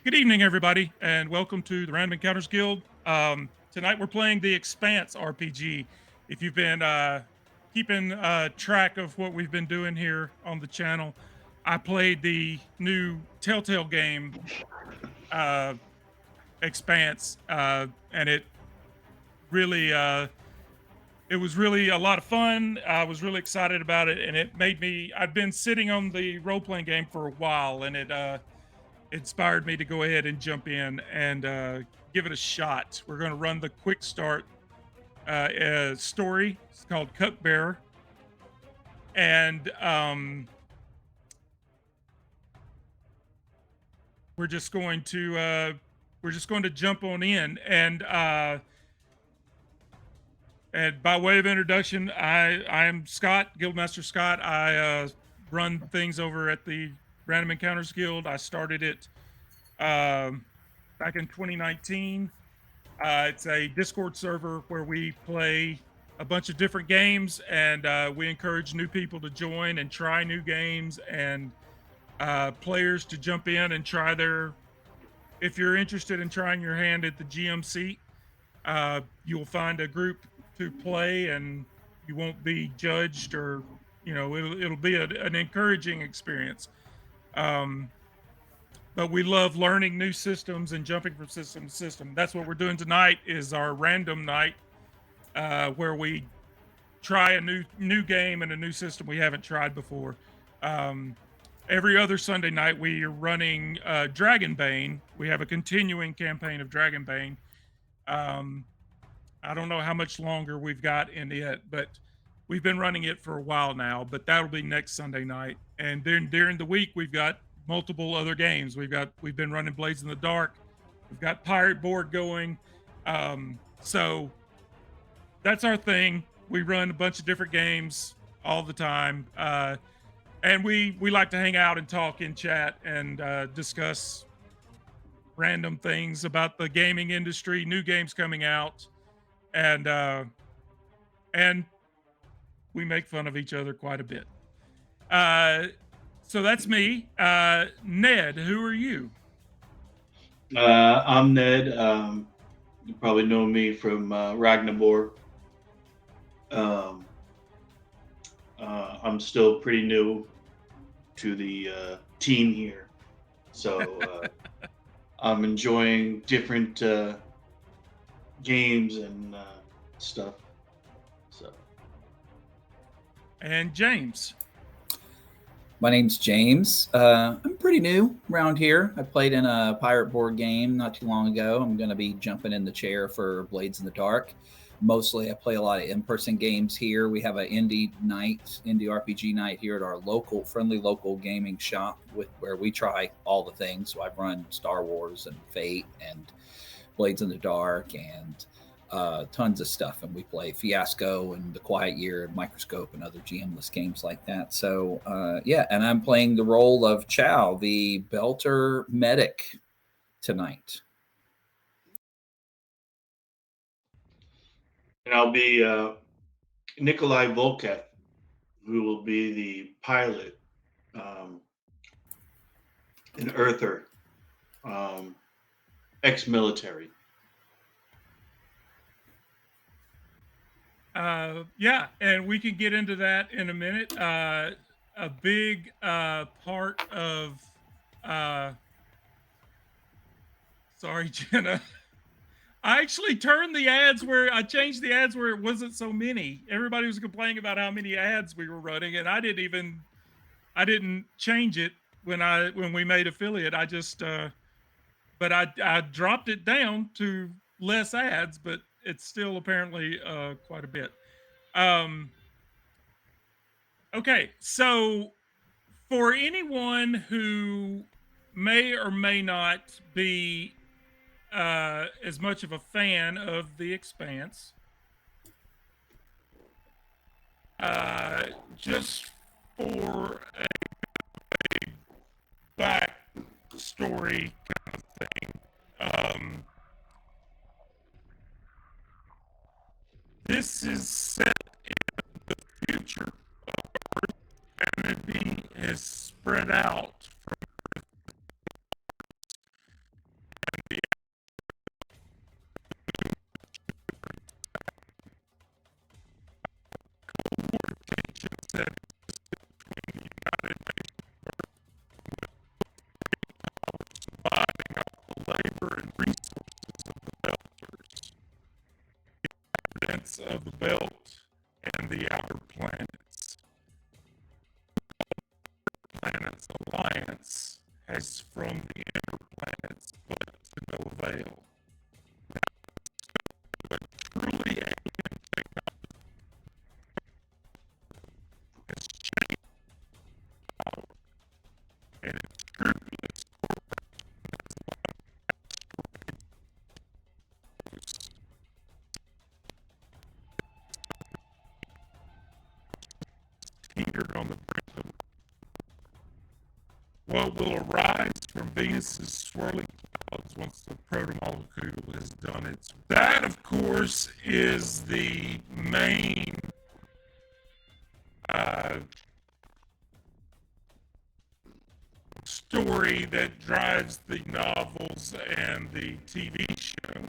Good evening, everybody, and welcome to the Random Encounters Guild. Tonight we're playing the Expanse RPG. If you've been keeping track of what we've been doing here on the channel, I played the new Telltale game, uh, Expanse, and really, it was really a lot of fun. I was really excited about it, and it made me. I'd been sitting on the role playing game for a while, and it inspired me to go ahead and jump in and give it a shot. We're going to run the quick start story. It's called Cupbearer, and we're just going to jump on in. And by way of introduction, I am Scott, Guildmaster Scott. I run things over at the Random Encounters Guild. I started it back in 2019. It's a Discord server where we play a bunch of different games, and we encourage new people to join and try new games, and players to jump in and try their. If you're interested in trying your hand at the GMC, you'll find a group to play, and you won't be judged, or it'll be an encouraging experience. Um, but we love learning new systems and jumping from system to system. That's what we're doing tonight. Is our random night where we try a new game and a new system we haven't tried before. Um, every other Sunday night we are running Dragonbane. We have a continuing campaign of Dragonbane. Um, I don't know how much longer we've got in it, but we've been running it for a while now. But that'll be next Sunday night, and then during the week we've got multiple other games. We've been running Blades in the Dark. We've got Pirate Board going. So that's our thing. We run a bunch of different games all the time, and we like to hang out and talk in chat and discuss random things about the gaming industry, new games coming out, and and we make fun of each other quite a bit. Uh, so that's me. Ned, who are you? I'm Ned. You probably know me from Ragnarok. Um, I'm still pretty new to the team here, so I'm enjoying different games and stuff. So And James. My name's James. I'm pretty new around here. I played in a pirate board game not too long ago. I'm going to be jumping in the chair for Blades in the Dark. Mostly, I play a lot of in-person games here. We have an indie RPG night here at our friendly local gaming shop, where we try all the things. So I've run Star Wars and Fate and Blades in the Dark and tons of stuff, and we play Fiasco and The Quiet Year and Microscope and other GM-less games like that. So yeah, and I'm playing the role of Chow, the Belter medic tonight. and I'll be Nikolai Volkev, who will be the pilot, um, an Earther, um, ex-military. Yeah, and we can get into that in a minute. A big part of uh, sorry, Jenna. I actually turned the ads where I changed the ads where it wasn't so many. Everybody was complaining about how many ads we were running, and I didn't change it when we made affiliate. I just but I dropped it down to less ads, but it's still apparently quite a bit. Um, okay, so for anyone who may or may not be as much of a fan of The Expanse, just for a backstory kind of thing, this is set in the future. Humanity has spread out planets of the belt and the outer planets. Planets alliance has from the inner planets, but to no avail. But truly alien technology has changed power, and its scrupulous corpus teetered on the brink of what will arise from Venus's swirling clouds once the protomolecule has done its. That, of course, is the main uh, story that drives the novels and the TV show.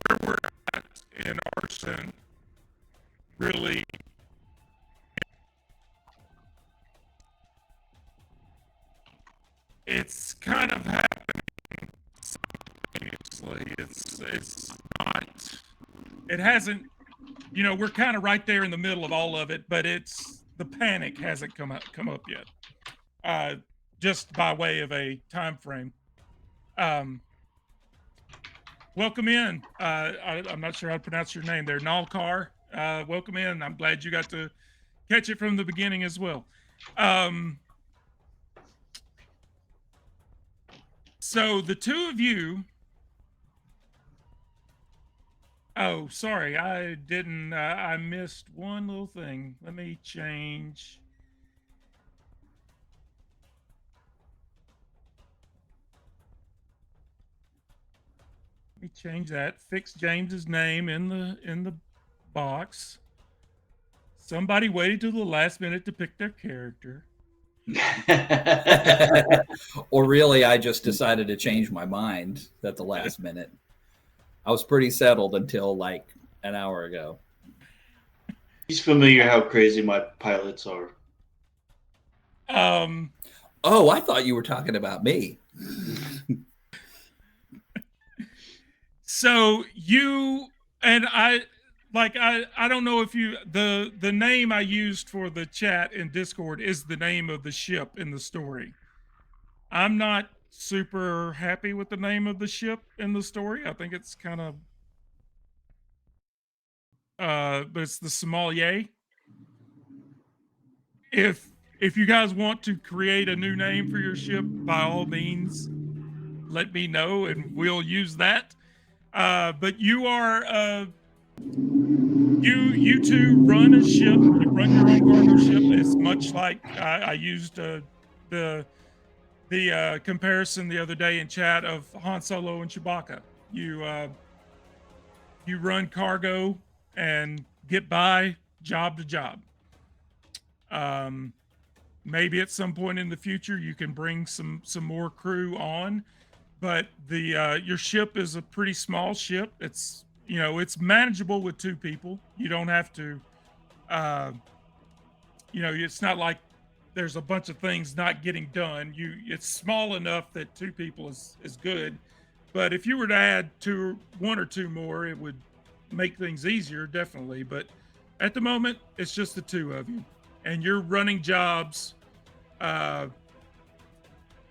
Where we're at in Arson really it's kind of happening simultaneously. It's not. It hasn't. You know, we're kind of right there in the middle of all of it, but it's the panic hasn't come up yet. Just by way of a time frame. Welcome in. I'm not sure how to pronounce your name there, Nalkar. Welcome in. I'm glad you got to catch it from the beginning as well. So the two of you. Oh, sorry, I didn't. I missed one little thing. Let me change. Let me change that. Fix James's name in the box. Somebody waited till the last minute to pick their character. Or really, I just decided to change my mind at the last minute. I was pretty settled until like an hour ago. He's familiar how crazy my pilots are. Oh, I thought you were talking about me. So you and I don't know if you the name I used for the chat in Discord is the name of the ship in the story. I'm not super happy with the name of the ship in the story. I think it's kind of but it's the Sommelier. If you guys want to create a new name for your ship, by all means, let me know and we'll use that. But you are you two run a ship. You run your own cargo ship. It's much like I used the comparison the other day in chat of Han Solo and Chewbacca. You run cargo and get by job to job. Maybe at some point in the future you can bring some more crew on, but the your ship is a pretty small ship. It's it's manageable with two people. You don't have to it's not like there's a bunch of things not getting done. It's small enough that two people is good. But if you were to add one or two more, it would make things easier, definitely. But at the moment, it's just the two of you, and you're running jobs. You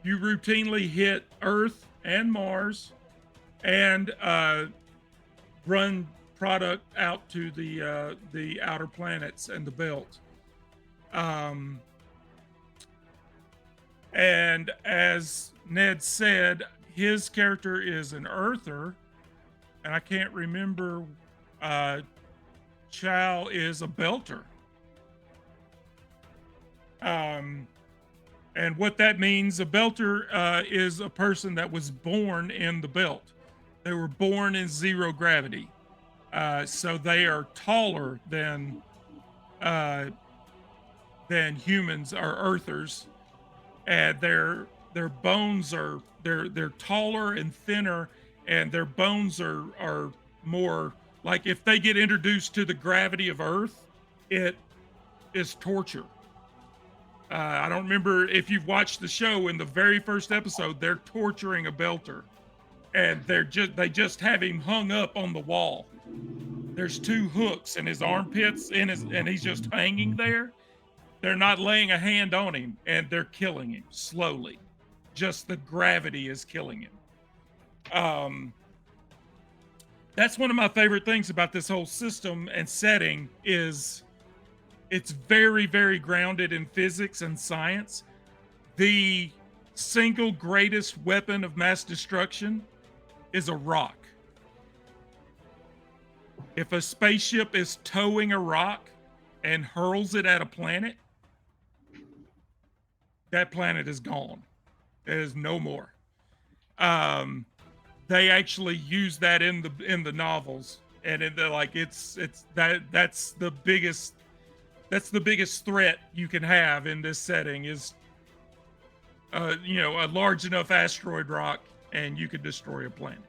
routinely hit Earth and Mars, and run product out to the outer planets and the belt. And as Ned said, his character is an Earther, and I can't remember. Chow is a Belter. And what that means, a Belter is a person that was born in the belt. They were born in zero gravity. So they are taller than humans or Earthers. And their bones are they're taller and thinner, and their bones are more like if they get introduced to the gravity of Earth, it is torture. I don't remember if you've watched the show. In the very first episode, they're torturing a Belter, and they just have him hung up on the wall. There's 2 hooks in his armpits and he's just hanging there. They're not laying a hand on him, and they're killing him slowly. Just the gravity is killing him. That's one of my favorite things about this whole system and setting is it's very, very grounded in physics and science. The single greatest weapon of mass destruction is a rock. If a spaceship is towing a rock and hurls it at a planet, that planet is gone. There is no more. They actually use that in the novels, and that's the biggest threat you can have in this setting is a large enough asteroid rock and you could destroy a planet.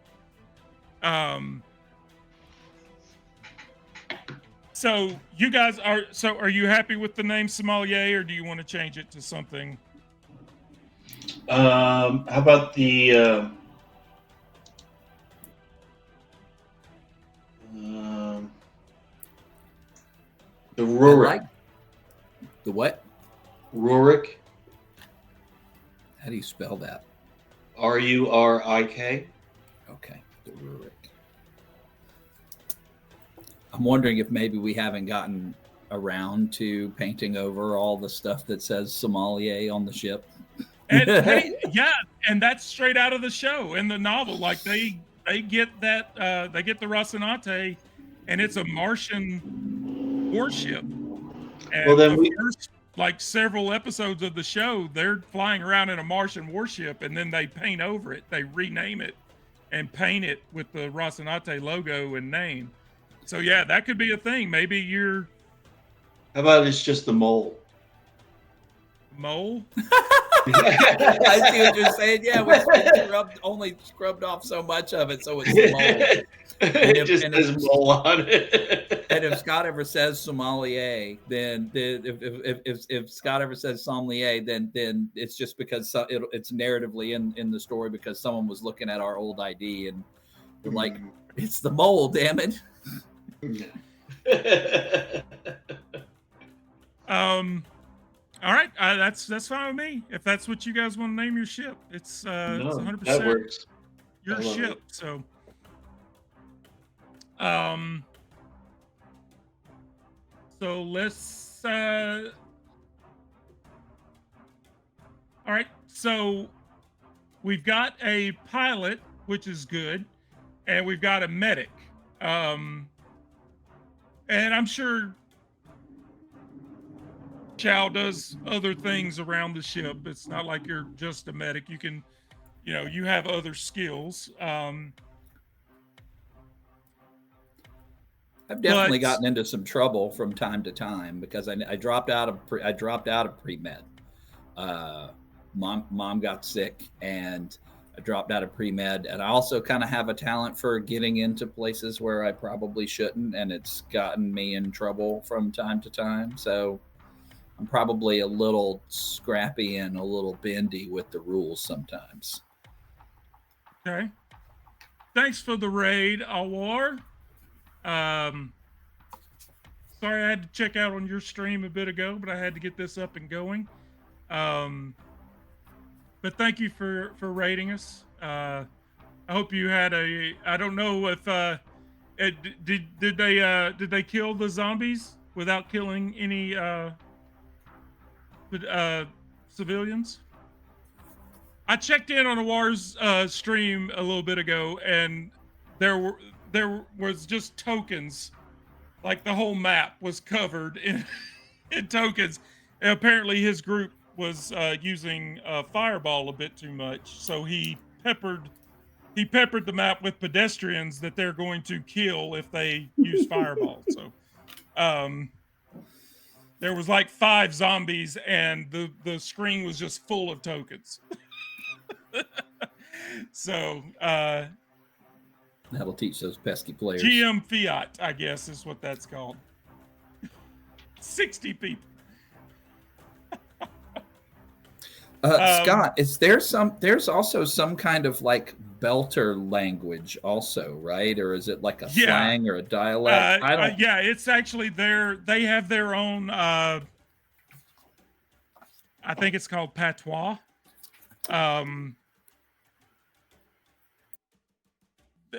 So you guys are you happy with the name Sommelier, or do you want to change it to something? How about the Rurik? The what? Rurik. How do you spell that? Rurik. Okay, the Rurik. I'm wondering if maybe we haven't gotten around to painting over all the stuff that says sommelier on the ship. And hey, yeah, and that's straight out of the show in the novel. Like they get that they get the Rocinante, and it's a Martian warship. And Well, then first, like several episodes of the show, they're flying around in a Martian warship, and then they paint over it. They rename it and paint it with the Rocinante logo and name. So yeah, that could be a thing. Maybe you're. How about it's just the mole? Mole? I see what you're saying. Yeah, we only scrubbed off so much of it, so it's the mole. It just says mole on it. And if Scott ever says sommelier, then if Scott ever says sommelier, then it's just because it's narratively in the story because someone was looking at our old ID and they're like, it's the mole, damn it. All right, that's fine with me. If that's what you guys want to name your ship, it's 100%. That works. Your ship. It. So, so let's. All right, so we've got a pilot, which is good, and we've got a medic. And I'm sure Chow does other things around the ship. It's not like you're just a medic. You can, you have other skills. I've definitely gotten into some trouble from time to time because I dropped out of pre-med. Mom got sick and I dropped out of pre-med, and I also kind of have a talent for getting into places where I probably shouldn't, and it's gotten me in trouble from time to time. So I'm probably a little scrappy and a little bendy with the rules sometimes. Okay. Thanks for the raid, Awar. Sorry I had to check out on your stream a bit ago, but I had to get this up and going. But thank you for raiding us. I hope you had I don't know if did they kill the zombies without killing any civilians? I checked in on Awar's stream a little bit ago, and there was just tokens. Like the whole map was covered in tokens. And apparently his group was using Fireball a bit too much, so he peppered the map with pedestrians that they're going to kill if they use Fireball. So there was like 5 zombies, and the screen was just full of tokens. So that'll teach those pesky players. GM Fiat, I guess, is what that's called. 60 people. Scott, there's also some kind of like Belter language also, right? Or is it like a Yeah. slang or a dialect? I don't. Yeah, it's actually they have their own I think it's called patois. Um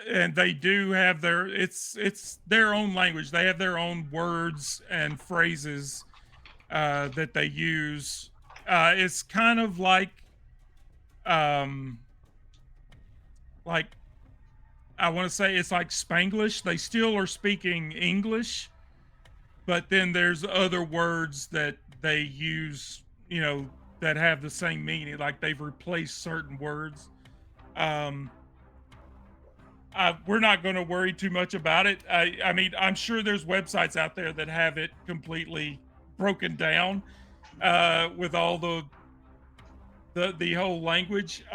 and they do have it's their own language. They have their own words and phrases that they use. It's kind of um like I want to say it's like Spanglish. They still are speaking English, but then there's other words that they use, that have the same meaning. Like they've replaced certain words. Um, we're not going to worry too much about it. I mean, I'm sure there's websites out there that have it completely broken down with all the whole language.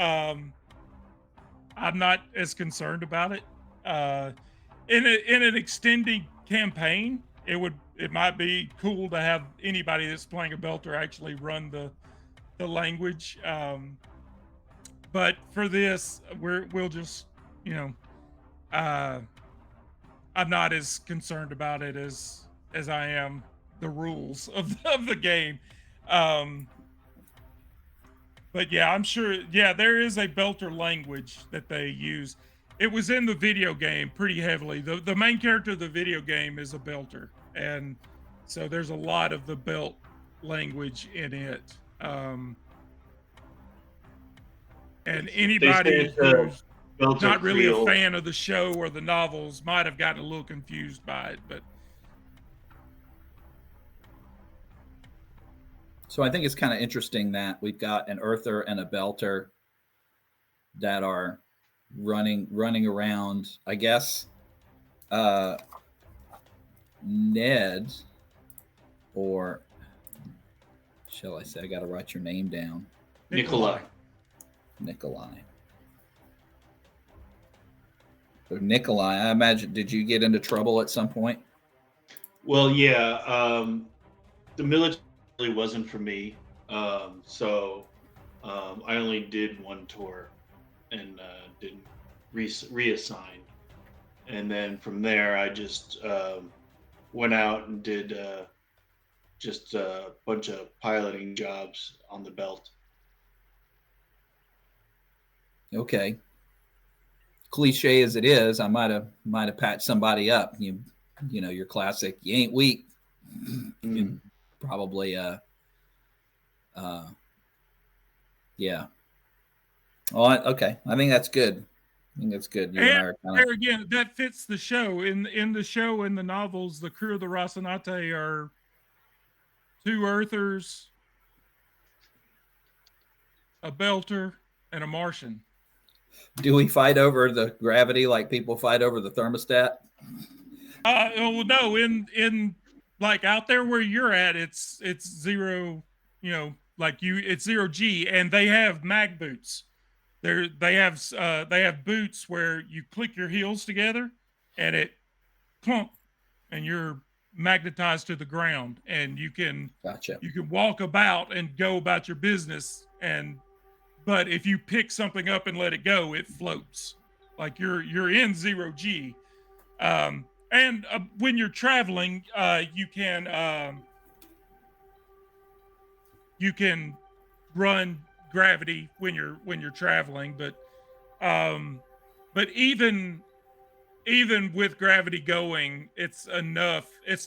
I'm not as concerned about it. Uh, in an extending campaign, it might be cool to have anybody that's playing a belter actually run the language. But for this, we'll just you know uh, I'm not as concerned about it as I am the rules of the game. Um, but yeah, I'm sure. Yeah, there is a belter language that they use. It was in the video game pretty heavily. The main character of the video game is a belter, and so there's a lot of the belt language in it. And They say anybody it's a who's Belter not really a Creole. fan of the show or the novels might have gotten a little confused by it, but So I think it's kind of interesting that we've got an earther and a belter that are running around. I guess uh, Ned, or shall I say? I got to write your name down, Nikolai. Nikolai. So Nikolai, I imagine. Did you get into trouble at some point? Well, yeah, the military really wasn't for me. So I only did one tour and didn't reassign. And then from there, I just went out and did just a bunch of piloting jobs on the belt. Okay. Cliche as it is, I might have patched somebody up. You know your classic. You ain't weak. Mm. Probably. Uh, yeah. Oh, okay. I think that's good. I think that's good. You and I and are kind of there again, that fits the show. In the show, in the novels, the crew of the Rocinante are two Earthers, a Belter, and a Martian. Do we fight over the gravity like people fight over the thermostat? Well, no, in like out there where you're at, it's zero. Like it's 0 G, and they have mag boots. They have boots where you click your heels together, and it clunk, and you're magnetized to the ground, and Gotcha. you can walk about and go about your business. But if you pick something up and let it go, it floats. Like you're in 0 G. And when you're traveling, you can run gravity when you're traveling, um, but even with gravity going, it's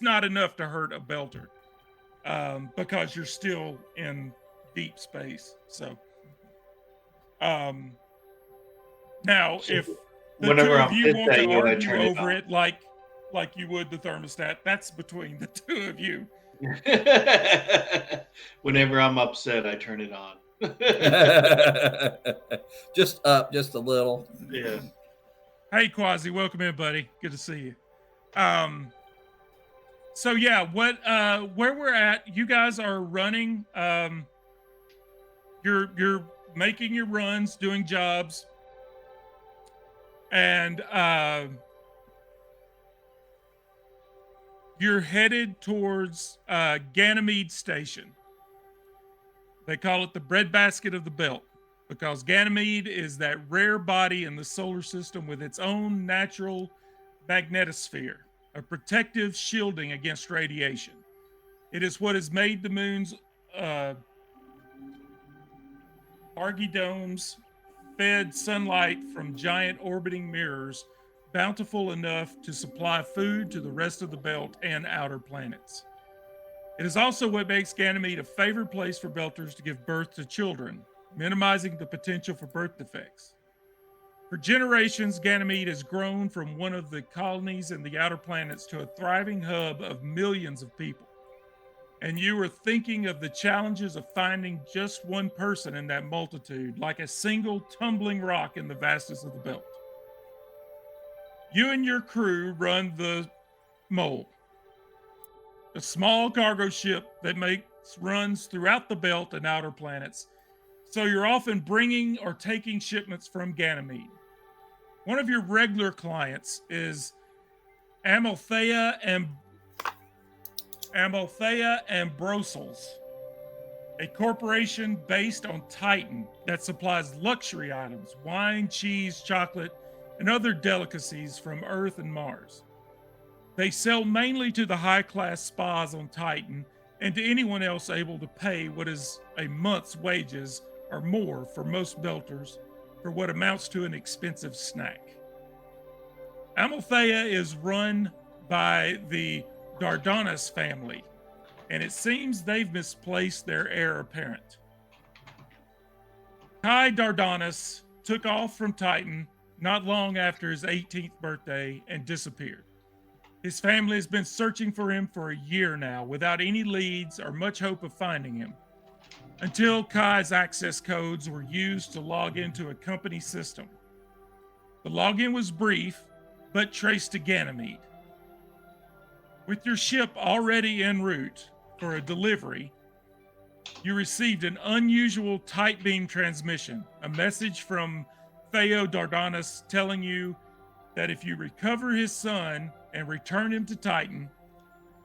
not enough to hurt a belter, because you're still in deep space. So um, now, So if the two whenever of I'm you pissed want to at you, I argue turn it over on. it like you would the thermostat, that's between the two of you. Whenever I'm upset, I turn it on. Just up, just a little. Yeah. Hey Quasi, welcome in, buddy. Good to see you. Um, so yeah, where we're at, you guys are running. You're making your runs, doing jobs, and you're headed towards Ganymede Station. They call it the breadbasket of the belt. because Ganymede is that rare body in the solar system with its own natural magnetosphere, a protective shielding against radiation. It is what has made the moon's uh, archidomes fed sunlight from giant orbiting mirrors bountiful enough to supply food to the rest of the belt and outer planets. It is also what makes Ganymede a favored place for belters to give birth to children, minimizing the potential for birth defects. For generations, Ganymede has grown from one of the colonies in the outer planets to a thriving hub of millions of people. And you are thinking of the challenges of finding just one person in that multitude, like a single tumbling rock in the vastness of the belt. You and your crew run the Mole, a small cargo ship that makes runs throughout the belt and outer planets. So you're often bringing or taking shipments from Ganymede. One of your regular clients is Amalthea and Brussels, a corporation based on Titan that supplies luxury items, wine, cheese, chocolate, and other delicacies from Earth and Mars. They sell mainly to the high class spas on Titan and to anyone else able to pay what is a month's wages or more for most belters for what amounts to an expensive snack. Amalthea is run by the Dardanus family, and it seems they've misplaced their heir apparent. Kai Dardanus took off from Titan not long after his 18th birthday and disappeared. His family has been searching for him for a year now without any leads or much hope of finding him, until Kai's access codes were used to log into a company system. The login was brief, but traced to Ganymede. With your ship already en route for a delivery, you received an unusual tight beam transmission, a message from Theo Dardanus telling you that if you recover his son and return him to Titan,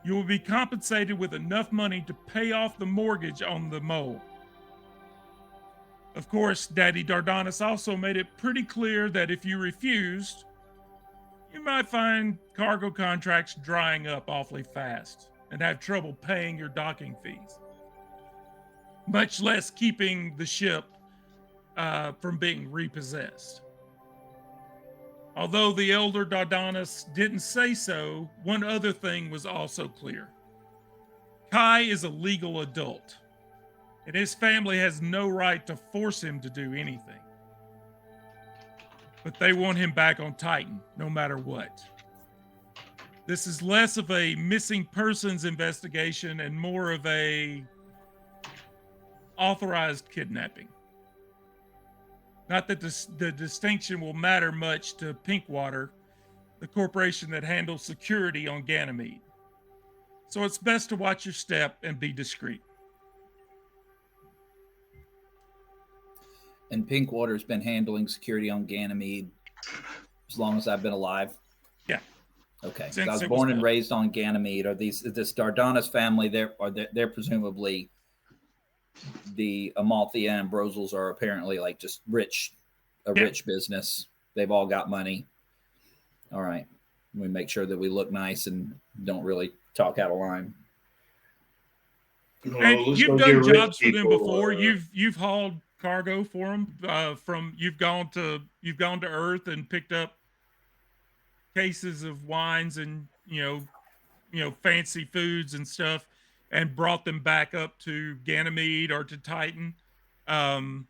you will be compensated with enough money to pay off the mortgage on the Mole. Of course, Daddy Dardanus also made it pretty clear that if you refused, you might find cargo contracts drying up awfully fast and have trouble paying your docking fees, much less keeping the ship from being repossessed. Although the elder Dardanus didn't say so, one other thing was also clear. Kai is a legal adult, and his family has no right to force him to do anything. But they want him back on Titan, no matter what. This is less of a missing persons investigation and more of a authorized kidnapping. Not that the distinction will matter much to Pinkwater, the corporation that handles security on Ganymede. So it's best to watch your step and be discreet. And Pinkwater's been handling security on Ganymede as long as I've been alive. Yeah. Okay. So I was born and raised on Ganymede. Are this Dardanus family? They're presumably the Amalthea and Brussels are apparently like just rich business. They've all got money. All right. We make sure that we look nice and don't really talk out of line. And you've done jobs for them before. You've hauled cargo for them. You've gone to Earth and picked up cases of wines and fancy foods and stuff, and brought them back up to Ganymede or to Titan. And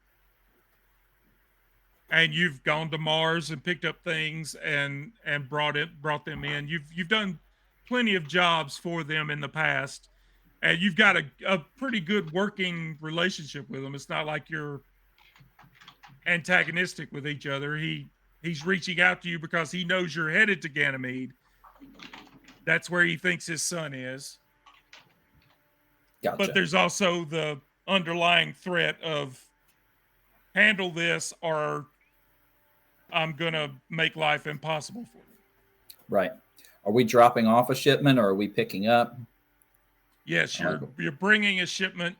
you've gone to Mars and picked up things and brought them in. You've done plenty of jobs for them in the past, and you've got a pretty good working relationship with them. It's not like you're antagonistic with each other. He's reaching out to you because he knows you're headed to Ganymede. That's where he thinks his son is. Gotcha. But there's also the underlying threat of handle this or I'm going to make life impossible for you. Right. Are we dropping off a shipment or are we picking up? Yes, you're bringing a shipment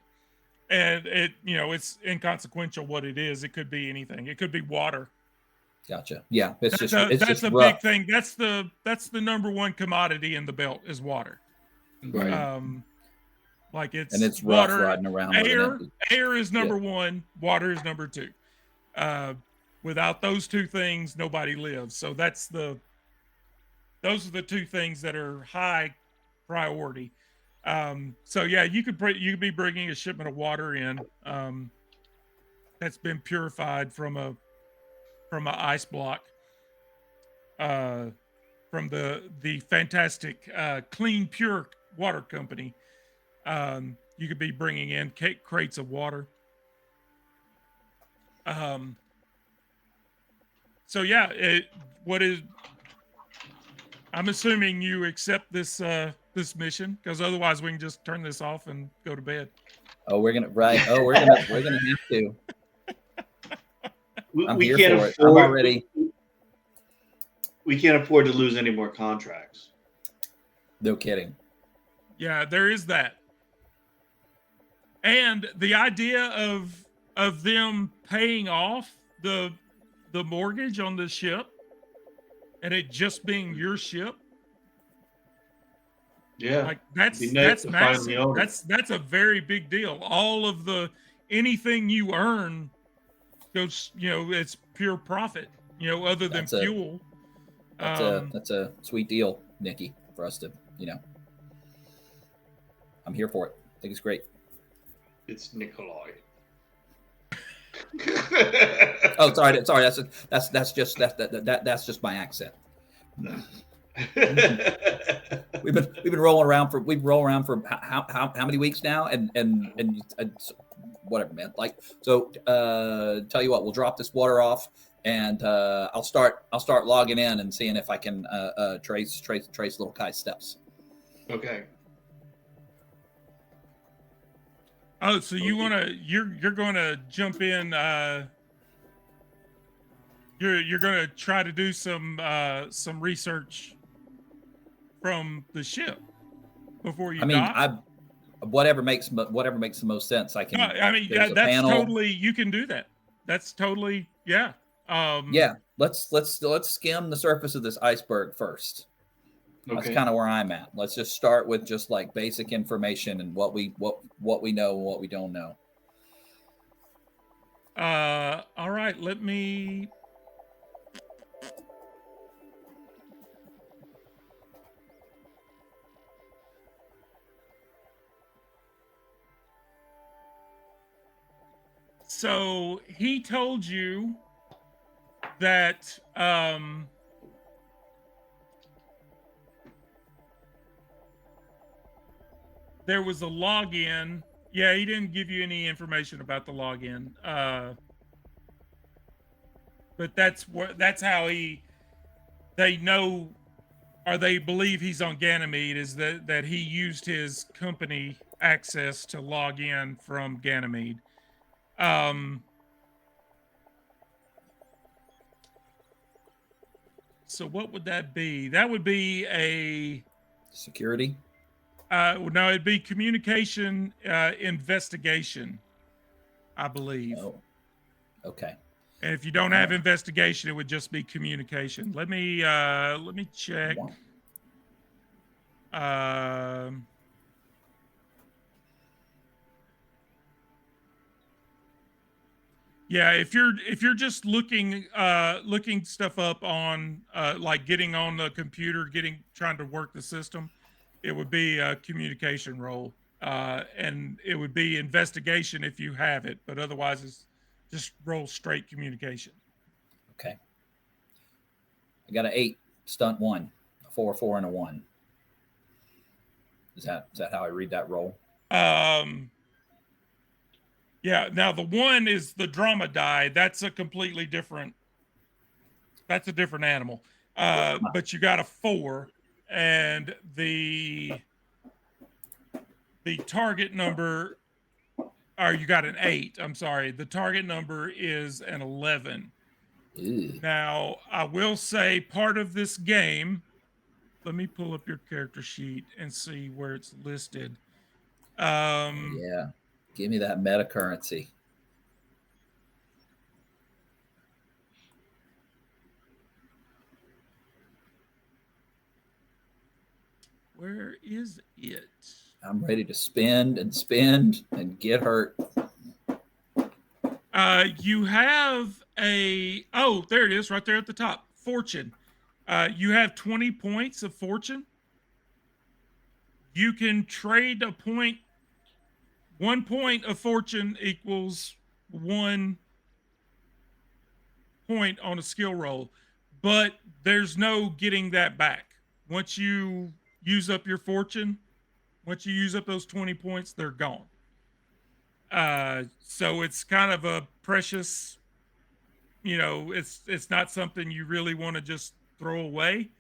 and it's inconsequential what it is. It could be anything. It could be water. Gotcha. Yeah, it's That's just a big rough. thing. That's the number one commodity in the belt is water. Right. Like And it's it's rough water, riding around with an air. empty Air is ship. number one. Water is number two. Uh, Without those two things, nobody lives. So those are the two things that are high priority. So yeah, you could be bringing a shipment of water in that's been purified from a ice block uh, from the fantastic Clean Pure Water Company. You could be bringing in crates of water. Um, so yeah, what is I'm assuming you accept this mission because otherwise we can just turn this off and go to bed. Oh, we're gonna right. Oh, we're gonna have to. I'm We here can't for it. I'm afford already. we can't afford to lose any more contracts. No kidding. Yeah, there is that. And the idea of them paying off the mortgage on the ship and it just being your ship, Yeah, like it'd be nice that's to finally massive. own it. That's a very big deal. All of the anything you earn goes, it's pure profit, other than That's a fuel. that's a Um that's a sweet deal, Nikki, for us to. I'm here for it. I think it's great. It's Nikolai. Oh, sorry. That's just my accent. We've been rolling around for how many weeks now, and whatever, man. Like, so tell you what, we'll drop this water off, and I'll start logging in and seeing if I can trace little Kai's steps. Okay. Oh, so you're gonna jump in. You're gonna try to do some research from the ship before you I mean, dock. whatever makes the most sense. I No, can. I mean, yeah, There's a that's panel. totally you can do that. That's totally yeah. Yeah, let's skim the surface of this iceberg first. That's Okay. kind of where I'm at. Let's just start with just like basic information and what we know and what we don't know. All right, let me. So he told you that there was a login. Yeah, he didn't give you any information about the login. But that's how they know or they believe he's on Ganymede is that he used his company access to log in from Ganymede. So what would that be? That would be a Security. no, it'd be communication investigation, I believe. Oh, okay. And if you don't have investigation, it would just be communication. Let me check. Wow. Yeah, if you're just looking stuff up on like getting on the computer, trying to work the system, it would be a communication role. And it would be investigation if you have it, but otherwise it's just roll straight communication. Okay. I got an 8, stunt 1, a 4, and a 1. Is that how I read that roll? Yeah. Now the 1 is the drama die. That's a completely different. That's a different animal. But you got a 4, and the target number. Or you got an 8. I'm sorry. The target number is an 11. Ew. Now I will say part of this game. Let me pull up your character sheet and see where it's listed. Yeah. Give me that meta currency. Where is it? I'm ready to spend and get hurt. You have oh, there it is, right there at the top. Fortune. You have 20 points of fortune. You can trade a point. 1 point of fortune equals 1 point on a skill roll, but there's no getting that back. Once you use up your fortune, once you use up those 20 points, they're gone. So it's kind of a precious, it's not something you really want to just throw away.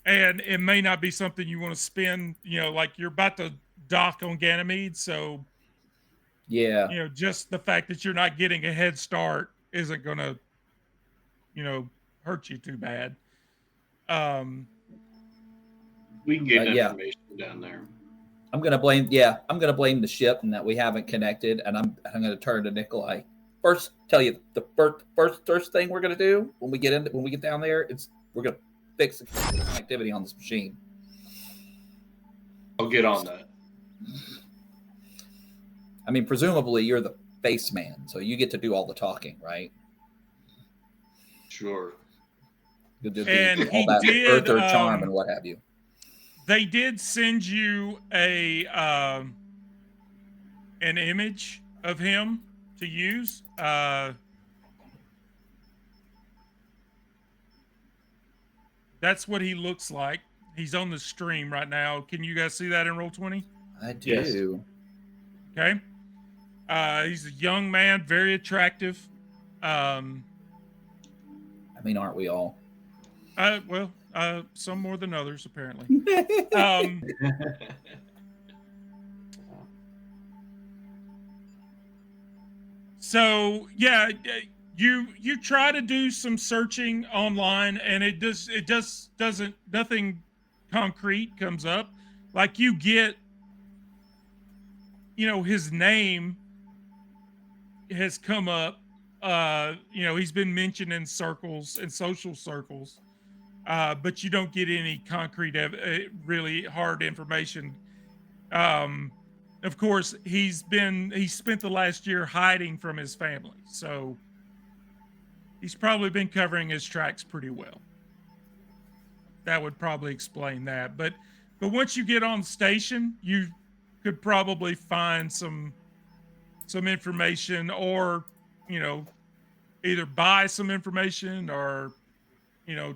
And it may not be something you want to spend, like you're about to dock on Ganymede. So, Yeah. just the fact that you're not getting a head start isn't going to, hurt you too bad. Um, We can get Yeah. information down there. I'm gonna blame. Yeah, I'm gonna blame the ship and that we haven't connected. And I'm gonna turn to Nikolai. First, tell you the first thing we're gonna do when we get down there, it's we're gonna fix the connectivity on this machine. I'll get on that. I mean, presumably you're the face man, so you get to do all the talking, right? Sure. You'll do And all he that did. earth or charm and what have you. They did send you an image of him to use. That's what he looks like. He's on the stream right now. Can you guys see that in Roll20? I do. Yes. Okay. He's a young man, very attractive. I mean, aren't we all? Well, some more than others, apparently. So yeah, you try to do some searching online, and it just doesn't, nothing concrete comes up. Like you get, his name has come up. He's been mentioned in circles, in social circles, but you don't get any concrete, really hard information. Of course, he spent the last year hiding from his family, so he's probably been covering his tracks pretty well. That would probably explain that. But once you get on station, you could probably find some information, or either buy some information, or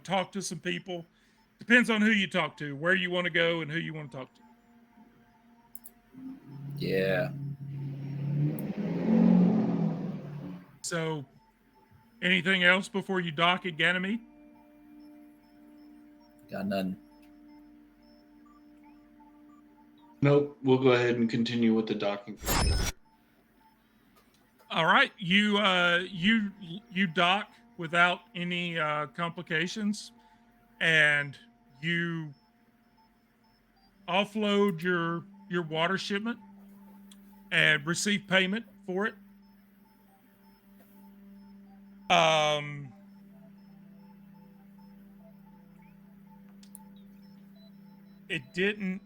talk to some people. Depends on who you talk to, where you want to go, and who you want to talk to. Yeah. So, anything else before you dock at Ganymede? Got none. Nope. We'll go ahead and continue with the docking procedure. All right, you dock without any complications, and you offload your water shipment and receive payment for it. It didn't.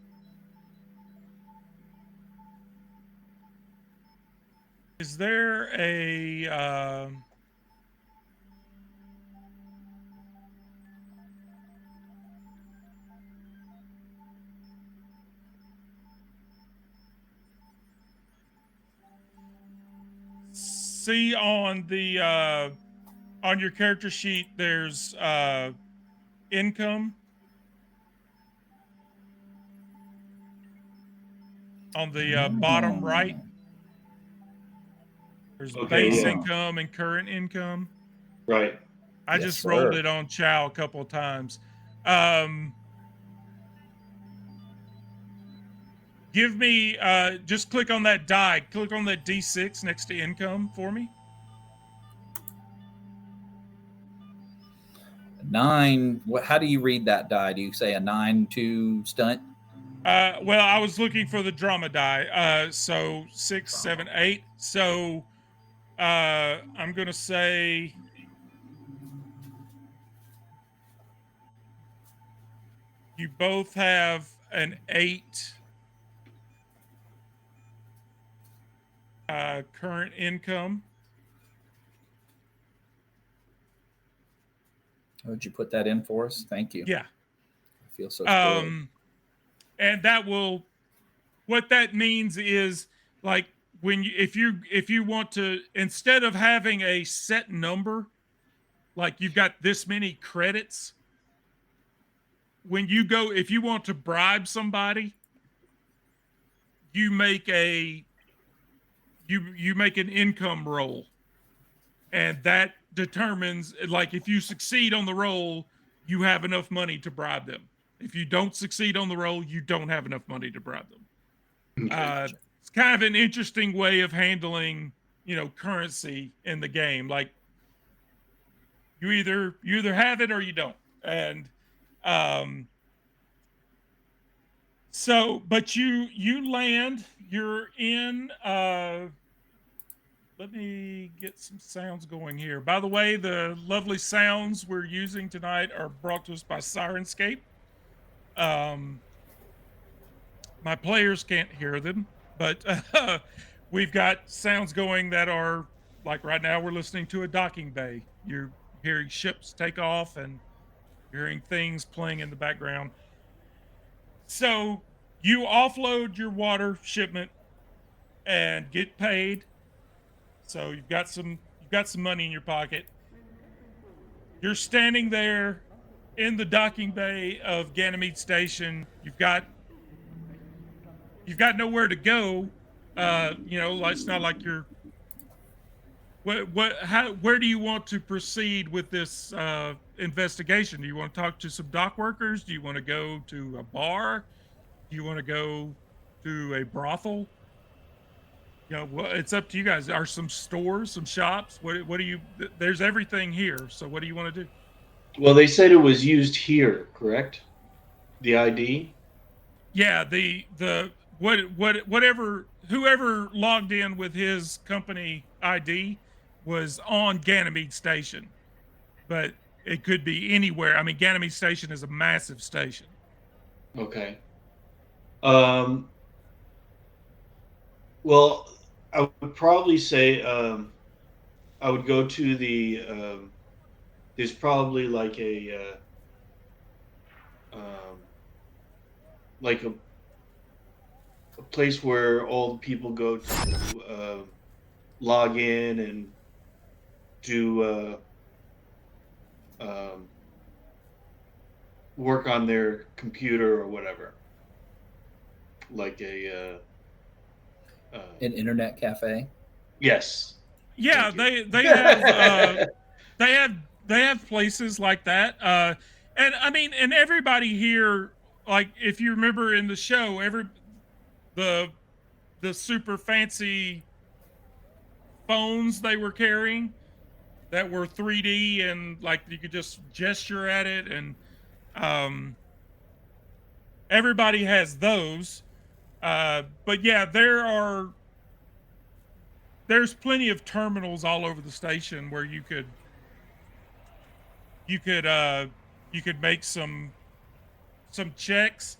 Is there a see on the on your character sheet? There's income on the bottom right. There's base income and current income. Right. I just rolled it on Chow a couple of times. Give me just click on that die. Click on that D6 next to income for me. 9. What? How do you read that die? Do you say a 9-2 stunt? Well, I was looking for the drama die. So 6, 7, 8. So I'm gonna say you both have an 8 current income. Would you put that in for us? Thank you. Yeah. I feel so spoiled. And that will, what that means is, like, when you, if you want to, instead of having a set number, like you've got this many credits, when you go, if you want to bribe somebody, you make a you make an income roll, and that determines, like, if you succeed on the roll, you have enough money to bribe them. If you don't succeed on the roll, you don't have enough money to bribe them. Okay. It's kind of an interesting way of handling, currency in the game. Like, you either have it or you don't. And um so, but you land, you're in let me get some sounds going here. By the way, the lovely sounds we're using tonight are brought to us by Sirenscape. Um my players can't hear them, but we've got sounds going that are, like, right now we're listening to a docking bay. You're hearing ships take off, and you're hearing things playing in the background. So you offload your water shipment and get paid. So you've got some money in your pocket. You're standing there in the docking bay of Ganymede Station. You've got nowhere to go. Like, it's not like you're, where do you want to proceed with this investigation? Do you want to talk to some dock workers? Do you want to go to a bar? Do you want to go to a brothel? Well, it's up to you guys. Are some stores, some shops? What do you? There's everything here. So what do you want to do? Well, they said it was used here, correct? The ID. Yeah, the whatever, whoever logged in with his company ID was on Ganymede Station, but it could be anywhere. I mean, Ganymede Station is a massive station. Okay. Um, well, I would probably say I would go to the. There's probably um, like a place where all the people go to log in and do um, work on their computer or whatever, like An internet cafe. yes, Yeah, thank you. they have they have places like that. And I mean, and everybody here, like, if you remember in the show, the the super fancy phones they were carrying that were 3D, and, like, you could just gesture at it, and um everybody has those. But yeah, there's plenty of terminals all over the station where you could uh you could make some checks.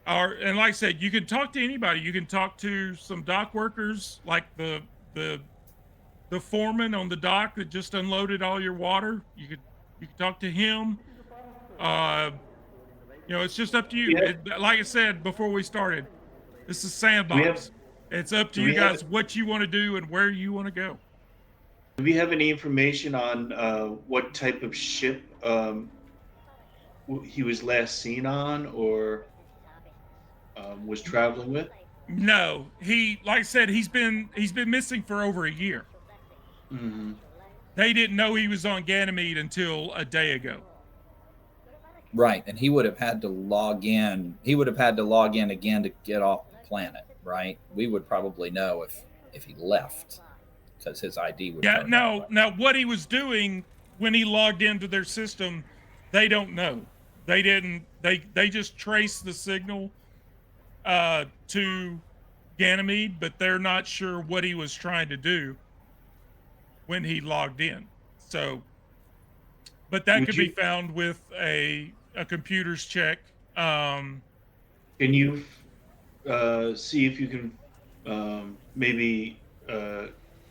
Or, and like I said, you can talk to anybody. You can talk to some dock workers, like the the foreman on the dock that just unloaded all your water. You could talk to him. uh it's just up to you. Yeah. Like I said before we started, this is Do we have sandbox. It's up to do you we have guys what you want to do and where you want to go. do we have any information on what type of ship he was last seen on or was traveling with? No, like I said, he's been missing for over a year. Hmm. They didn't know he was on Ganymede until a day ago. Right. And he would have had to log in. He would have had to log in again to get off the planet, right? We would probably know if he left because his ID would Yeah, turn no, up. now what he was doing when he logged into their system, they don't know. They didn't they just traced the signal to Ganymede, but they're not sure what he was trying to do when he logged in. So, but that Would could be you found with a computer's check. can you see if you can maybe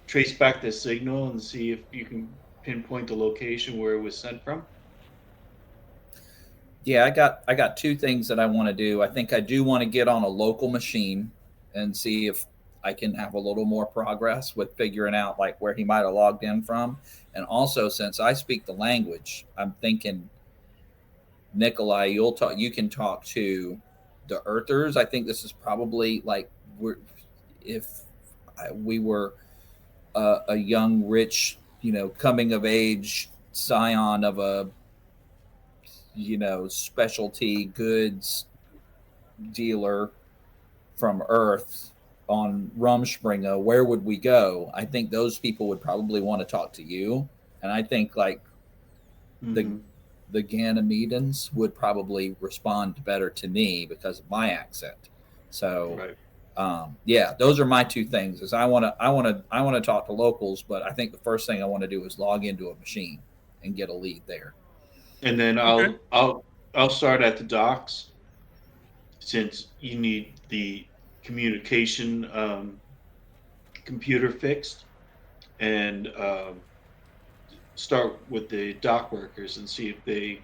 trace back the signal and see if you can pinpoint the location where it was sent from? Yeah, I got two things that I want to do. I think I do want to get on a local machine and see if I can have a little more progress with figuring out like where he might have logged in from. And also, since I speak the language, I'm thinking Nikolai, you can talk to the Earthers. I think this is probably like if we were a young, rich, coming of age scion of a specialty goods dealer from Earth on Rumspringa, where would we go? I think those people would probably want to talk to you, and I think like the Hmm. the Ganymedans would probably respond better to me because of my accent. So, Right. yeah, those are my two things. Is I want to talk to locals, but I think the first thing I want to do is log into a machine and get a lead there. And then Okay. I'll start at the docks since you need the communication computer fixed, and start with the dock workers and see if they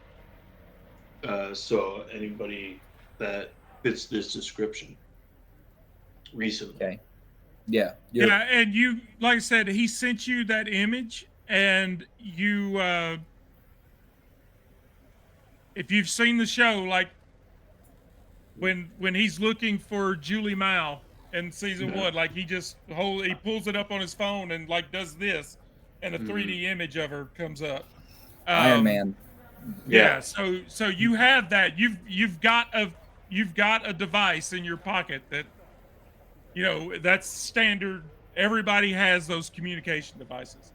saw anybody that fits this description recently. Okay. Yeah. You're Yeah, and you, like I said, he sent you that image, and you, if you've seen the show, like when he's looking for Julie Mao in season Yeah. one, like he pulls it up on his phone and like does this, and a Mhm. 3D image of her comes up. Iron Um, Man. Yeah. yeah, so you have that. You've got a device in your pocket that that's standard. Everybody has those communication devices.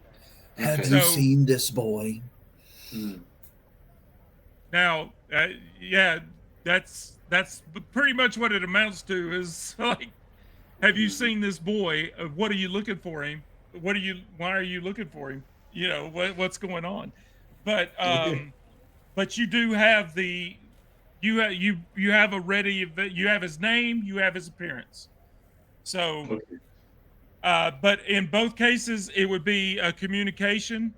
Have Okay. you So seen this boy? Mm. now, yeah, that's pretty much what it amounts to. Is like, have you Mhm. seen this boy? What are you looking for him? Why are you looking for him? What's going on? But Okay. but you do have you have a you have his name, you have his appearance. So Okay. but in both cases, it would be a communication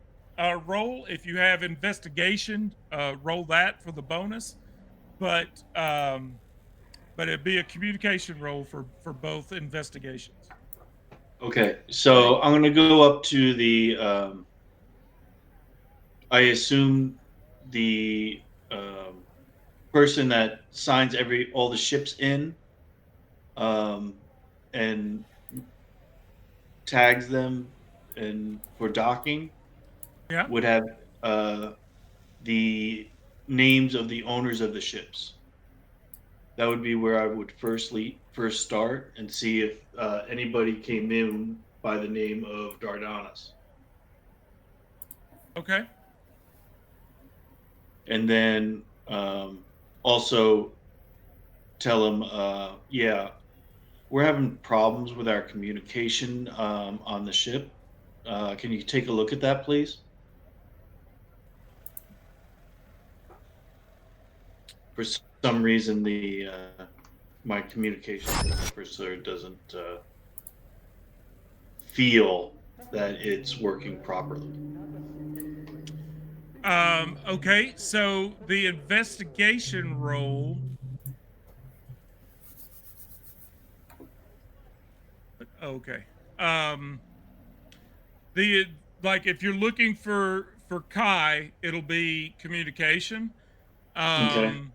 role. If you have investigation, roll that for the bonus. But but it'd be a communication role for both investigations. Okay. Okay. So I'm gonna go up to the. I assume the person that signs every all the ships in, um, and tags them and for docking Yeah. would have uh, the names of the owners of the ships. That would be where I would first start and see if anybody came in by the name of Dardanus, Okay. and then also tell them, yeah, we're having problems with our communication on the ship. Can you take a look at that, please? For some reason, the my communication officer doesn't feel that it's working properly. Okay. So the investigation role. Okay. Um, the like if you're looking for Kai, it'll be communication. Okay. Um,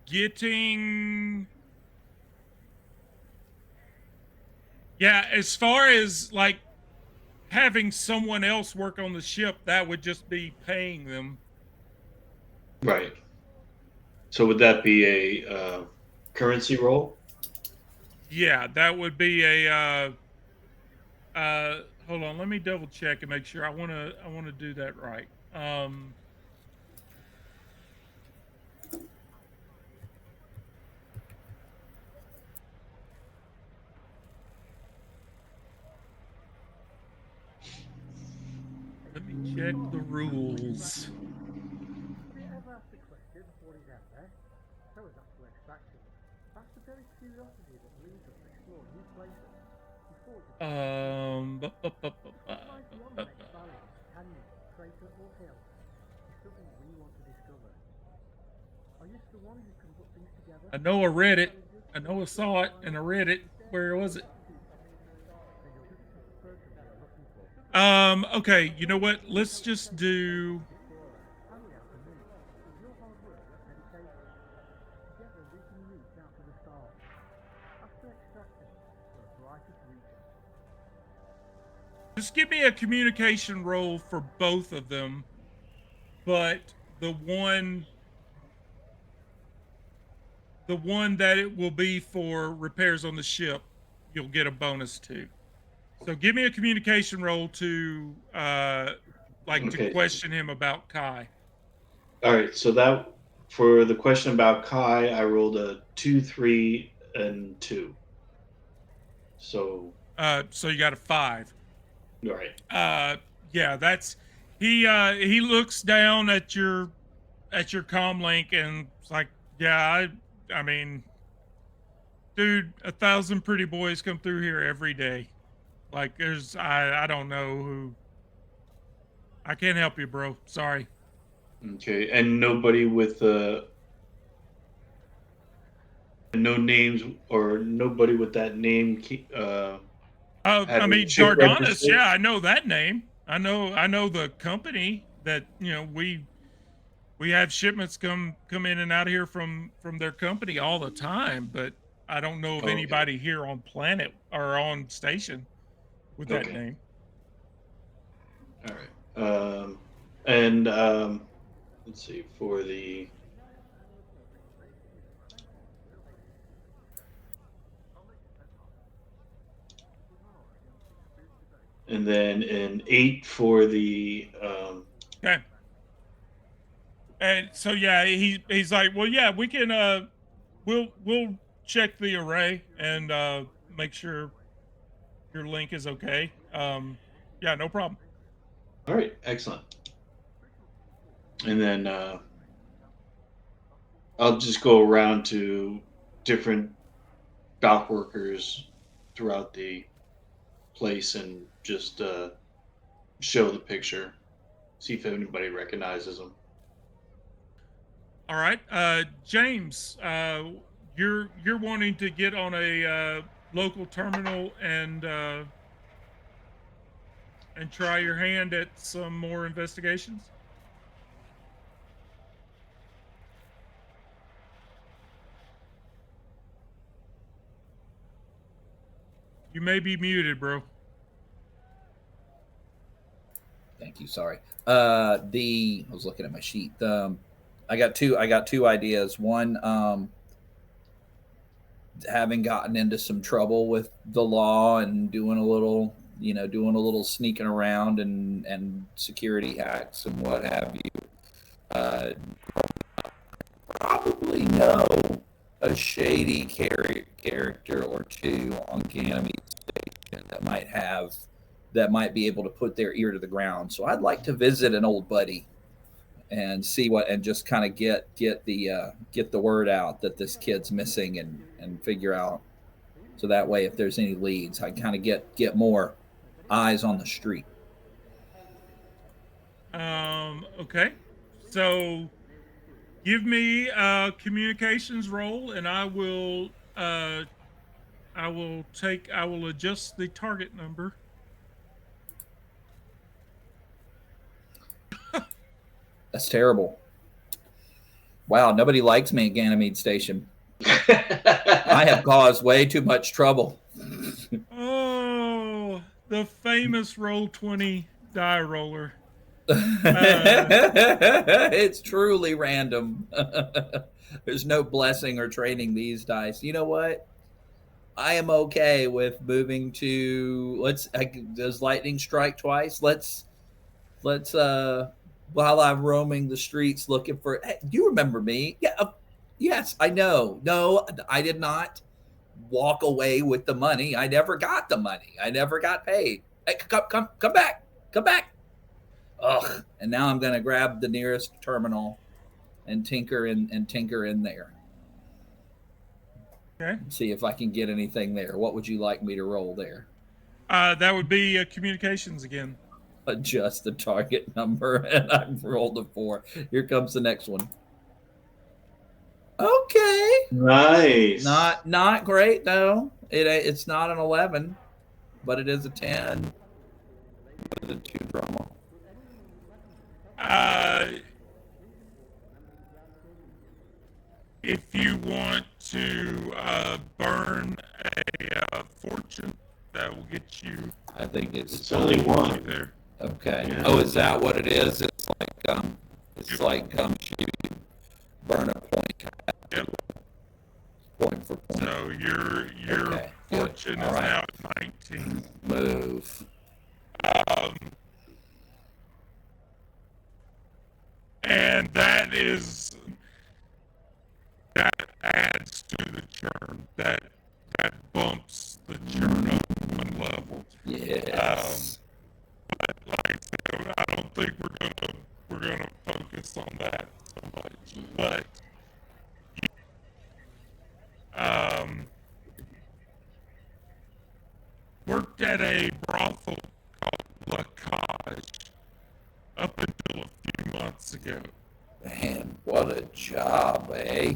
getting Yeah, as far as like having someone else work on the ship, that would just be paying them. Right. So would that be a currency roll? Yeah, that would be a hold on, let me double check and make sure. I want to do that right. Let me check the rules. Have you ever asked the question, what is out there? So is actual extraction. That's the very curiosity that leads us to explore new places. Before you Bu- bu- bu- bu- bu- lies beyond the bu- next valley, canyon, crater or hill is something we want to discover. Are you the one who can put things together? I know I read it. I know I saw it and I read it. Where was it? Then you're just the person we are looking for. Okay, you know what? Let's just do Explorer, family out to me. With your hard work and dedication, together we can reach out to the stars. After extraction, for a brighter future. just give me a communication role for both of them, but the one that it will be for repairs on the ship, you'll get a bonus to. So give me a communication role to to Okay. question him about Kai. All right. So that for the question about Kai, I rolled a 2, 3, and 2. So, So you got a 5. all right. Yeah, that's he looks down at your comm link and it's like, yeah, I mean, dude, 1,000 pretty boys come through here every day. Like there's I don't know who. I can't help you, bro. Sorry. Okay. And nobody with no names or nobody with that name I having mean ship Dardanus, registered. yeah, I know that name. I know the company that, we have shipments come in and out of here from their company all the time, but I don't know of Okay. anybody here on planet or on station with that Okay. name. All right. And let's see for the and then an 8 for the Okay. And so yeah, he's like, well, yeah, we can we'll check the array and make sure your link is okay. Yeah, no problem. all right, excellent. And then I'll just go around to different dock workers throughout the place and just show the picture, see if anybody recognizes them. All right. James, you're wanting to get on a local terminal and try your hand at some more investigations. You may be muted, bro. Thank you. Sorry. I was looking at my sheet. I got two ideas. One, having gotten into some trouble with the law and doing a little sneaking around and security hacks and what have you. Uh, Probably know a shady character or two on Ganymede Station that might be able to put their ear to the ground. So I'd like to visit an old buddy and see what and just kind of get the word out that this kid's missing and figure out, so that way if there's any leads, I kind of get more eyes on the street. Okay. So give me a communications role, and I will adjust the target number. That's terrible. Wow, nobody likes me at Ganymede Station. I have caused way too much trouble. Oh, the famous roll 20 die roller. It's truly random. There's no blessing or training these dice. You know what? I am okay with moving to does lightning strike twice? Let's while I'm roaming the streets looking for, hey, do you remember me? Yeah, yes, I know. No, I did not walk away with the money. I never got the money. I never got paid. Hey, come back. Come back. And now I'm going to grab the nearest terminal and tinker in there. Okay. See if I can get anything there. What would you like me to roll there? That would be communications again. Adjust the target number, and I've rolled a 4. Here comes the next one. Okay. Nice. Not great though. It's not an 11, but it is a 10 with a 2 drama. If you want to burn a fortune, that will get you. I think it's only one there. Okay. Yeah. Oh, is that what it is? It's like you burn a point. Yep. Point for point. So your Okay, good. fortune All is right. now at 19. Move. And that adds to the churn. That bumps the churn up one level. Yes. But like I said, I don't think we're gonna focus on that so much. But worked at a brothel called La Cage up until a few months ago. Man, what a job, eh?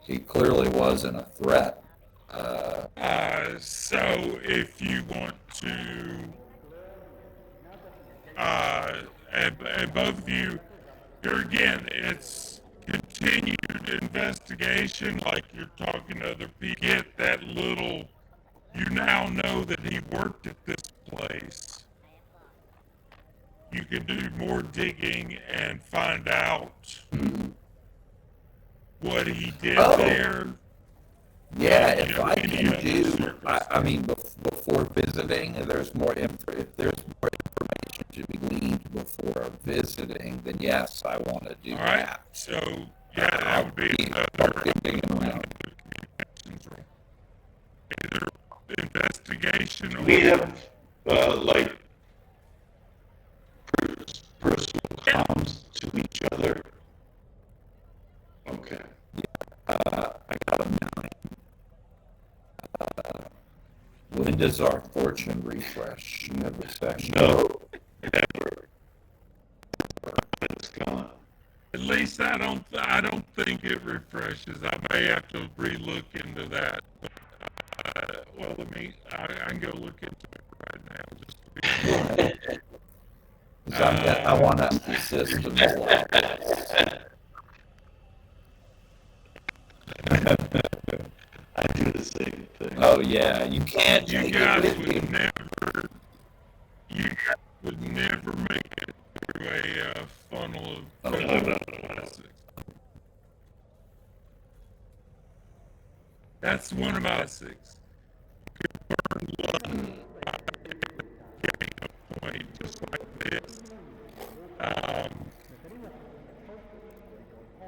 He clearly wasn't a threat. So if you want to, and both of you, here again, it's continued investigation, like you're talking to other people. Get that little, you now know that he worked at this place. You can do more digging and find out what he did there. Yeah, if I can do, I mean, before visiting, if there's more information to be gleaned before visiting, then yes, I want to do All right. that. So yeah, that would be another communications roll. Either investigation or We have like personal comms to each other. Okay. I got a 9. When does our fortune refresh every session? No, never. It's gone. at least I don't think it refreshes. I may have to relook into that. But, well, I can go look into it right now just to be. I want to systems level. I do the same thing. Oh yeah, you can't You take guys it with you. would never make it through a funnel of no. classics. That's one of my 6. You could burn luck getting a point just like this.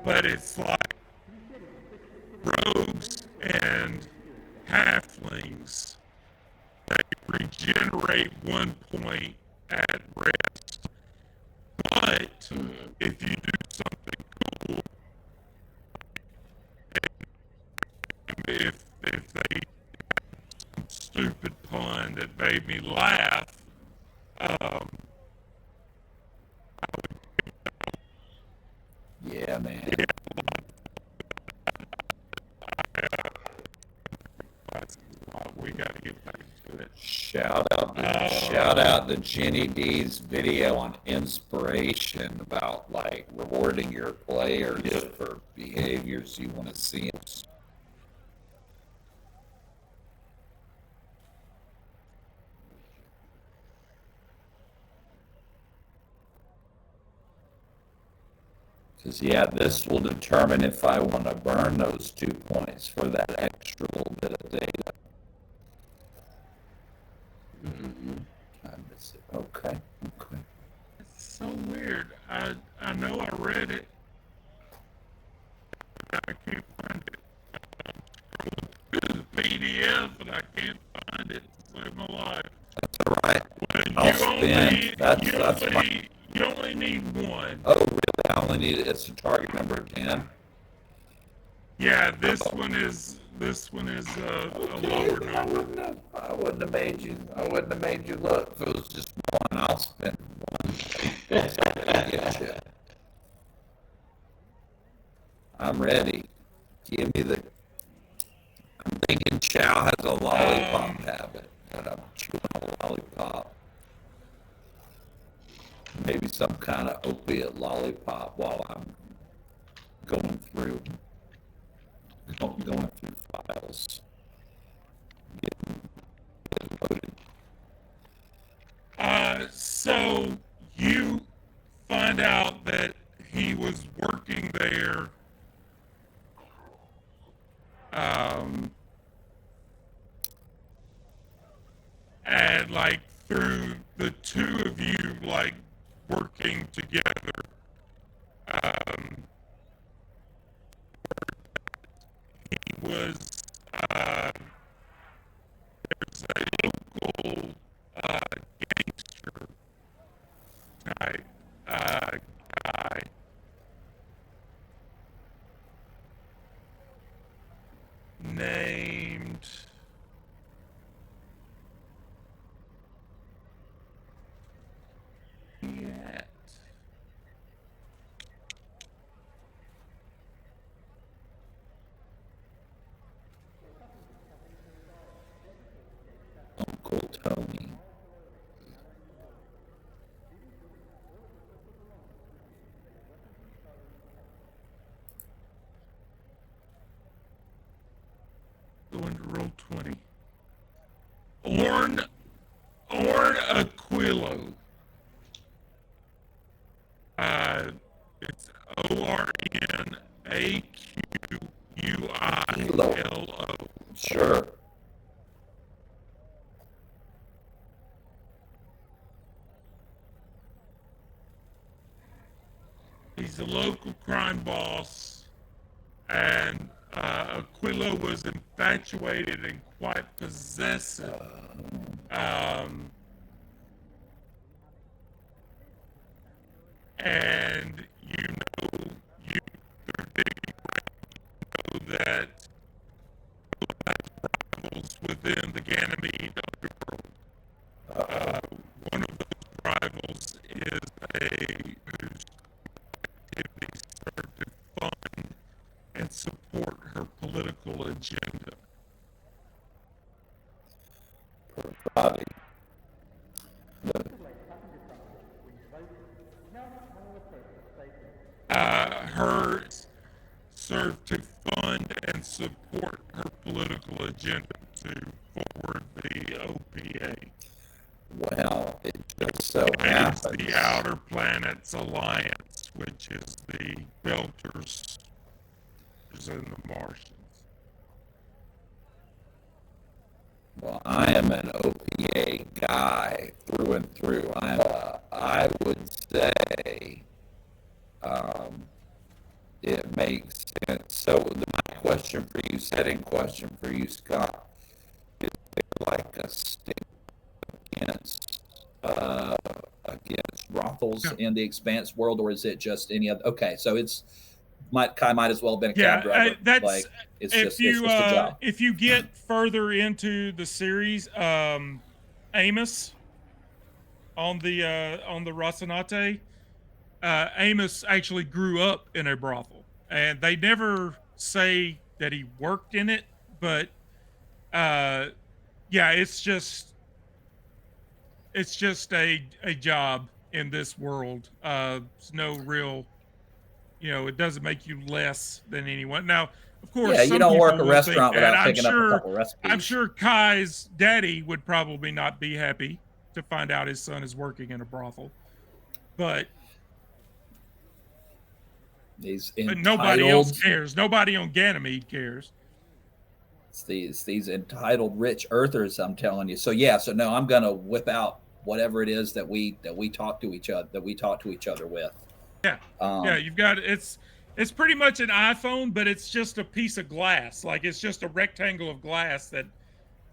But it's like rogues and halflings. They regenerate 1 point at rest. But if you do something cool, if they some stupid pun that made me laugh, Yeah, man. we got to get back to it. Shout out to Jenny D's video on inspiration about like rewarding your players for behaviors you want to see. Because yeah, this will determine if I want to burn those 2 points for that extra little bit of data. I miss it. Okay. It's so weird. I know I read it, but I can't find it. I'm scrolling through the PDF, and I can't find it to save my life. That's all right. When I'll I'll spin. You only need one. Oh, really? I only need it. It's a target number of 10. Yeah, this one is a lower number. I wouldn't have made you. I wouldn't have made you look. If it was just one, I'll spend one. Get you. I'm ready. Give me the. I'm thinking Chow has a lollipop habit, and I'm chewing a lollipop. Maybe some kind of opiate lollipop while I'm going through files. Getting loaded. So you find out that he was working there. And like through the two of you like working together, he was there's a local gangster type guy named Uncle Tony. going to roll 20. Orn Aquilo. It's ORNAQUILO. Sure. He's a local crime boss, and Aquilo was infatuated and quite possessive. And you know that rivals within the Ganymede underworld. One of those rivals is whose activities serve to fund and support her political agenda. Bobby. Hers serve to fund and support her political agenda to forward the OPA. Well, it just so It's happens. the Outer Planets Alliance, which is the Belters and the Martians. Well, I am an OPA guy through and through. I would say it makes sense. So my question for you, setting question for you, Scott, is there like a stick against brothels in the Expanse world, or is it just any other? Okay, so it's might as well have been a cab driver. That's like it's if just you it's just a job. if you get further into the series, Amos on the Rocinante, Amos actually grew up in a brothel, and they never say that he worked in it, but yeah, it's just a job in this world. It's no real, it doesn't make you less than anyone. Now, of course, Yeah, you don't work a restaurant without picking up a couple recipes. I'm sure Kai's daddy would probably not be happy to find out his son is working in a brothel, but nobody else cares. Nobody on Ganymede cares. It's these entitled rich earthers, I'm telling you. So yeah, so no, I'm gonna whip out whatever it is that we talk to each other with. Yeah, yeah, you've got it's pretty much an iPhone, but it's just a piece of glass. Like it's just a rectangle of glass that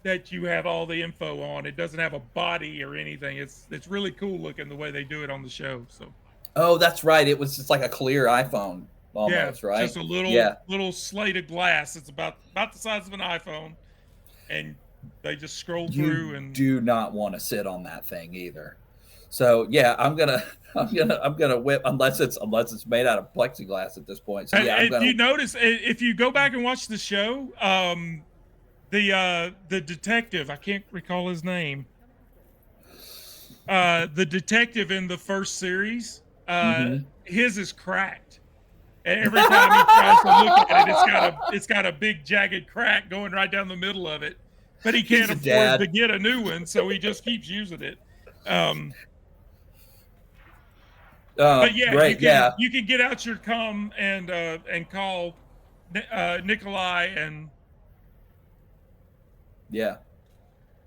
that you have all the info on. It doesn't have a body or anything. It's really cool looking the way they do it on the show. So Oh, that's right. It was just like a clear iPhone yeah, almost, right? just a little Yeah. little slate of glass. It's about the size of an iPhone, and they just scroll You through and do not want to sit on that thing either. So yeah, I'm gonna whip unless it's made out of plexiglass at this point. So yeah, I'm if gonna. you notice, if you go back and watch the show, the detective, I can't recall his name. The detective in the first series, Mhm. his is cracked. Every time he tries to look at it, it's got a big jagged crack going right down the middle of it. But he He's can't a afford to dad. get a new one, so he just keeps using it. Um, but yeah, Great. Yeah. you can get out your com and call Nikolai and Yeah.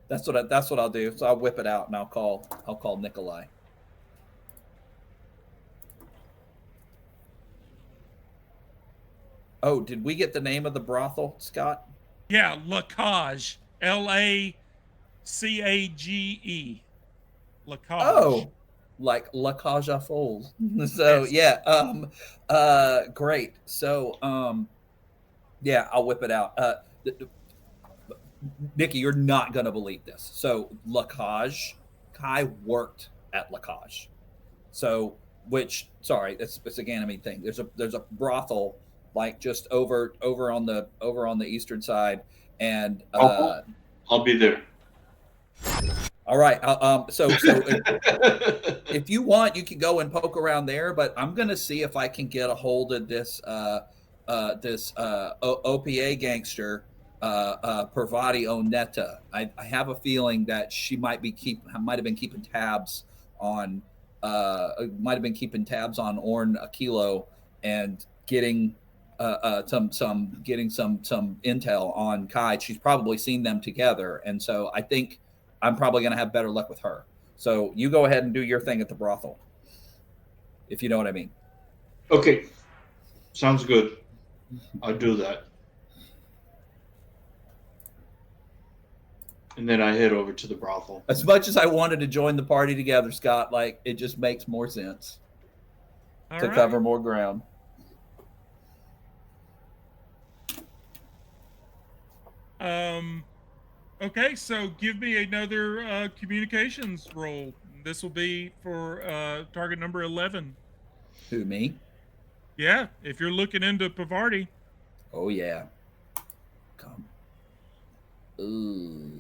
That's what I'll do. So I'll whip it out and I'll call Nikolai. Oh, did we get the name of the brothel, Scott? yeah, Lacage, Lacage, Lacage. Oh, like La Cage aux Folles. So Yes. yeah, great. So yeah, I'll whip it out. Nikki, you're not gonna believe this. So Lacage, Kai worked at Lacage. So which sorry, it's a Ganymede thing. There's a brothel like just over on the eastern side, and I'll be there. all right. So if you want, you can go and poke around there. But I'm gonna see if I can get a hold of this OPA gangster, Parvati Oneta. I have a feeling that she might have been keeping tabs on Orn Aquilo and getting some intel on Kai. She's probably seen them together, and so I think I'm probably going to have better luck with her. So you go ahead and do your thing at the brothel, if you know what I mean. Okay, sounds good. I'll do that. And then I head over to the brothel. As much as I wanted to join the party together, Scott, like it just makes more sense to cover more ground. Okay, so give me another communications roll. This will be for target number 11. Who, me? Yeah, if you're looking into Pavarti. Oh yeah. Come. Ooh.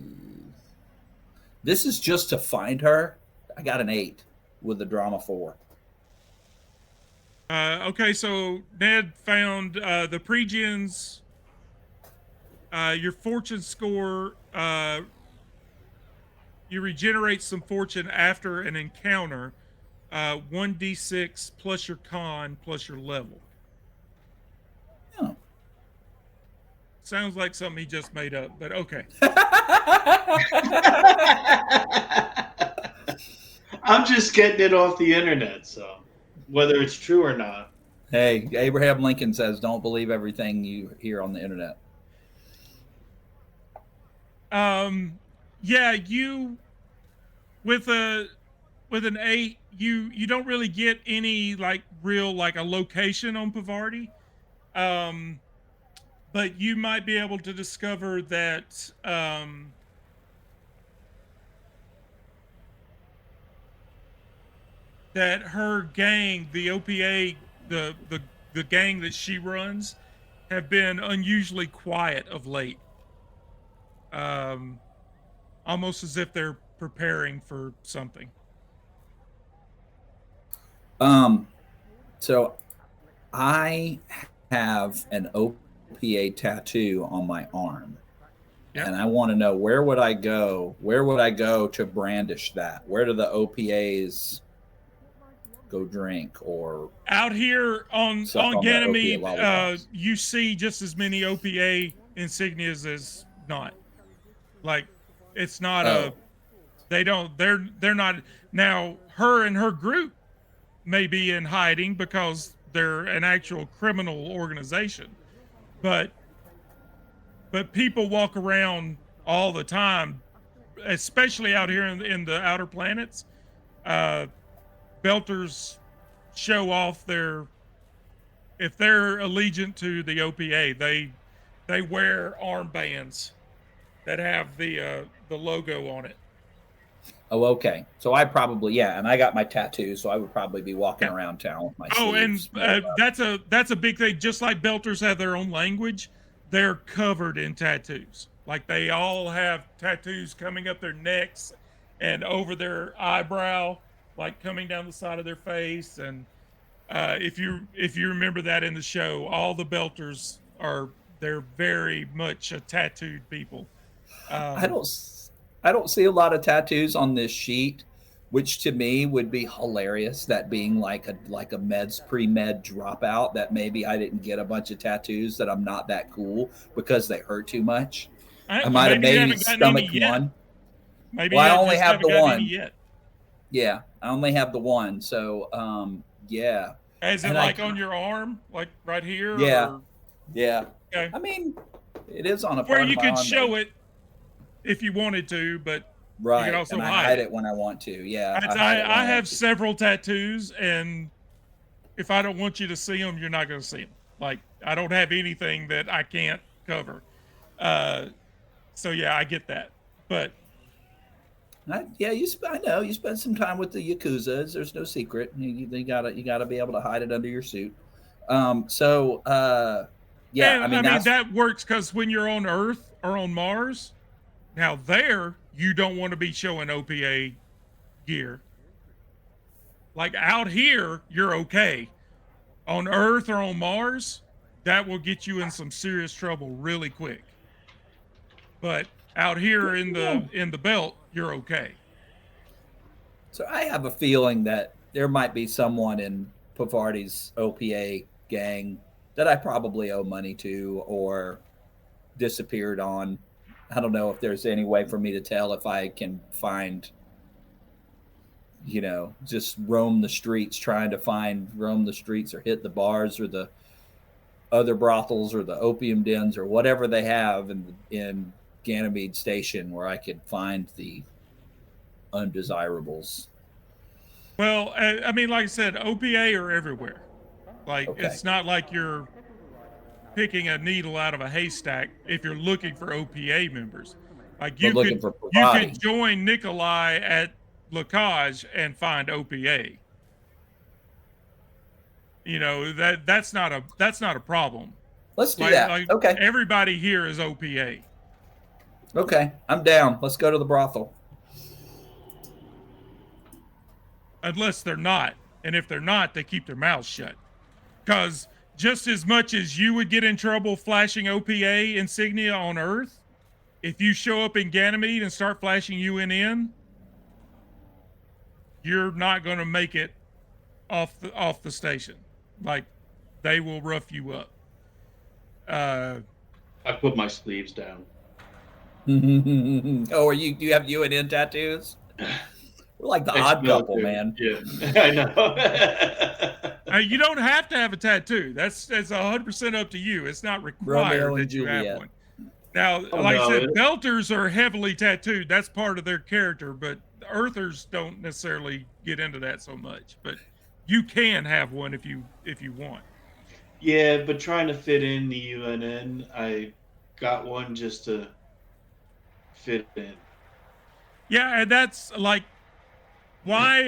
This is just to find her. I got an 8 with the drama 4. Okay, so Ned found the Pregians. Your fortune score. You regenerate some fortune after an encounter. 1d6 plus your con plus your level. Oh. Sounds like something he just made up, but okay. I'm just getting it off the internet, so whether it's true or not. Hey, Abraham Lincoln says, "Don't believe everything you hear on the internet." Yeah, you with an 8, you don't really get any like real like a location on Pavarti. But you might be able to discover that that her gang, the OPA, the gang that she runs, have been unusually quiet of late. Almost as if they're preparing for something. So I have an OPA tattoo on my arm. Yep. And I want to know where would I go? Where would I go to brandish that? Where do the OPAs go drink or out here on Ganymede? You see just as many OPA insignias as not. Like it's not they're not now. Her and her group may be in hiding because they're an actual criminal organization, but people walk around all the time, especially out here in the outer planets. Uh, Belters show off their if they're allegiant to the OPA, they wear armbands that have the logo on it. Oh, okay. So I probably, yeah, and I got my tattoo, so I would probably be walking Yeah. around town with my Oh, and sleeves rolled up. that's a big thing. Just like Belters have their own language, they're covered in tattoos. Like they all have tattoos coming up their necks and over their eyebrow, like coming down the side of their face. And if you remember that in the show, all the Belters they're very much a tattooed people. I Um, don't I don't see a lot of tattoos on this sheet, which to me would be hilarious. That being like a meds pre-med dropout, that maybe I didn't get a bunch of tattoos, that I'm not that cool because they hurt too much. I might have Maybe you maybe haven't gotten any stomached yet. one. Maybe Well, I you only just have haven't the gotten any one. yet. Yeah, I only have the one. So yeah. As in, And I like on your arm, like right here, yeah, or yeah. okay, I mean, it is on a where part of you my could arm there. show it if you wanted to, but you could Right. also And I hide hide it. it when I want to. Yeah, I, I hide it when I I want have to. several tattoos, and if I don't want you to see them, you're not going to see them. Like I don't have anything that I can't cover. Uh, so yeah, I get that. But Yeah, I know you spend some time with the yakuza's. There's no secret. You gotta be able to hide it under your suit. Yeah, and I mean I mean that's that works because when you're on Earth or on Mars, now there you don't want to be showing OPA gear. Like out here, you're okay. On Earth or on Mars, that will get you in some serious trouble really quick. But out here yeah. in the belt, you're okay. So I have a feeling that there might be someone in Pavardi's OPA gang that I probably owe money to or disappeared on. I don't know if there's any way for me to tell if I can find, just roam the streets trying to roam the streets or hit the bars or the other brothels or the opium dens or whatever they have in Ganymede Station where I could find the undesirables. Well, I mean, like I said, OPA are everywhere. Like Okay, it's not like you're picking a needle out of a haystack if you're looking for OPA members. Like but looking for you could Parvati. join Nikolai at Lacage and find OPA. You know that's not a problem. Let's do Like that. like Okay, everybody here is OPA okay, I'm down. Let's go to the brothel. unless they're not, and if they're not, they keep their mouths shut. Because just as much as you would get in trouble flashing OPA insignia on Earth, if you show up in Ganymede and start flashing UNN, you're not going to make it off the station. Like they will rough you up. Uh, I put my sleeves down. Oh, are you? Do you have UNN tattoos? We're like the odd couple, Ex-military. man. Yeah, I know. you don't have to have a tattoo. That's 100% up to you. It's not required Romeo and that you have Juliet. one. Now, Oh like I no, said, Belters are heavily tattooed. That's part of their character, but Earthers don't necessarily get into that so much. But you can have one if you want. yeah, but trying to fit in the UNN, I got one just to fit in. Yeah, and that's like why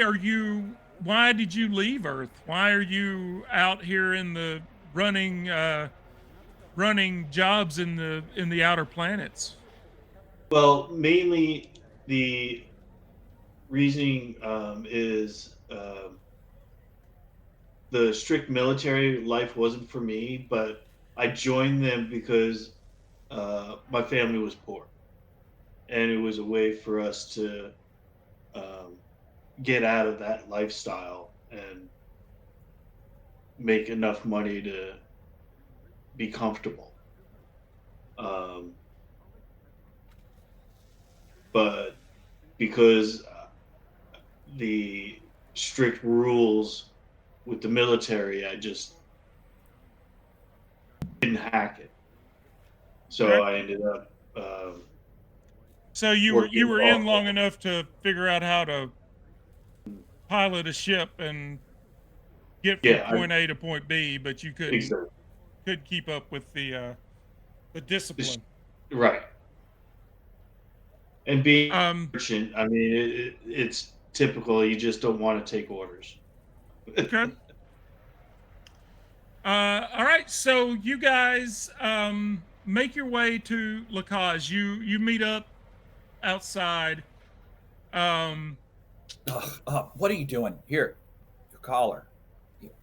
did you leave Earth? Why are you out here in the running running jobs in the outer planets? Well, mainly the reasoning is the strict military life wasn't for me, but I joined them because my family was poor, and it was a way for us to um, get out of that lifestyle and make enough money to be comfortable. Um, but because the strict rules with the military, I just didn't hack it. So Okay. I ended up So you were working in off of long enough to figure out how to pilot a ship and get from Yeah, point A to point B, but you exactly. couldn't keep up with the It's- discipline. Right. And being Um, a merchant, I mean, it's typical. You just don't want to take orders. okay. All right. So you guys make your way to Lacage. You meet up outside. Um, What are you doing? Here, your collar. Okay.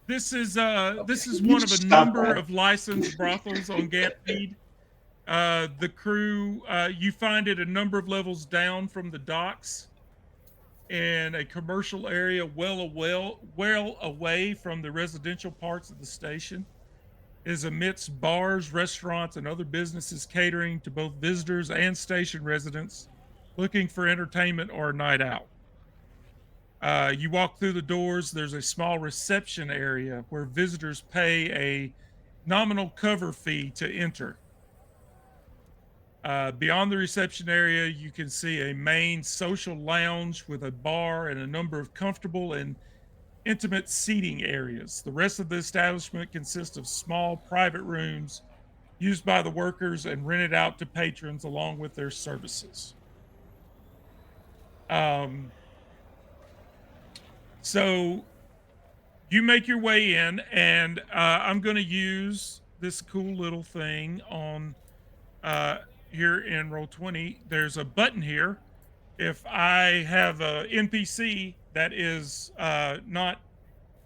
this is You one of a stop number that. of licensed brothels on Ganymede. The crew, you find it a number of levels down from the docks in a commercial area well away from the residential parts of the station. It is amidst bars, restaurants, and other businesses catering to both visitors and station residents looking for entertainment or a night out. You walk through the doors, there's a small reception area where visitors pay a nominal cover fee to enter. Beyond the reception area, you can see a main social lounge with a bar and a number of comfortable and intimate seating areas. The rest of the establishment consists of small private rooms used by the workers and rented out to patrons along with their services. Um, so you make your way in, and I'm going to use this cool little thing on uh, here in Roll20. There's a button here. If I have a NPC that is not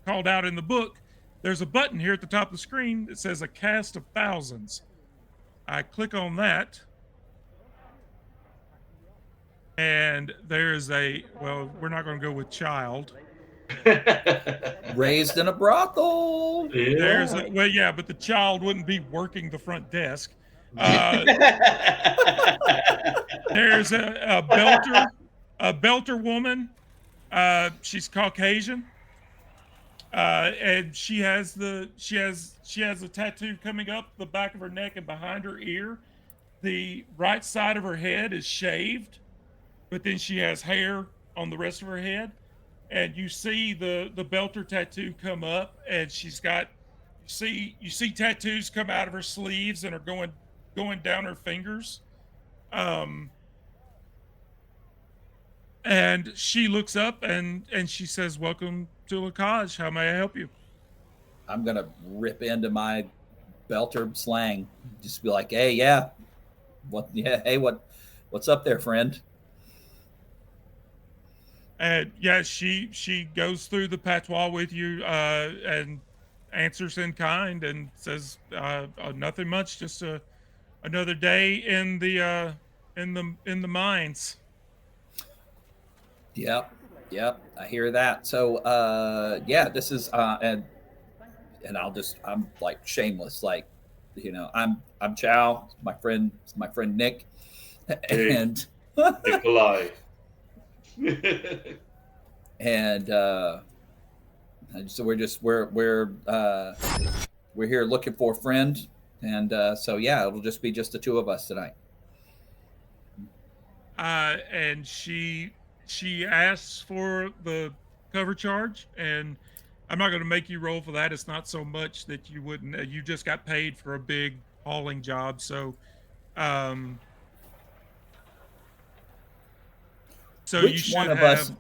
called out in the book, there's a button here at the top of the screen that says a cast of thousands. I click on that, and there's we're not going to go with child. Raised in a brothel. Yeah. Yeah, but the child wouldn't be working the front desk. Uh, there's a belter woman. She's Caucasian. And she has a tattoo coming up the back of her neck and behind her ear. The right side of her head is shaved, but then she has hair on the rest of her head. And you see the belter tattoo come up, and she's got you see tattoos come out of her sleeves and are going down her fingers. Um, and she looks up and she says, "Welcome to Lacage. How may I help you?" I'm gonna rip into my belter slang. Just be like, hey, yeah, what? Yeah, hey, what's up there, friend? And yeah, she goes through the patois with you and answers in kind and says, "Nothing much, just another day in the mines." Yep, I hear that. So, yeah, this is and I'm like shameless, like, I'm Chow, my friend Nick, Hey, and Nikolai. and so we're here looking for a friend, and so yeah, it'll just be just the two of us tonight. And she asks for the cover charge, and I'm not going to make you roll for that. It's not so much that you wouldn't. You just got paid for a big hauling job, so um, you Which one should of us, have.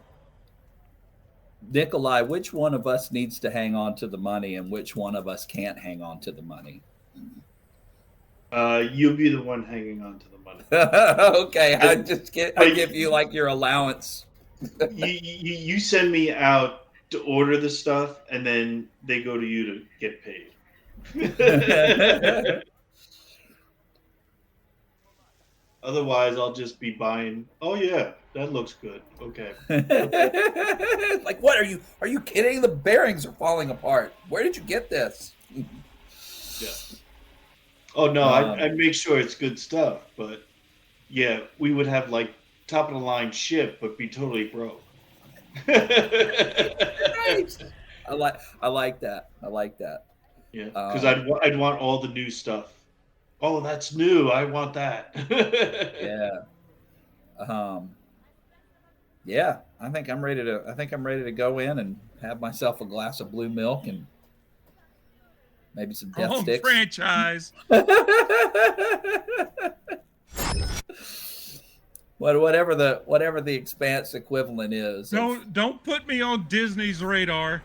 Nikolai? Which one of us needs to hang on to the money, and which one of us can't hang on to the money? You'll be the one hanging on to the money. Okay, I But give you like your allowance. you send me out to order the stuff, and then they go to you to get paid. Otherwise, I'll just be buying. Oh yeah, that looks good. Okay. Like, what are you? Are you kidding? The bearings are falling apart. Where did you get this? Yeah. Oh no, I make sure it's good stuff. But yeah, we would have like top of the line ship, but be totally broke. Nice. I like that. I like that. Yeah, because I'd want all the new stuff. Oh, that's new. I want that. Yeah. Um, yeah, I think I'm ready to go in and have myself a glass of blue milk and maybe some death Home sticks. franchise. Whatever the Expanse equivalent is of. Don't put me on Disney's radar.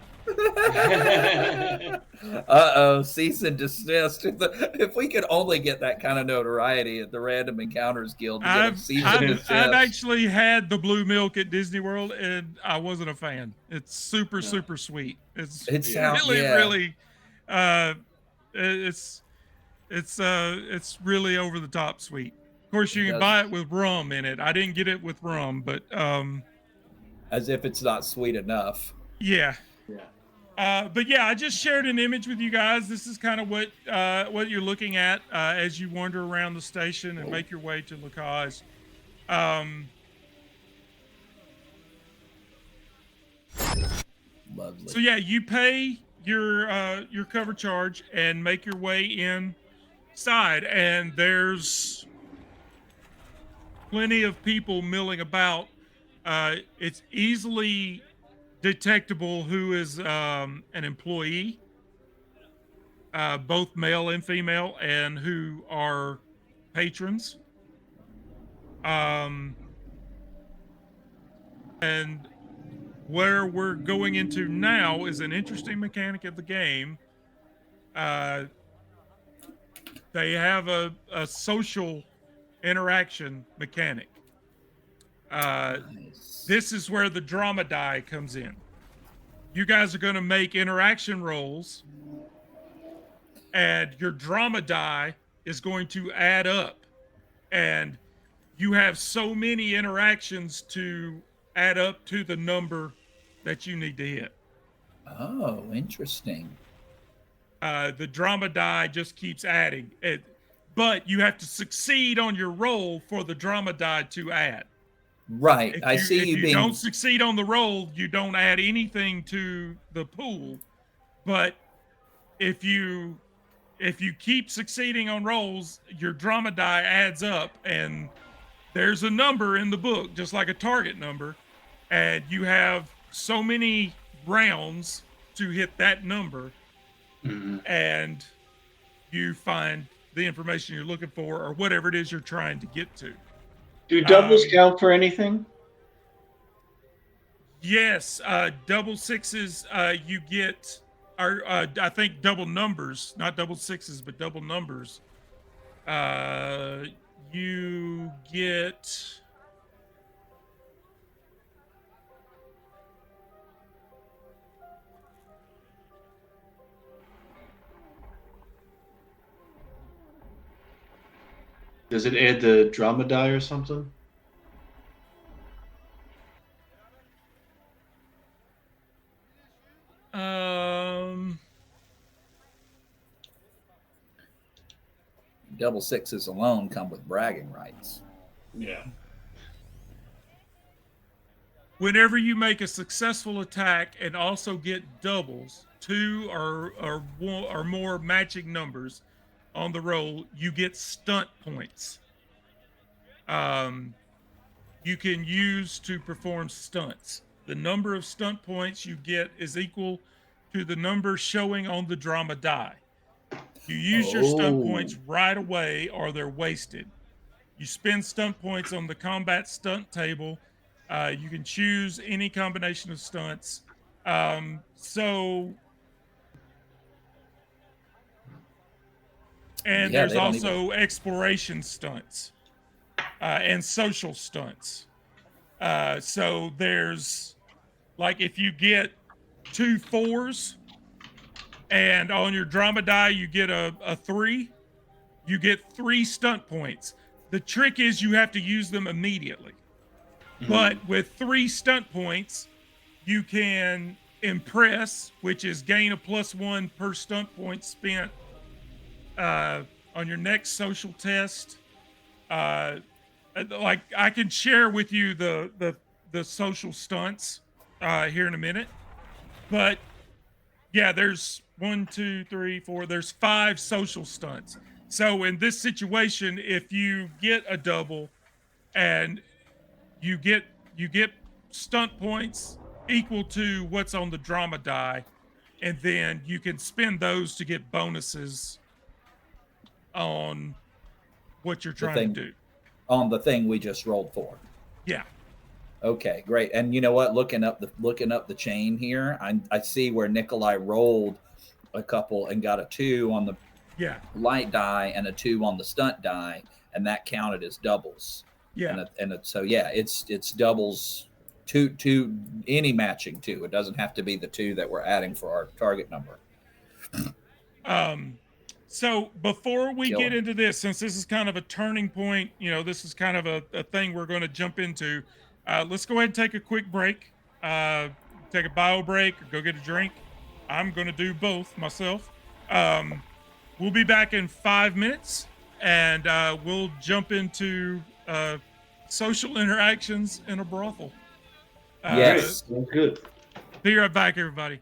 Uh-oh, cease and desist. If we could only get that kind of notoriety at the Random Encounters Guild to get a I've cease and I've I've desist. actually had the blue milk at Disney World, and I wasn't a fan. It's super No. super sweet. It's It Yeah. sounds really yeah. really, it's it's really over the top sweet. Of course, It you can does buy it with rum in it. I didn't get it with rum, but as if it's not sweet enough. yeah. Yeah. But yeah, I just shared an image with you guys. This is kind of what you're looking at as you wander around the station and Whoa. make your way to Lacage. Um, Lovely. so yeah, you pay your cover charge and make your way inside, and there's plenty of people milling about. It's easily detectable who is an employee, both male and female, and who are patrons. Um, and where we're going into now is an interesting mechanic of the game. Uh, they have a social interaction mechanic. Nice. This is where the drama die comes in. You guys are going to make interaction rolls, and your drama die is going to add up. And you have so many interactions to add up to the number that you need to hit. Oh, interesting. The drama die just keeps adding it, but you have to succeed on your roll for the drama die to add. Right. I If see you you being don't succeed on the roll, you don't add anything to the pool. But if you keep succeeding on rolls, your drama die adds up, and there's a number in the book, just like a target number, and you have so many rounds to hit that number, Mhm. and you find the information you're looking for or whatever it is you're trying to get to. Do doubles Um, count for anything? Yes, double sixes, you get, or I think double numbers, not double sixes, but double numbers. You get. Does it add the drama die or something? Um, double sixes alone come with bragging rights. Yeah. Whenever you make a successful attack and also get doubles, two or more matching numbers on the roll, you get stunt points. Um, you can use to perform stunts. The number of stunt points you get is equal to the number showing on the drama die. You use your stunt Oh, points right away or they're wasted. You spend stunt points on the combat stunt table. You can choose any combination of stunts. So, and yeah, there's they don't even. also exploration stunts and social stunts. So there's like if you get 2 4s and on your drama die you get a 3, you get 3 stunt points. The trick is you have to use them immediately. But with 3 stunt points, you can impress, which is gain a +1 per stunt point spent on your next social test. Like I can share with you the social stunts here in a minute, but yeah, there's 1, 2, 3, 4. There's 5 social stunts. So in this situation, if you get a double and you get you get stunt points equal to what's on the drama die, and then you can spend those to get bonuses on what you're The trying to thing do. on the thing we just rolled for. Yeah. Okay, great. And you know what? Looking up the chain here, I see where Nikolai rolled a couple and got a 2 on the Yeah. light die and a 2 on the stunt die, and that counted as doubles. Yeah. So yeah, it's doubles, two any matching two. It doesn't have to be the 2 that we're adding for our target number. So before we get Killer. into this, since this is kind of a turning point, this is kind of a thing we're going to jump into. Let's go ahead and take a quick break. Take a bio break or go get a drink. I'm going to do both myself. Um, we'll be back in 5 minutes, and we'll jump into social interactions in a brothel. All right, Uh, Yes. sounds good. be right back, everybody.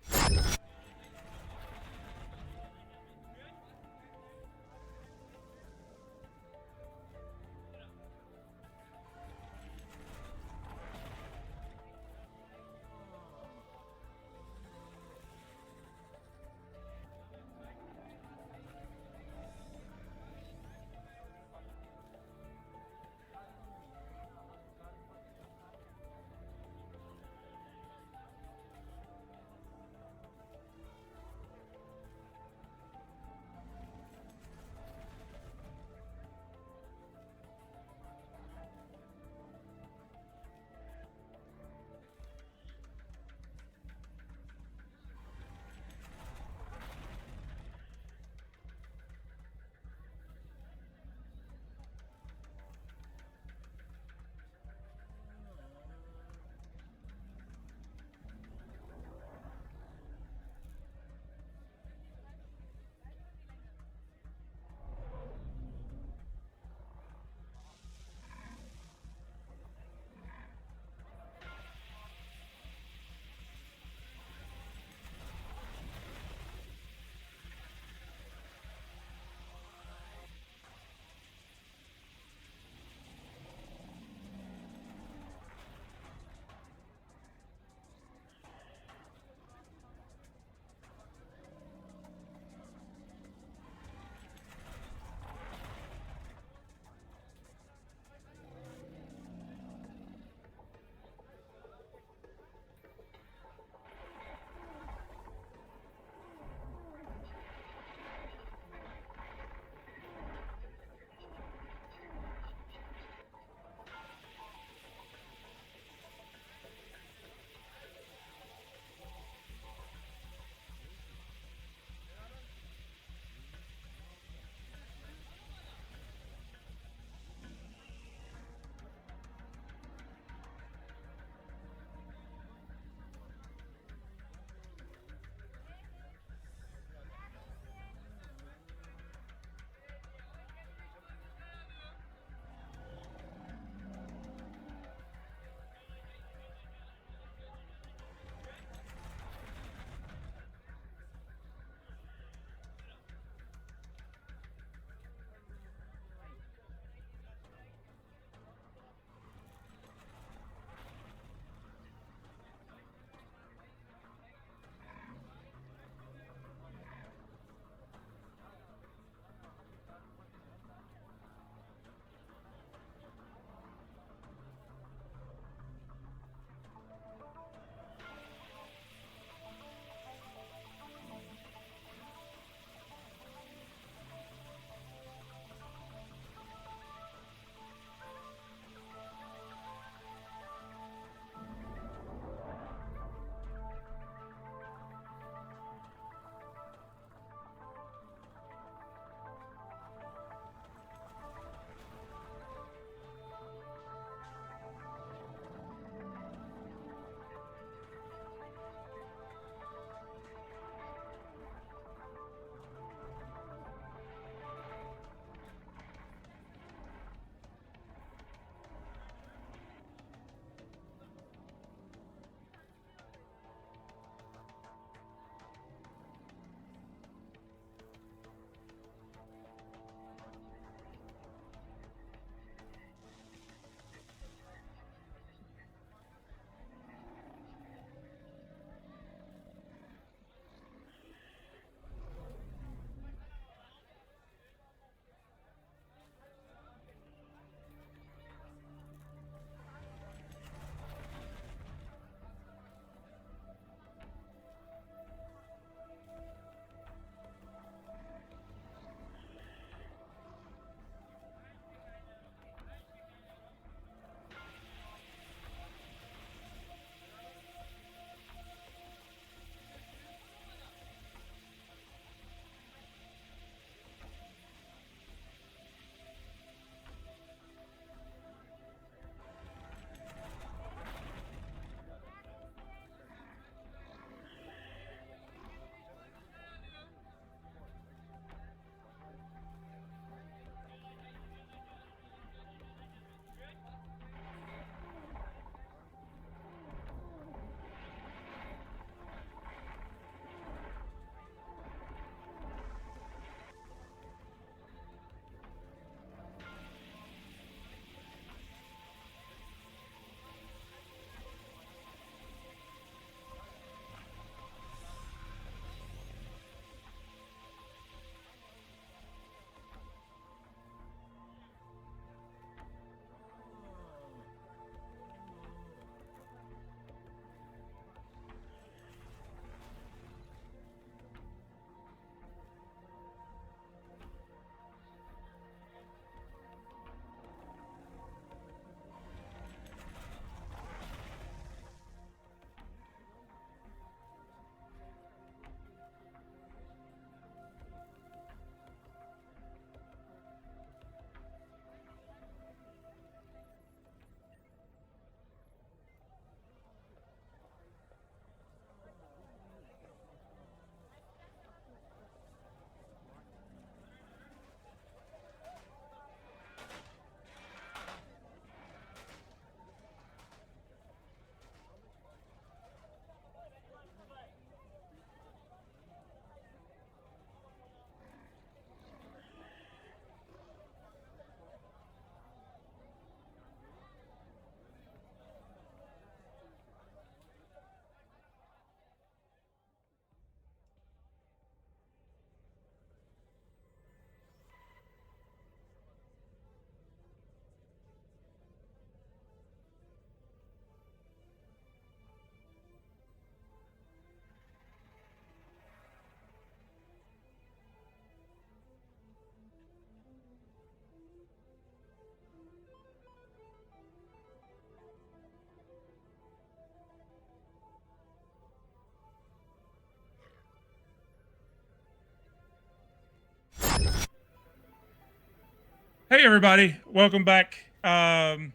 Hey, everybody. Welcome back. Thank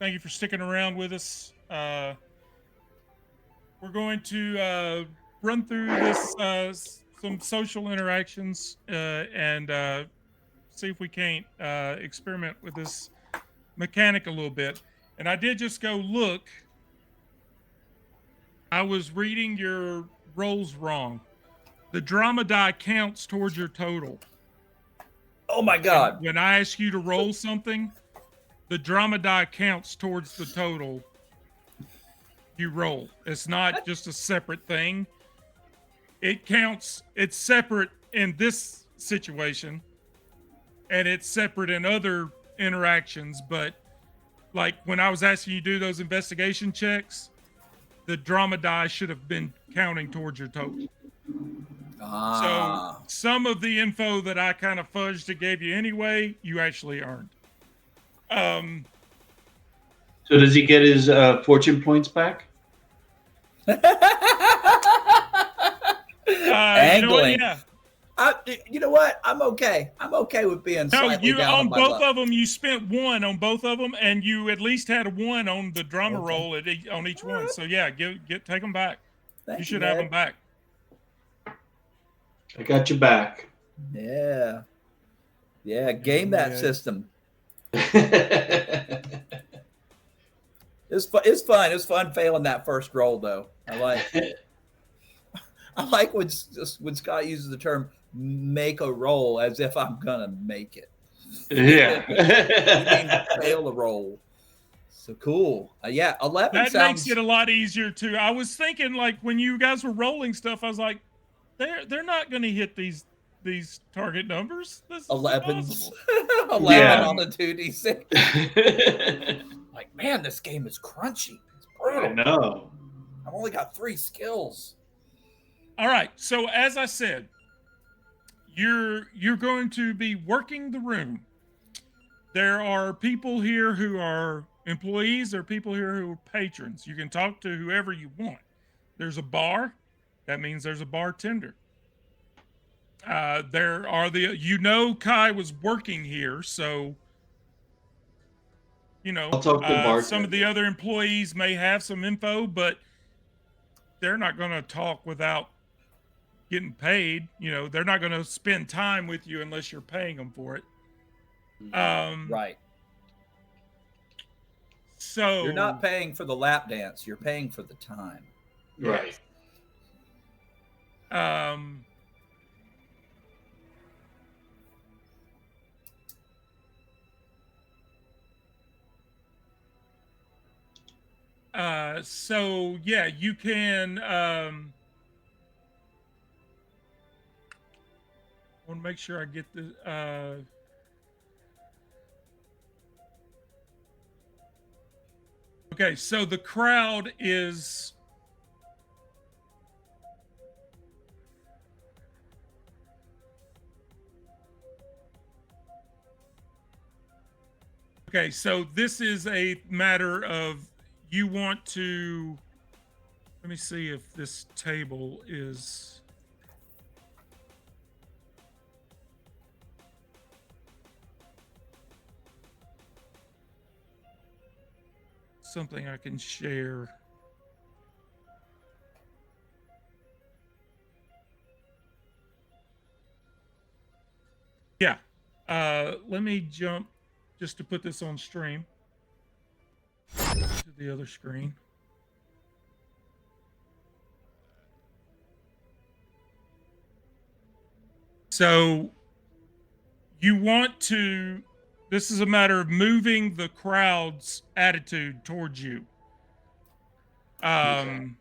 you for sticking around with us. We're going to run through this some social interactions and see if we can't experiment with this mechanic a little bit. And I did just go look. I was reading your rolls wrong. The drama die counts towards your total. Oh my God. When I ask you to roll something, the drama die counts towards the total you roll. It's not just a separate thing. It counts, it's separate in this situation, and it's separate in other interactions. But like when I was asking you to do those investigation checks, the drama die should have been counting towards your total. So some of the info that I kind of fudged and gave you anyway, you actually earned. So does he get his fortune points back? Angling. Yeah. You know what? I'm okay. I'm okay with being slightly down on my both luck. of them. You spent 1 on both of them, and you at least had a 1 on the drama roll on each one. So yeah, take them back. You should have them back. I got you back. Yeah. Game that system. It's fun. It's fun failing that first roll, though. I like when Scott uses the term "make a roll" as if I'm gonna make it. Yeah. You mean fail a roll. So cool. 11 That sounds... makes it a lot easier too. I was thinking, like, when you guys were rolling stuff, I was like, they're not going to hit these target numbers. This is 11s. 11 Yeah. on the 2d6. Like, man, this game is crunchy. It's brutal. I know. I've only got 3 skills. All right. So as I said, you're going to be working the room. There are people here who are employees. There are people here who are patrons. You can talk to whoever you want. There's a bar. That means there's a bartender. There are Kai was working here, so I'll talk to the bartender. some of the other employees may have some info, but they're not going to talk without getting paid. They're not going to spend time with you unless you're paying them for it. Right. So you're not paying for the lap dance. You're paying for the time. Right. So yeah, you can I want to make sure I get the okay, so the crowd is okay, so this is a matter of you want to, let me see if this table is something I can share. Yeah. Let me jump just to put this on stream to the other screen. So you want to, this is a matter of moving the crowd's attitude towards you. The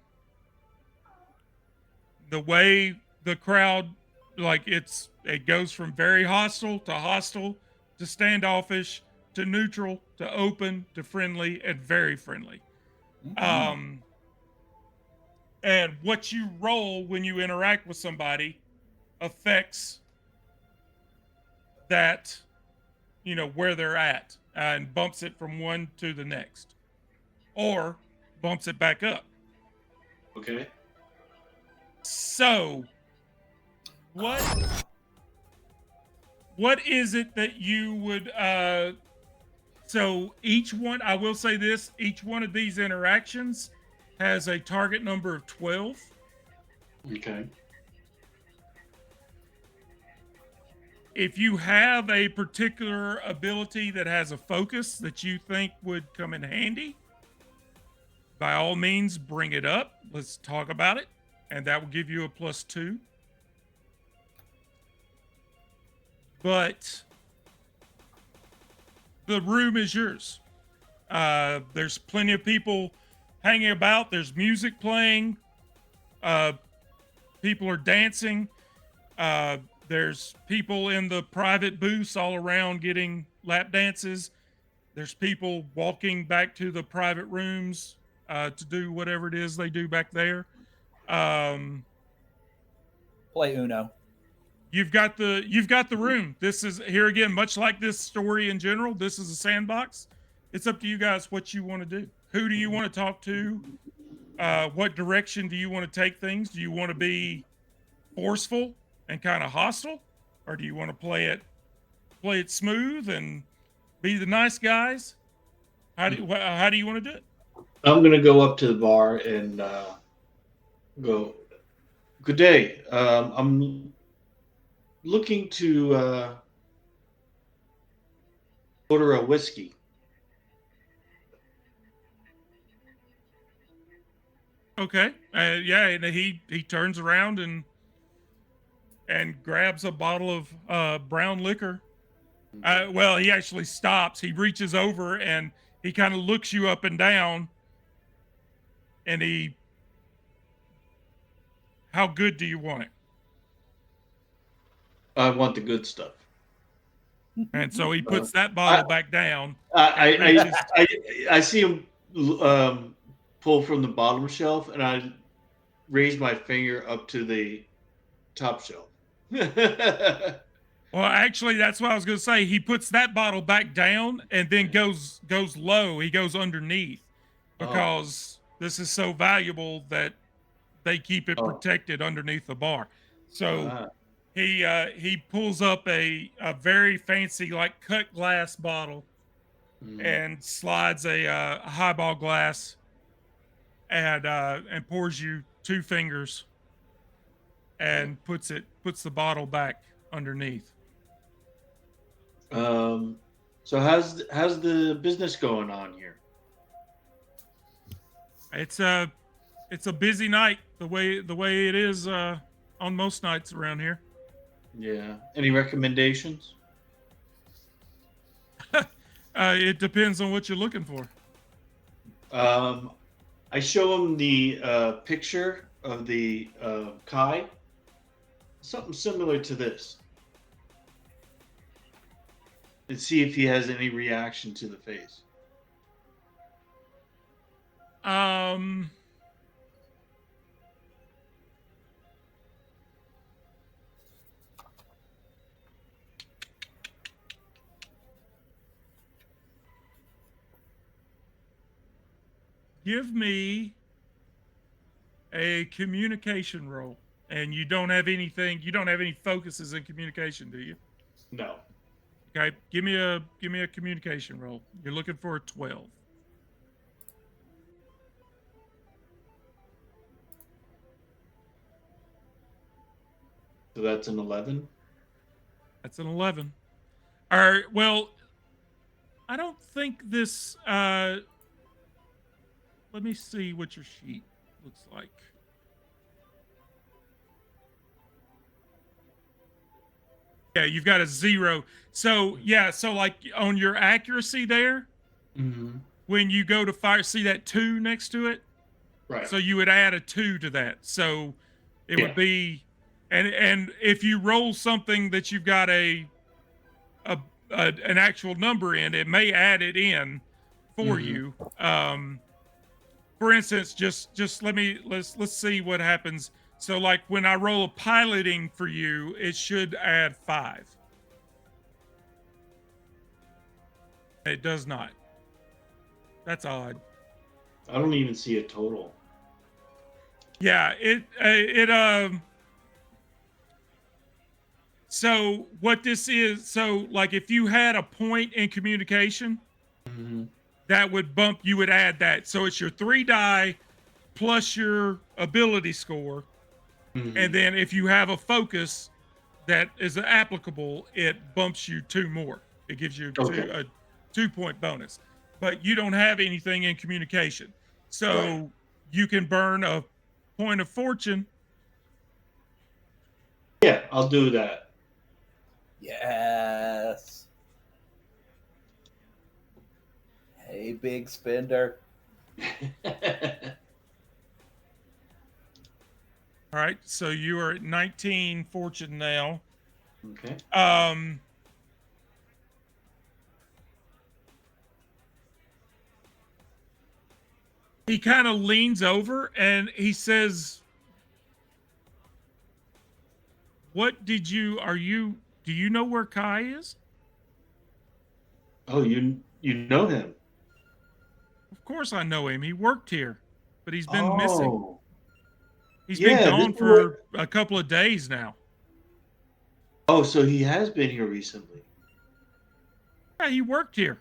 way the crowd, like it goes from very hostile to standoffish to neutral to open to friendly and very friendly. Mm-hmm. And what you roll when you interact with somebody affects that, where they're at, and bumps it from one to the next or bumps it back up. Okay. So what is it that you would so each one, I will say this, each one of these interactions has a target number of 12. Okay. If you have a particular ability that has a focus that you think would come in handy, by all means bring it up. Let's talk about it. And that will give you a +2. But the room is yours. There's plenty of people hanging about. There's music playing. Uh, people are dancing. There's people in the private booths all around getting lap dances. There's people walking back to the private rooms to do whatever it is they do back there. Um, Play Uno. you've got the room. This is here again, much like this story in general. This is a sandbox. It's up to you guys what you want to do. Who do you want to talk to? What direction do you want to take things? Do you want to be forceful and kind of hostile, or do you want to play it smooth and be the nice guys? How do you want to do it? I'm gonna go up to the bar and go. Good day. I'm looking to order a whiskey. Okay. Yeah, and he turns around and grabs a bottle of brown liquor. Well, he actually stops. He reaches over and he kind of looks you up and down, and how good do you want it? I want the good stuff. And so he Uh, puts that I, bottle back down and I, reaches. I see him pull from the bottom shelf, and I raise my finger up to the top shelf. Well, actually, that's what I was going to say. He puts that bottle back down and then goes low. He goes underneath Oh, because this is so valuable that they keep it oh, protected underneath the bar. So ah, he pulls up a very fancy like cut glass bottle mm, and slides a highball glass and pours you 2 fingers oh. and puts the bottle back underneath. Um, so how's the business going on here? It's a busy night the way it is on most nights around here. Yeah. Any recommendations? It depends on what you're looking for. Um, I show him the picture of the Kai, something similar to this, and see if he has any reaction to the face. Um, give me a communication roll. And you don't have anything. You don't have any focuses in communication, do you? No. Okay, give me a communication roll. You're looking for a 12. So that's an 11. That's an 11. All right. Well, I don't think this. Let me see what your sheet looks like. Yeah, you've got a 0. So yeah, so like on your accuracy there, Mm-hmm. when you go to fire, see that 2 next to it. Right. So you would add a 2 to that. So it would Yeah. be, and if you roll something that you've got a, an actual number in, it may add it in for Mm-hmm. you. For instance, just let's see what happens. So like when I roll a piloting for you, it should add 5. It does not. That's odd. I don't even see a total. Yeah, it So what this is, so like if you had a point in communication, Hmm. that would bump, you would add that. So it's your 3 die plus your ability score. And Hmm. then if you have a focus that is applicable, it bumps you 2 more. It gives you Okay. a 2 point bonus. But you don't have anything in communication. Right. So you can burn a point of fortune. Yeah, I'll do that. Yes. Hey, big spender. All right. So you are at 19 fortune now. Okay. Um he kind of leans over and he says, "What did you are you do you know where Kai is?" Oh, you know him. Of course I know him. He worked here, but he's been missing. Oh, He's been yeah. This gone is what. for a couple of days now. Oh, so he has been here recently. Yeah, he worked here.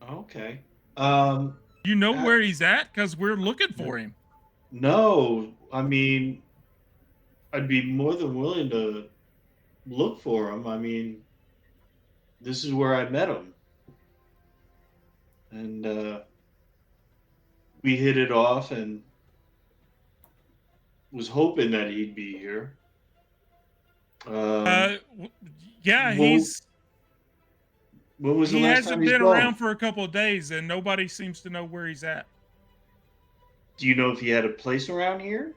Okay. You know ha- where he's at because we're looking for him. no, I mean, I'd be more than willing to look for him. I mean, this is where I met him, and we hit it off, and was hoping that he'd be here. Uh, Um, w- yeah, well, when was the he last time hasn't he's been gone? around for a couple of days, and nobody seems to know where he's at. Do you know if he had a place around here?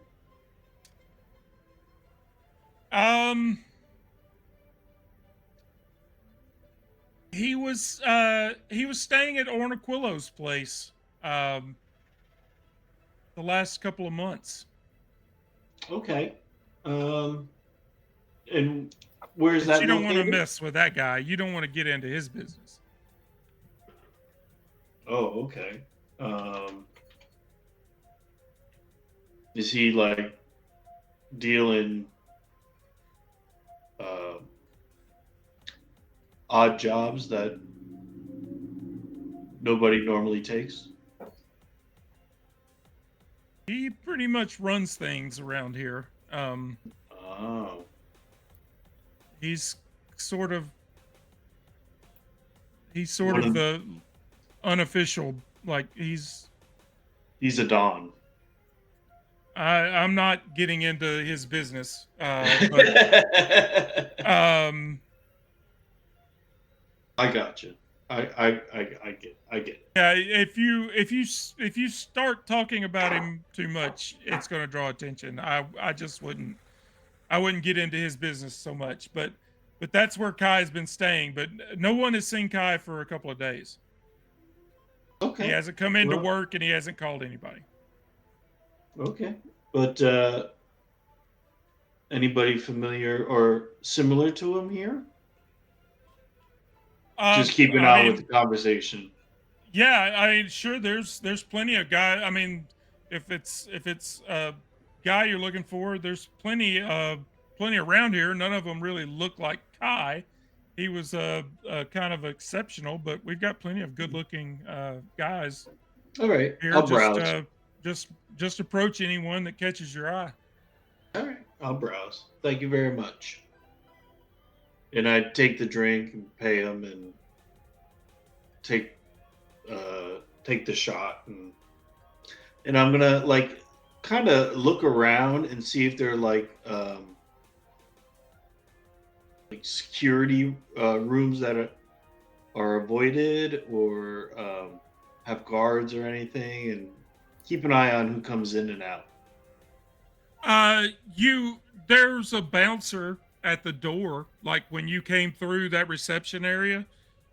Um, he was staying at Ornaquillo's place. Um, the last couple of months. Okay. Um, and where's But you that don't want to located? mess with that guy. You don't want to get into his business. Oh, okay. Um, is he like dealing uh, odd jobs that nobody normally takes? He pretty much runs things around here. Oh, He's sort of he's sort one of of the unofficial, like he's a don. I'm not getting into his business. But um I got you. I get it. yeah, if you start talking about him too much, it's going to draw attention. I just I wouldn't get into his business so much, but that's where Kai's been staying, but no one has seen Kai for a couple of days. He Okay. hasn't come into Well, work and he hasn't called anybody. okay. But anybody familiar or similar to him here? Just keeping I on with the mean, conversation. yeah, I mean, sure. There's plenty of guy. I mean, if it's a guy you're looking for, there's plenty around here. None of them really look like Kai. He was kind of exceptional, but we've got plenty of good looking guys All right. here. I'll browse. Just just approach anyone that catches your eye. All right. I'll browse. Thank you very much. And I take the drink and pay him and take take the shot and I'm gonna like kind of look around and see if there are like security rooms that are avoided or have guards or anything, and keep an eye on who comes in and out. You there's a bouncer at the door. Like when you came through that reception area,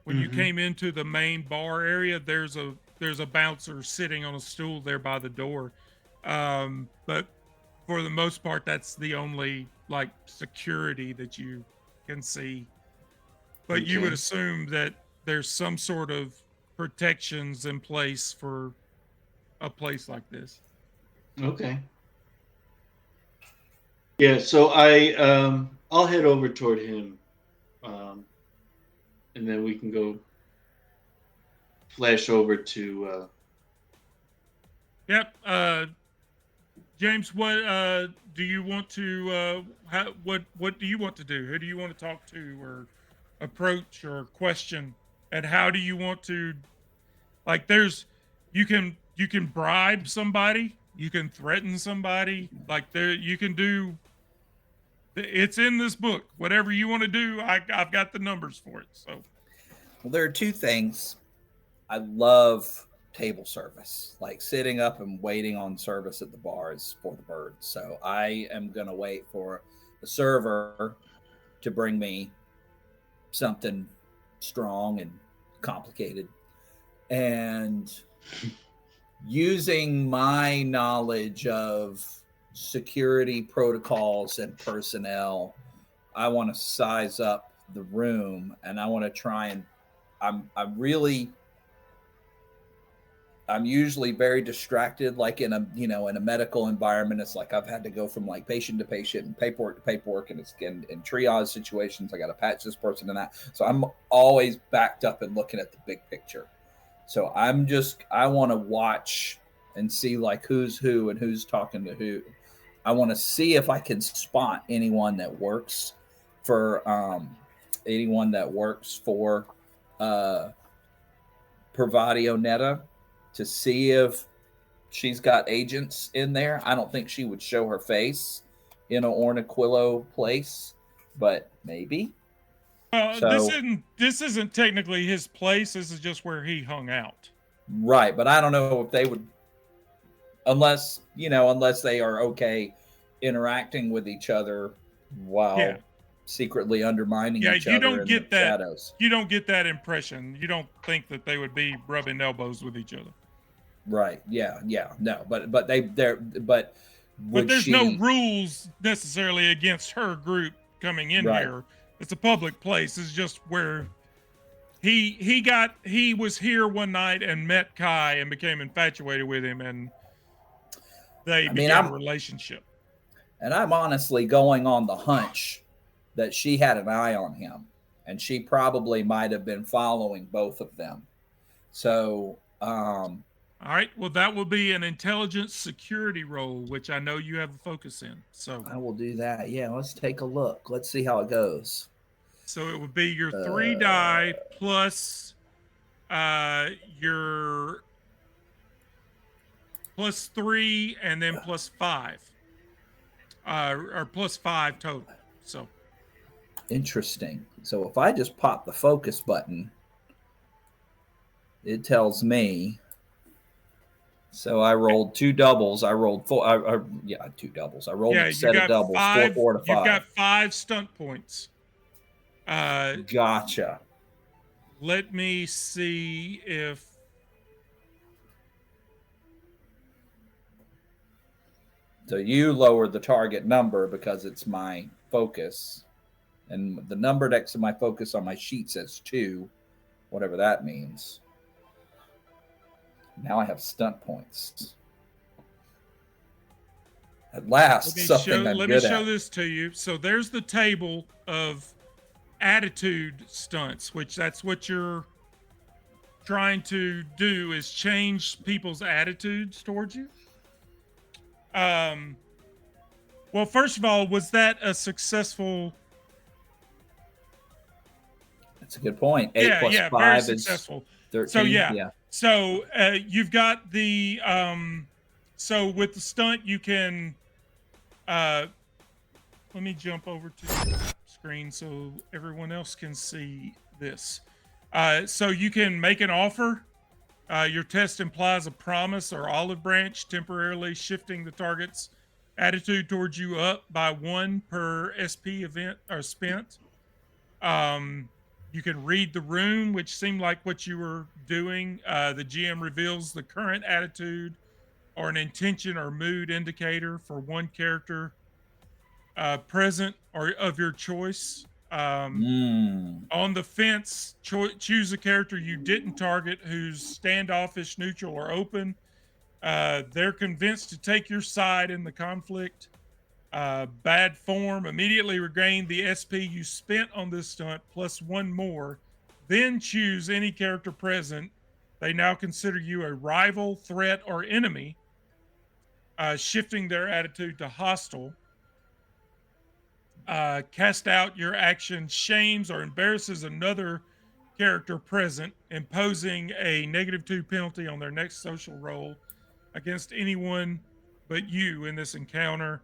when you Hmm. came into the main bar area, there's a bouncer sitting on a stool there by the door. But for the most part, that's the only like security that you can see. But you would Okay. assume that there's some sort of protections in place for a place like this. Okay. Yeah. So I'll head over toward him, um, and then we can go flash over to. Yep. James, what do you want to what do you want to do? Who do you want to talk to or approach or question? And how do you want to, like, there's, you can bribe somebody, you can threaten somebody, like, there you can do, it's in this book. Whatever you want to do, I've got the numbers for it. So Well, there are two things. I love table service, like sitting up and waiting on service at the bar is for the birds. So I am going to wait for the server to bring me something strong and complicated. And using my knowledge of security protocols and personnel, I want to size up the room and I want to try and I'm usually very distracted, like in a medical environment. It's like I've had to go from like patient to patient and paperwork to paperwork, and it's in triage situations. I got to patch this person and that. So I'm always backed up and looking at the big picture. So I want to watch and see like who's who and who's talking to who. I want to see if I can spot anyone that works for uh, Pervadio Netta, to see if she's got agents in there. I don't think she would show her face in a Orniquillo place, but maybe. So this isn't technically his place. This is just where he hung out. right, but I don't know if they would, unless they are okay interacting with each other while Yeah. secretly undermining Yeah, each you other don't in get the that. shadows. You don't get that impression. You don't think that they would be rubbing elbows with each other. Right. Yeah. No, but they're but But would there's no she? rules necessarily against her group coming in Right. here. It's a public place. It's just where he was here one night and met Kai and became infatuated with him, and they I mean, began a relationship. I'm honestly going on the hunch that she had an eye on him, and she probably might have been following both of them. So, All right. Well, that will be an intelligence security role, which I know you have a focus in. So I will do that. Yeah, let's take a look. Let's see how it goes. it would be your 3 die Uh, plus your +3 and then +5. Or +5 total. So Interesting. So if I just pop the focus button, it tells me. So I rolled two doubles. I rolled four. Two doubles. I rolled a set of doubles. 4 to 5. You've got 5 stunt points. Gotcha. Let me see if So you lower the target number because it's my focus. And the number next to my focus on my sheet says 2, whatever that means. Now I have stunt points. At last, something I'm let good me show at. this to you. So there's the table of attitude stunts, which that's what you're trying to do, is change people's attitudes towards you. Well, first of all, was that a successful? That's a good point. 8 plus 5 very is successful. 13. So so you've got the so with the stunt you can let me jump over to the screen so everyone else can see this. So you can make an offer. Your test implies a promise or olive branch, temporarily shifting the target's attitude towards you up by 1 per SP event or spent. You can read the room, which seemed like what you were doing. The GM reveals the current attitude or an intention or mood indicator for one character present or of your choice. On the fence, choose a character you didn't target who's standoffish, neutral, or open. They're convinced to take your side in the conflict. Bad form, immediately regain the SP you spent on this stunt plus one more. Then choose any character present. They now consider you a rival, threat, or enemy, shifting their attitude to hostile. Cast out your action shames or embarrasses another character present, imposing a -2 penalty on their next social roll against anyone but you in this encounter.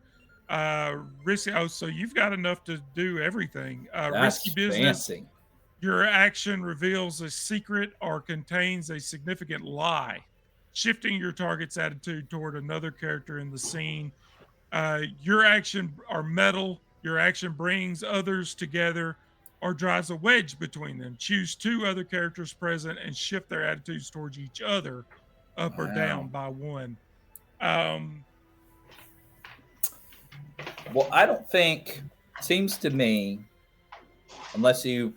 Risky. Oh, so you've got enough to do everything. Risky That's business. fancy. Your action reveals a secret or contains a significant lie, shifting your target's attitude toward another character in the scene. Your action or metal, your action brings others together or drives a wedge between them. Choose two other characters present and shift their attitudes towards each other up or down Wow. by one. Um, Well, I don't think. Seems to me, unless you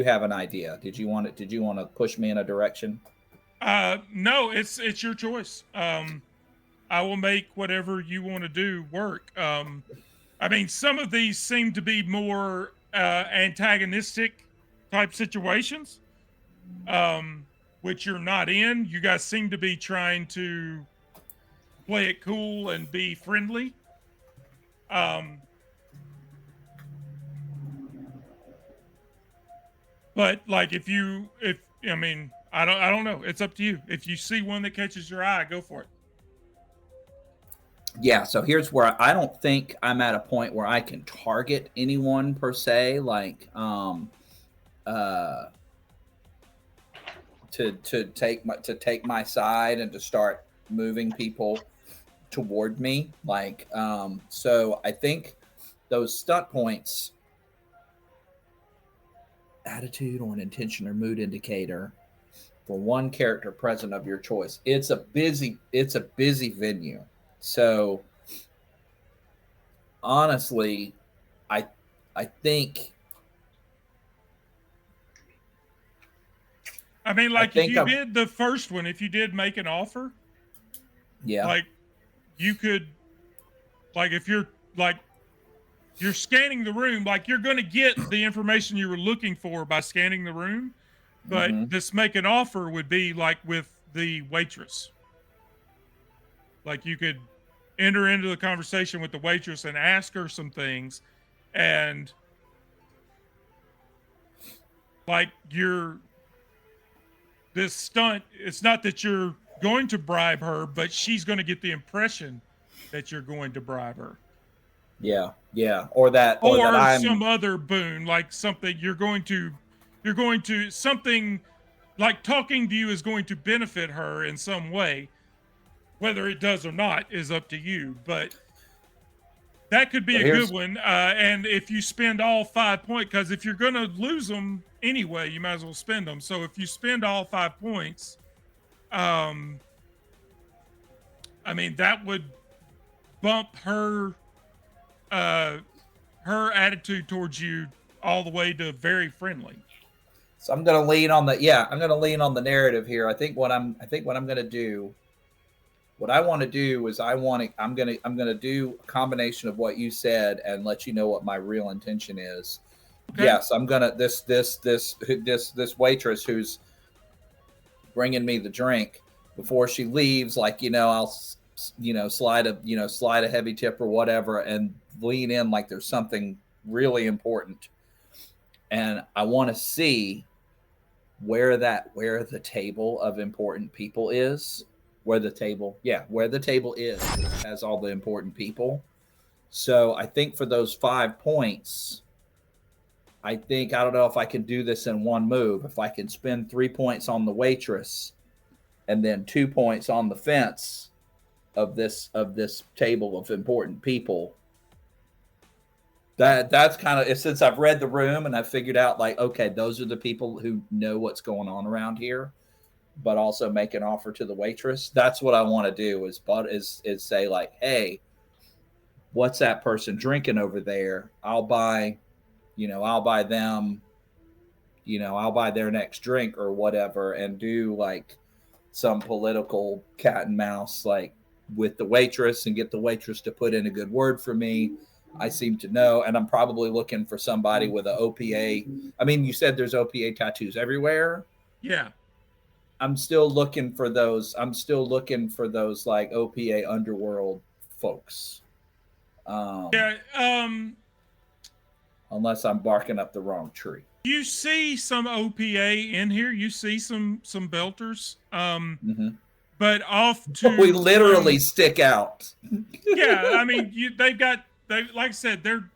have an idea. Did you want to push me in a direction? no, it's your choice. I will make whatever you want to do work. I mean, some of these seem to be more antagonistic type situations, which you're not in. You guys seem to be trying to play it cool and be friendly. Um, but like if I mean, I don't know. It's up to you. If you see one that catches your eye, go for it. Yeah, so here's where I don't think I'm at a point where I can target anyone per se, like uh to take my side and to start moving people toward me. Like so I think those stunt points, attitude or an intention or mood indicator for one character present of your choice. It's a busy venue. So honestly, I I think I mean, I like if think you I'm did the first one, if you did make an offer, yeah. like you could, like if you're like you're scanning the room, like you're going to get the information you were looking for by scanning the room. But Hmm. this make an offer would be like with the waitress. Like you could enter into the conversation with the waitress and ask her some things. And like you're this stunt, it's not that you're going to bribe her, but she's going to get the impression that you're going to bribe her. Yeah, yeah, or that Or I'm some other boon, like something you're going to something like talking to you is going to benefit her in some way. Whether it does or not is up to you, but that could be well. a good Here's one. And if you spend all 5 points, because if you're going to lose them anyway, you might as well spend them. So if you spend all 5 points, um, I mean that would bump uh, her attitude towards you all the way to very friendly. so I'm gonna lean on the yeah. I'm gonna lean on the narrative here. I think what I'm gonna do. What I want to do is I'm gonna do a combination of what you said and let you know what my real intention is. Okay. Yes, I'm gonna this waitress who's bringing me the drink before she leaves. Like I'll slide a heavy tip or whatever, and lean in like there's something really important, and I want to see where the table of important people is. Where the table is has all the important people. So I think for those 5 points, I don't know if I can do this in one move. If I can spend 3 points on the waitress and then 2 points on the fence of this table of important people. That's kind of, since I've read the room and I've figured out, like, okay, those are the people who know what's going on around here, but also make an offer to the waitress. That's what I want to do is say, like, hey, what's that person drinking over there? I'll buy them, I'll buy their next drink or whatever, and do like some political cat and mouse, like, with the waitress and get the waitress to put in a good word for me. I seem to know, and I'm probably looking for somebody with a OPA. I mean, you said there's OPA tattoos everywhere. Yeah. I'm still looking for those. I'm still looking for those like OPA underworld folks. Yeah. Unless I'm barking up the wrong tree. You see some OPA in here. You see some belters. But off to We literally stick out. Yeah, I mean, they like I said, they're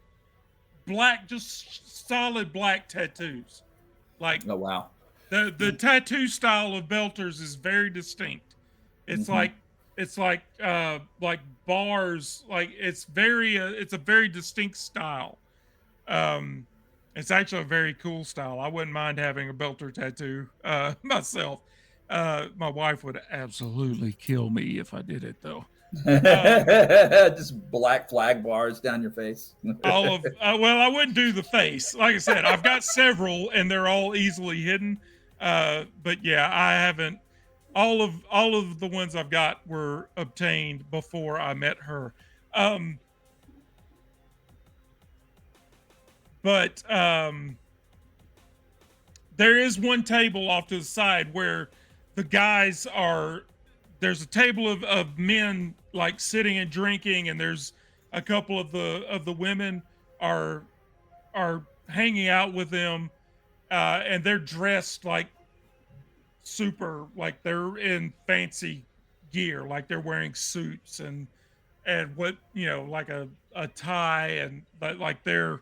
black, just solid black tattoos. Like Oh wow. the tattoo style of belters is very distinct. It's like bars, like it's a very distinct style. Um it's actually a very cool style. I wouldn't mind having a belter tattoo myself. My wife would absolutely kill me if I did it though. Just black flag bars down your face. All of well, I wouldn't do the face. Like I said, I've got several and they're all easily hidden. But yeah, I haven't all of the ones I've got were obtained before I met her. But there is one table off to the side where the guys are there's a table of men like sitting and drinking, and there's a couple of the women are hanging out with them, and they're dressed like super, like they're in fancy gear, like they're wearing suits and what like a tie, and but like they're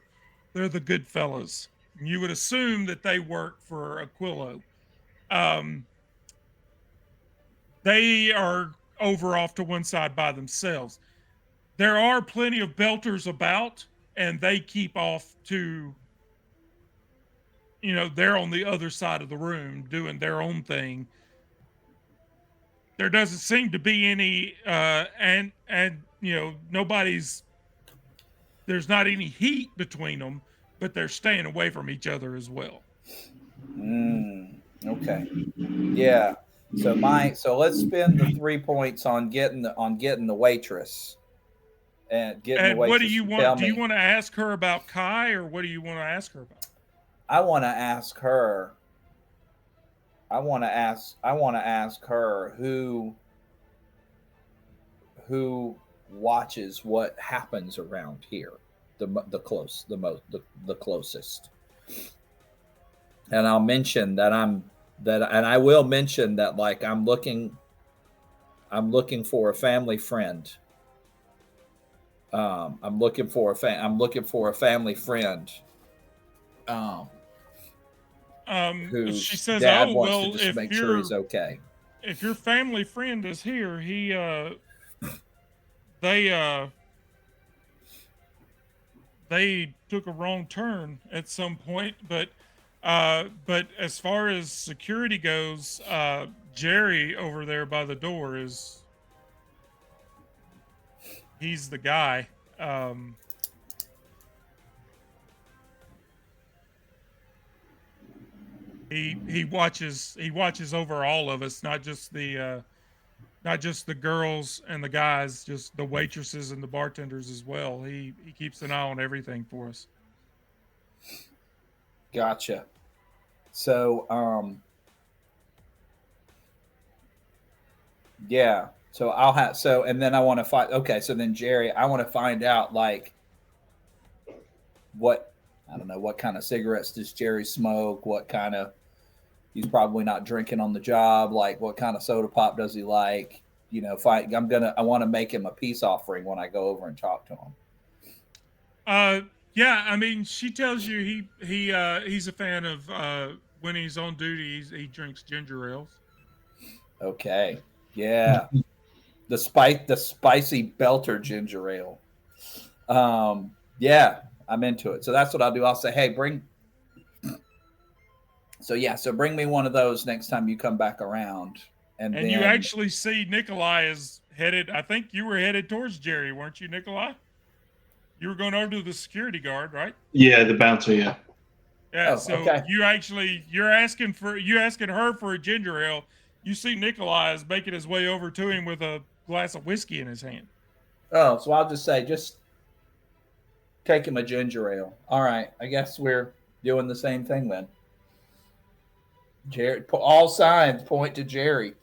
the good fellas. You would assume that they work for Aquilo. Um, they are over off to one side by themselves. There are plenty of belters about, and they keep off to, they're on the other side of the room doing their own thing. There doesn't seem to be any, and nobody's. There's not any heat between them, but they're staying away from each other as well. Okay. Yeah. So let's spend the 3 points on getting the waitress and getting the And waitress. what do you want? Do you want to ask her about Kai, or what do you want to ask her about? I want to ask her. I want to ask her who watches what happens around here, the closest. And I'll mention that and I will mention that like I'm looking for a family friend. I'm looking for a family friend. Whose She says, dad "Oh wants well, to just make sure he's okay." If your family friend is here, they took a wrong turn at some point, but as far as security goes, Jerry over there by the door he's the guy. He watches over all of us, not just the girls and the guys, just the waitresses and the bartenders as well. He keeps an eye on everything for us. Gotcha. So yeah. So I'll have and then I want to find. Okay, so then Jerry, I want to find out like what, I don't know, what kind of cigarettes does Jerry smoke? What kind of, he's probably not drinking on the job. Like what kind of soda pop does he like? I want to make him a peace offering when I go over and talk to him. Yeah, I mean, she tells you he's a fan of when he's on duty, he drinks ginger ales. Okay. Yeah. the spicy belter ginger ale. Yeah, I'm into it. So that's what I'll do. I'll say, hey, bring me one of those next time you come back around. And then you actually see Nikolai is headed, I think you were headed towards Jerry, weren't you, Nikolai? You were going over to the security guard, right? Yeah, the bouncer, yeah. Yeah, okay. You're asking her for a ginger ale. You see Nikolai is making his way over to him with a glass of whiskey in his hand. Oh, so I'll just say, just take him a ginger ale. All right, I guess we're doing the same thing then. Jerry, all signs point to Jerry.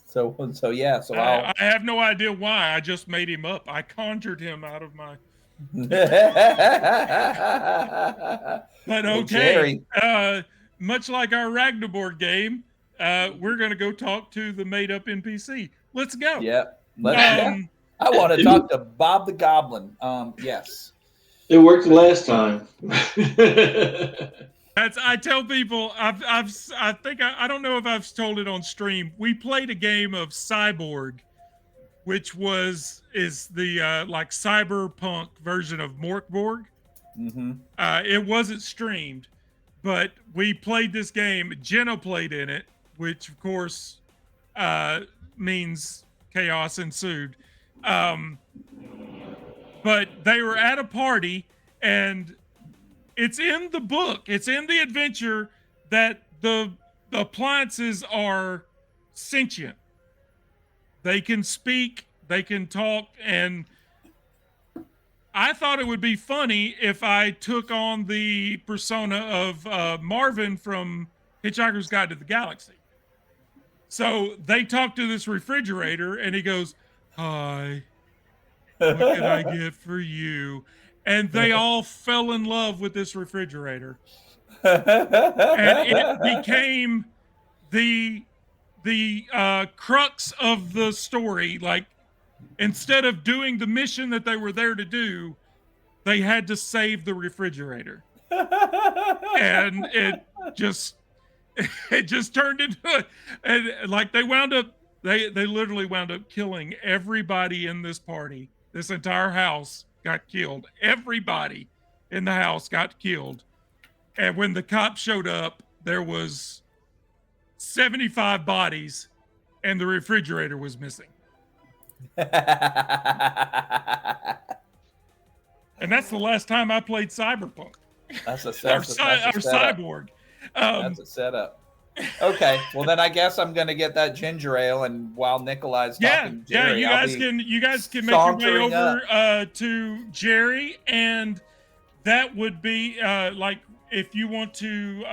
So yeah, so I'll. I have no idea why. I just made him up. I conjured him out of my. But Well, okay, Jerry. much like our Ragnarboard game, we're gonna go talk to the made-up NPC. Let's go. Yeah, let's. Yeah, Um, I want to talk to Bob the Goblin. Yes. It worked last time. I tell people I think I don't know if I've told it on stream. We played a game of Cyborg, which is the like cyberpunk version of Morkborg. Mm-hmm. It wasn't streamed, but we played this game. Jenna played in it, which of course means chaos ensued. But they were at a party, and it's in the book, it's in the adventure that the appliances are sentient. They can speak, they can talk, and I thought it would be funny if I took on the persona of Marvin from Hitchhiker's Guide to the Galaxy. So they talk to this refrigerator, and he goes, "Hi, what can I get for you?" And they all fell in love with this refrigerator, and it became the crux of the story. Like, instead of doing the mission that they were there to do, they had to save the refrigerator, and just it just turned into and like they wound up they literally wound up killing everybody in this party. This entire house got killed. Everybody in the house got killed. And when the cops showed up, there was 75 bodies and the refrigerator was missing. And that's the last time I played Cyberpunk. That's a Or setup. Cyborg. That's a setup. Okay, well then I guess I'm gonna get that ginger ale, and while Nikolai's talking to Jerry, you guys can make your way sauntering over to Jerry, and that would be like if you want to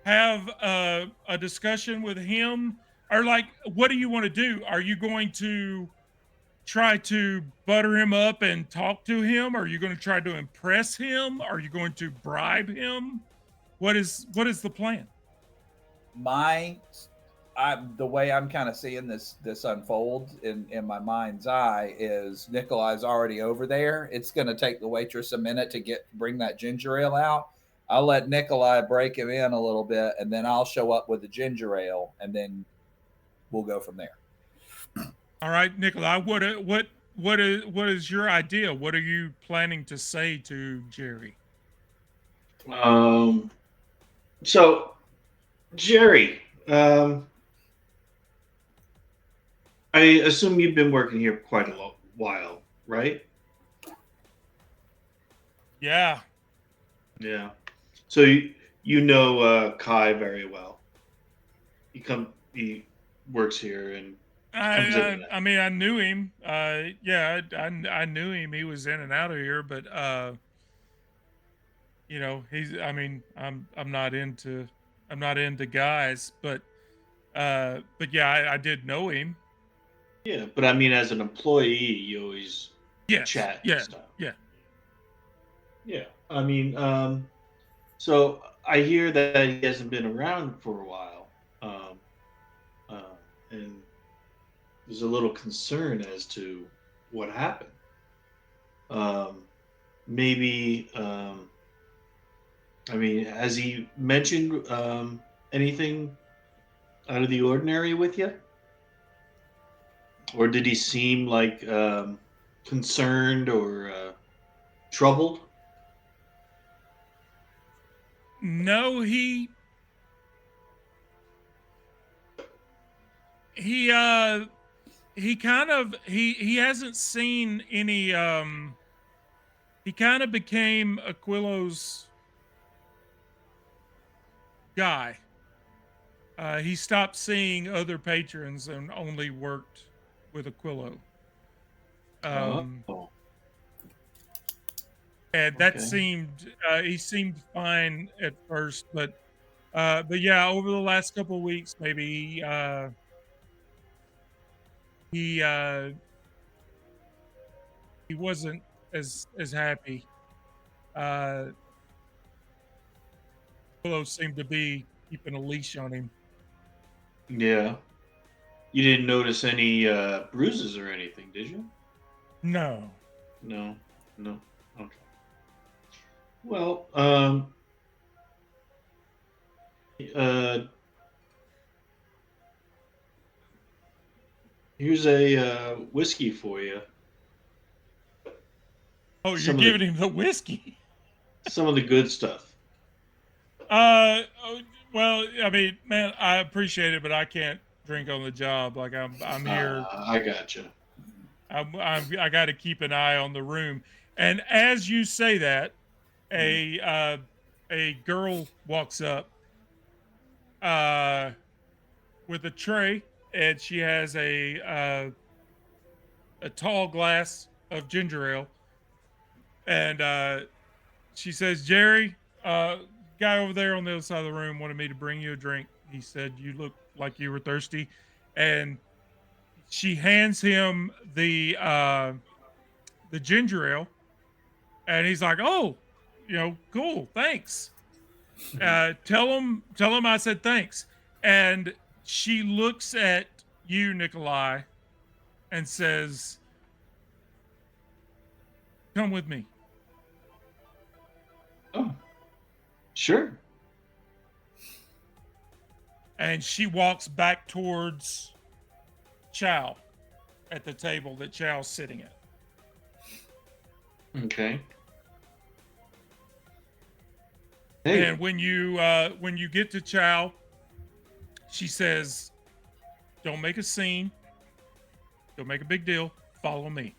have a discussion with him, or like what do you want to do? Are you going to try to butter him up and talk to him? Are you going to try to impress him? Are you going to bribe him? What is the plan? The way I'm kind of seeing this unfold in my mind's eye is Nikolai's already over there. It's going to take the waitress a minute to bring that ginger ale out. I'll let Nikolai break him in a little bit, and then I'll show up with the ginger ale, and then we'll go from there. All right, Nikolai, what is your idea? What are you planning to say to Jerry? So Jerry, I assume you've been working here quite a while, right? Yeah. Yeah. So you know Kai very well. He works here and comes in and out. I mean, I knew him. Yeah, I knew him. He was in and out of here, but you know, I mean, I'm not into guys, but yeah, I did know him. Yeah, but I mean, as an employee, you always chat and stuff. Yeah. Yeah. I mean, so I hear that he hasn't been around for a while, and there's a little concern as to what happened. Maybe, I mean, has he mentioned anything out of the ordinary with you? Or did he seem like concerned or troubled? No, he kind of he hasn't seen any he kind of became Aquillo's guy. He stopped seeing other patrons and only worked with Aquilo. Um, Oh, and that okay. seemed he seemed fine at first, but yeah, over the last couple of weeks, maybe he uh, he wasn't as happy. Uh, Willow seemed to be keeping a leash on him. Yeah. You didn't notice any bruises or anything, did you? No, No. No. Okay. Well, uh, here's a whiskey for you. oh, you're Some of the giving him the whiskey. some of the good stuff. Oh, well, I mean, man, I appreciate it, but I can't drink on the job. Like I'm here. I gotcha. I got to keep an eye on the room. And as you say that, Mhm. a uh, a girl walks up uh, with a tray, and she has a tall glass of ginger ale, and she says, "Jerry, guy over there on the other side of the room wanted me to bring you a drink. He said you look like you were thirsty," and she hands him the ginger ale, and he's like, "Oh, cool, thanks. Mhm. Tell him I said thanks." And she looks at you, Nikolai, and says, "Come with me." Oh, sure. And she walks back towards Chow at the table that Chow's sitting at. Okay. Hey. And when you get to Chow, she says, "Don't make a scene. Don't make a big deal. Follow me."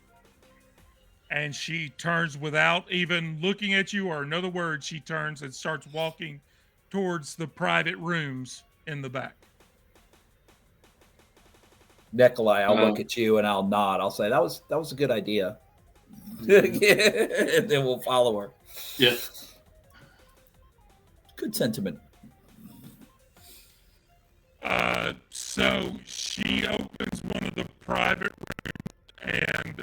And she turns without even looking at you or another word. She turns and starts walking towards the private rooms in the back. Nikolai, I'll Uh, look at you and I'll nod. I'll say that was a good idea. And then we'll follow her. yeah. Good sentiment. So she opens one of the private rooms and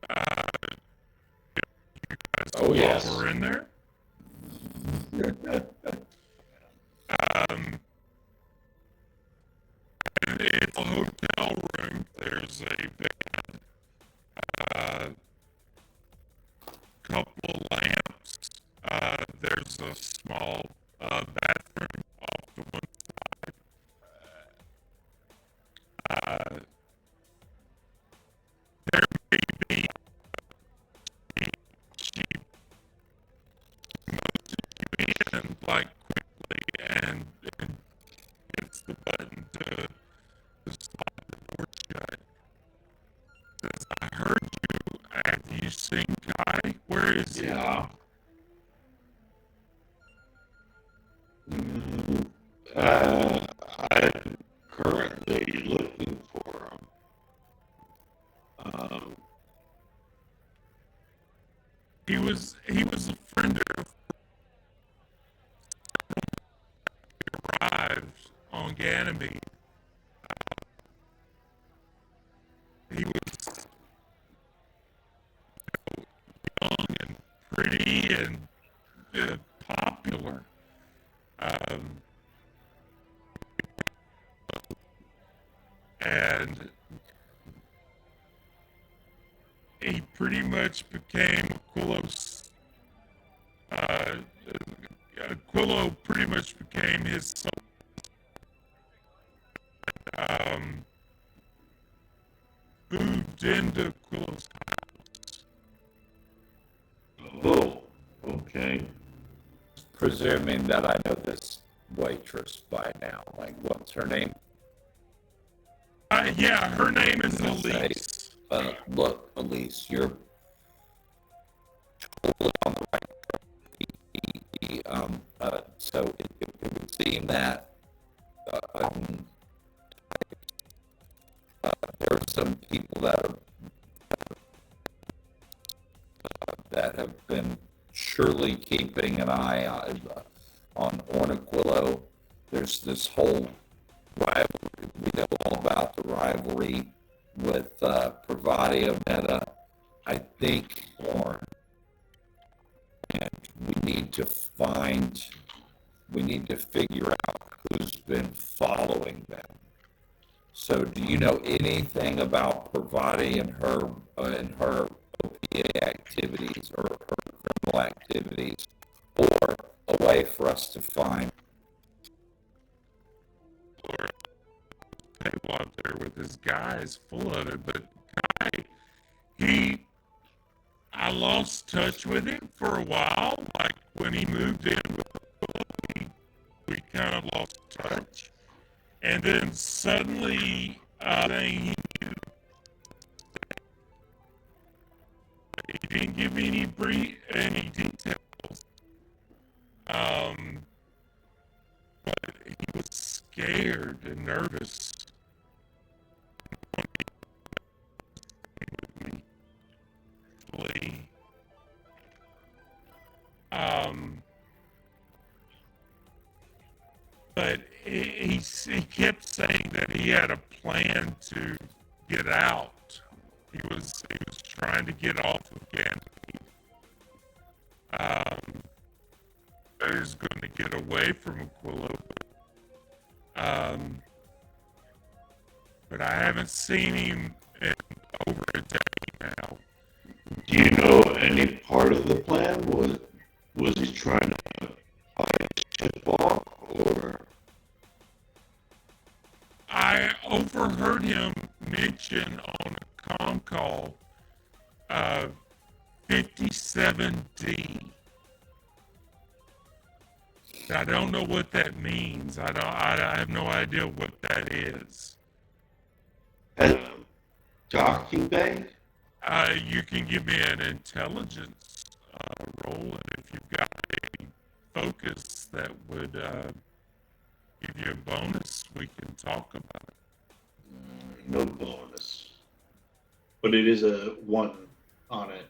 Oh yes. follow her in there. Um, and it's a hotel room. There's a bed, a couple of lamps. There's a small bathroom off to one side. Uh, there may be she in like quickly and hits the button to slide the door shut. Says, "I heard you. Have you seen Kai? Where is he?" Yeah. I'm currently looking for him. Um, He was a friend of arrived on Ganymede. He was young and pretty and popular. Um, and he pretty much became Quillo's. Quillo pretty much became his son. Um, moved into Quillo's house. oh, okay. Presuming that I know this waitress by now. Like, what's her name? Yeah, her name is I'll say, Elise. Look, Elise, you're totally on the right track. So it would seem that there are some people that have been surely keeping an eye on Ornaquillo. There's this whole rivalry. We know all about the rivalry with Provadio Meta, I think, and we need to figure out who's been following them. So, do you know anything about Parvati and her OPA activities or her criminal activities, or a way for us to find? Table out there with his guys full of it, but Kai, he, I lost touch with him for a while. Like when he moved in with the we kind of lost touch, and then suddenly, he didn't give me any details. But he was scared and nervous. With me, flee. But he kept saying that he had a plan to get out. He was trying to get off of Ganymede. He was going to get away from Aquila, but I haven't seen him in over a day now. Do you know any part of the plan? Was he trying to buy a ship off, or? I overheard him mention on a comm call 57D. I don't know what that means. I have no idea what that is. Docking bay? You can give me an intelligence roll, and if you've got a focus that would give you a bonus, we can talk about it. No bonus. But it is a 1 on it.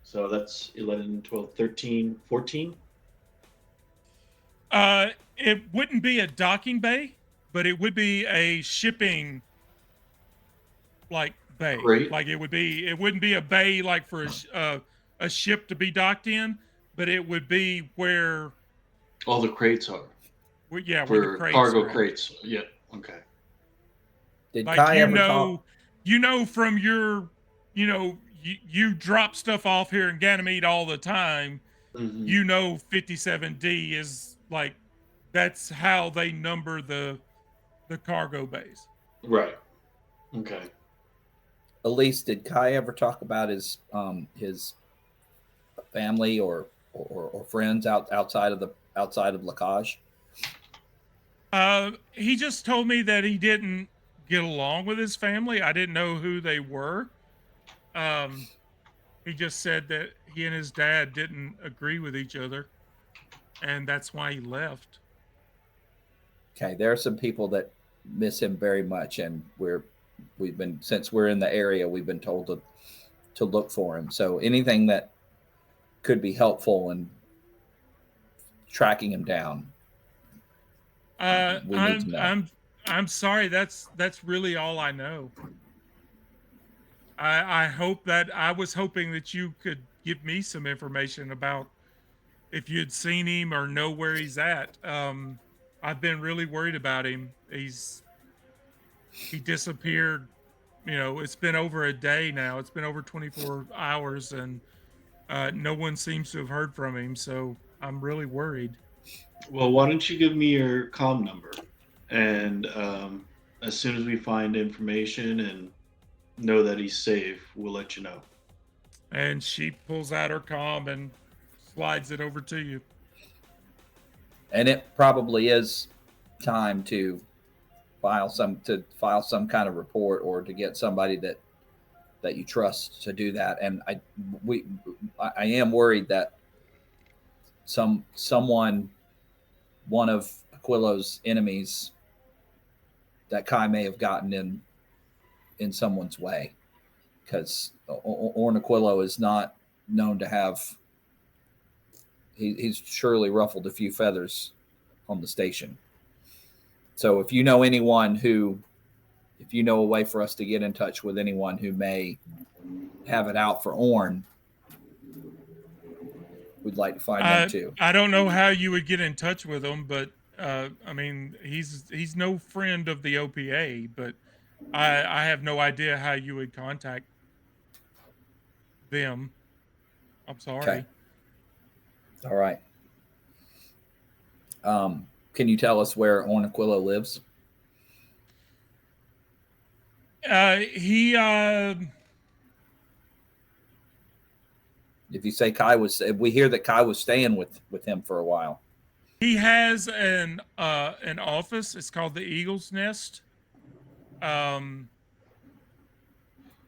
So that's 11, 12, 13, 14? It wouldn't be a docking bay, but it would be a shipping bay. Great. Like it wouldn't be a bay like for a ship to be docked in, but it would be where all the crates are. Where the crates cargo are crates. Yeah. Okay. Did like Kai ever talk? From your, you drop stuff off here in Ganymede all the time. Mm-hmm. 57D is like, that's how they number the cargo bays. Right. Okay. Elise, did Kai ever talk about his family or friends outside of Lacage? He just told me that he didn't get along with his family. I didn't know who they were. He just said that he and his dad didn't agree with each other, and that's why he left. Okay, there are some people that miss him very much, and since we're in the area, we've been told to look for him. So anything that could be helpful in tracking him down, we need to know. I'm sorry. That's really all I know. I hope that I was hoping that you could give me some information about if you'd seen him or know where he's at. I've been really worried about him. He disappeared. It's been over a day now. It's been over 24 hours, and no one seems to have heard from him. So I'm really worried. Well, why don't you give me your comm number, and as soon as we find information and know that he's safe, we'll let you know. And she pulls out her comm and slides it over to you. And it probably is time to file some kind of report, or to get somebody that you trust to do that. And I am worried that one of Aquillo's enemies, that Kai may have gotten in someone's way, because Ornaquillo is not known to have. He's surely ruffled a few feathers on the station. So if you know anyone who, if you know a way for us to get in touch with anyone who may have it out for Orn, we'd like to find them too. I don't know how you would get in touch with him, but I mean, he's no friend of the OPA, but I have no idea how you would contact them. I'm sorry. Okay. All right. Can you tell us where Ornaquillo lives? He If you say Kai was, we hear that Kai was staying with him for a while. he has an office. It's called the Eagle's Nest. Um,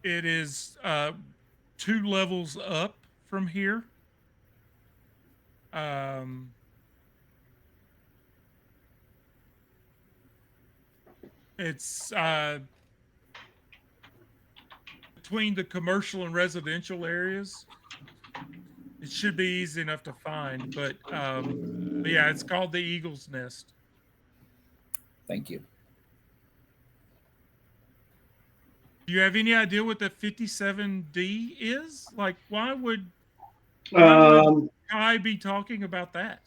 it is 2 levels up from here. Um, it's between the commercial and residential areas. It should be easy enough to find, but yeah, it's called the Eagle's Nest. Thank you. Do you have any idea what the 57D is? Like, why would Kai be talking about that?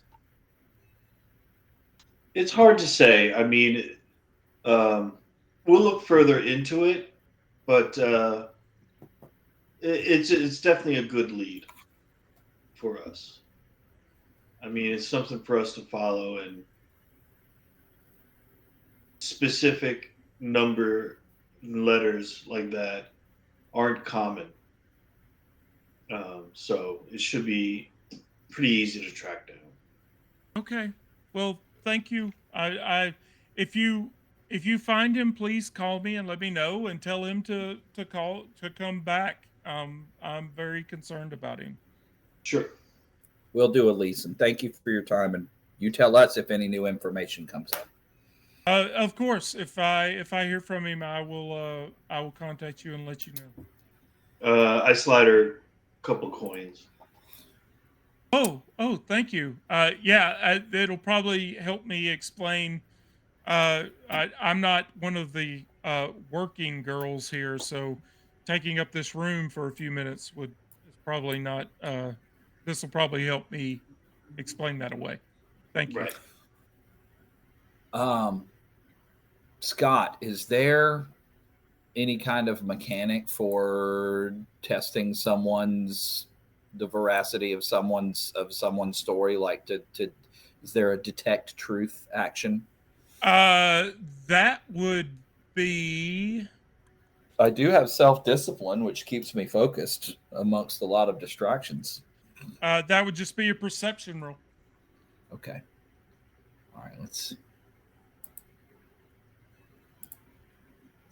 It's hard to say. I mean, we'll look further into it, but it's definitely a good lead for us. I mean, it's something for us to follow, and specific number letters like that aren't common. So it should be pretty easy to track down. Okay. Well, thank you. I if you find him, please call me and let me know and tell him to come back. I'm very concerned about him. Sure. We'll do, Elise, and thank you for your time. And you tell us if any new information comes up. Of course, if I hear from him, I will contact you and let you know. I slide her a couple coins. Oh, thank you. Yeah, it'll probably help me explain. I'm not one of the working girls here, so taking up this room for a few minutes is probably not. This will probably help me explain that away. Thank you. Right. Scott, is there any kind of mechanic for testing the veracity of someone's story? Like, is there a detect truth action? That would be. I do have self-discipline, which keeps me focused amongst a lot of distractions. That would just be a perception roll. Okay. All right. Let's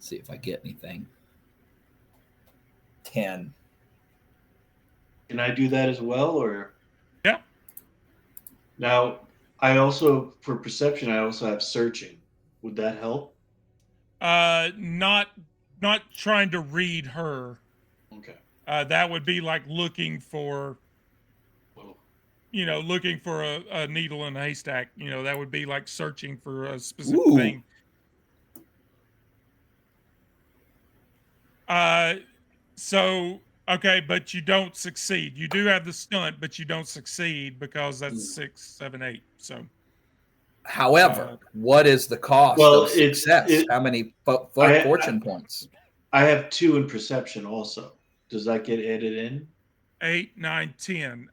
see if I get anything. 10. Can I do that as well, or? Yeah. Now, I also, for perception, I also have searching. Would that help? Not trying to read her. Okay. That would be like looking for, Well, looking for a needle in a haystack. That would be like searching for a specific thing. So, okay, but you don't succeed. You do have the stunt, but you don't succeed because that's 6, 7, 8. So, however, what is the cost of success? How many fortune points? I have 2 in perception also. Does that get added in? 8, 9, 10.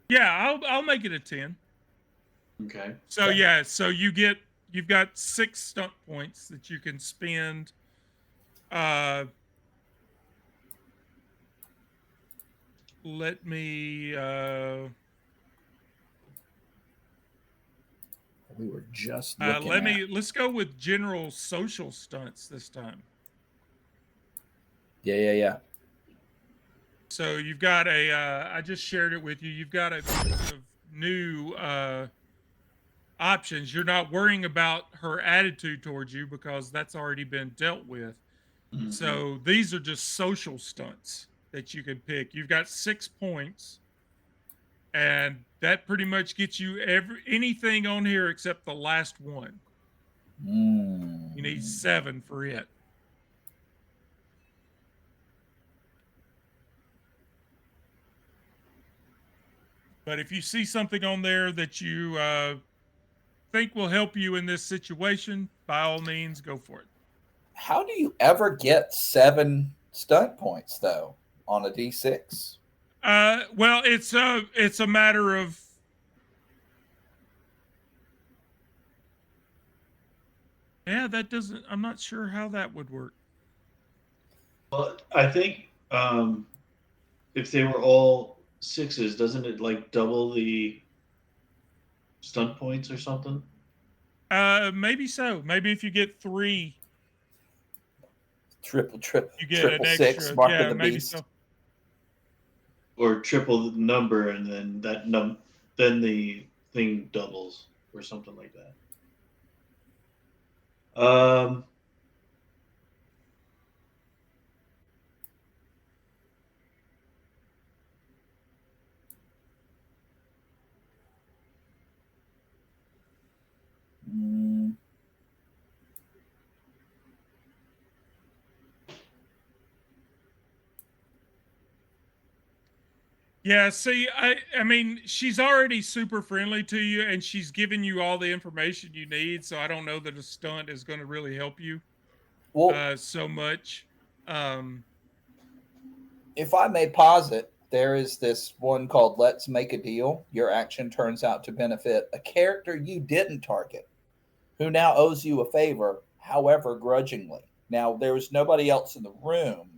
Yeah, I'll make it a 10. Okay. So yeah, so you've got 6 stunt points that you can spend. Let me. We were just looking let's go with general social stunts this time. Yeah. So you've got I just shared it with you. You've got a new options. You're not worrying about her attitude towards you because that's already been dealt with. Hmm. So these are just social stunts that you can pick. You've got 6 points, and that pretty much gets you anything on here except the last one. You need Mm. 7 for it. But if you see something on there that you think will help you in this situation, by all means, go for it. How do you ever get 7 stunt points though on a D6? Well, it's a matter of, yeah. That doesn't. I'm not sure how that would work. Well, I think if they were all sixes, doesn't it like double the stunt points or something? Maybe so. Maybe if you get 3, Triple, triple, you get an triple six, extra. mark of Yeah, the maybe beast. so. Or triple the number, and then then the thing doubles or something like that. Um, Mm. Yeah, see, I mean, she's already super friendly to you, and she's giving you all the information you need. So I don't know that a stunt is going to really help you Well, so much. Um, if I may posit, there is this one called Let's Make a Deal. Your action turns out to benefit a character you didn't target, who now owes you a favor, however grudgingly. Now, there was nobody else in the room.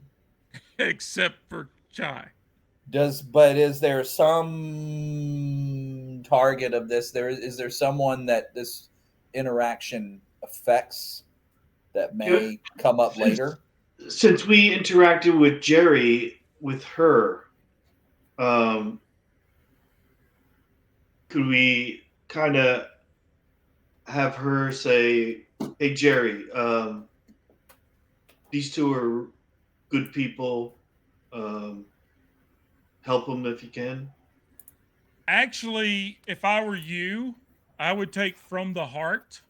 except for Chai. But is there some target of this? Is there someone that this interaction affects that yeah, may come up since later? since we interacted with Jerry with her, um, could we kind of have her say, "Hey Jerry, these two are good people. Um, help them if you can." Actually, if I were you, I would take from the heart.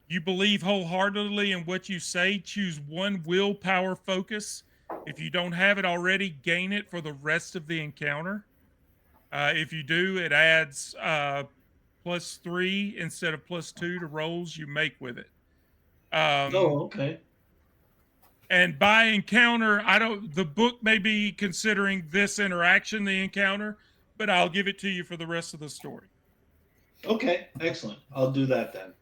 You believe wholeheartedly in what you say. Choose one willpower focus. If you don't have it already, gain it for the rest of the encounter. If you do, it adds +3 instead of +2 to rolls you make with it. Um, Oh, okay. and by encounter, I don't. The book may be considering this interaction the encounter, but I'll give it to you for the rest of the story. Okay, excellent. I'll do that then.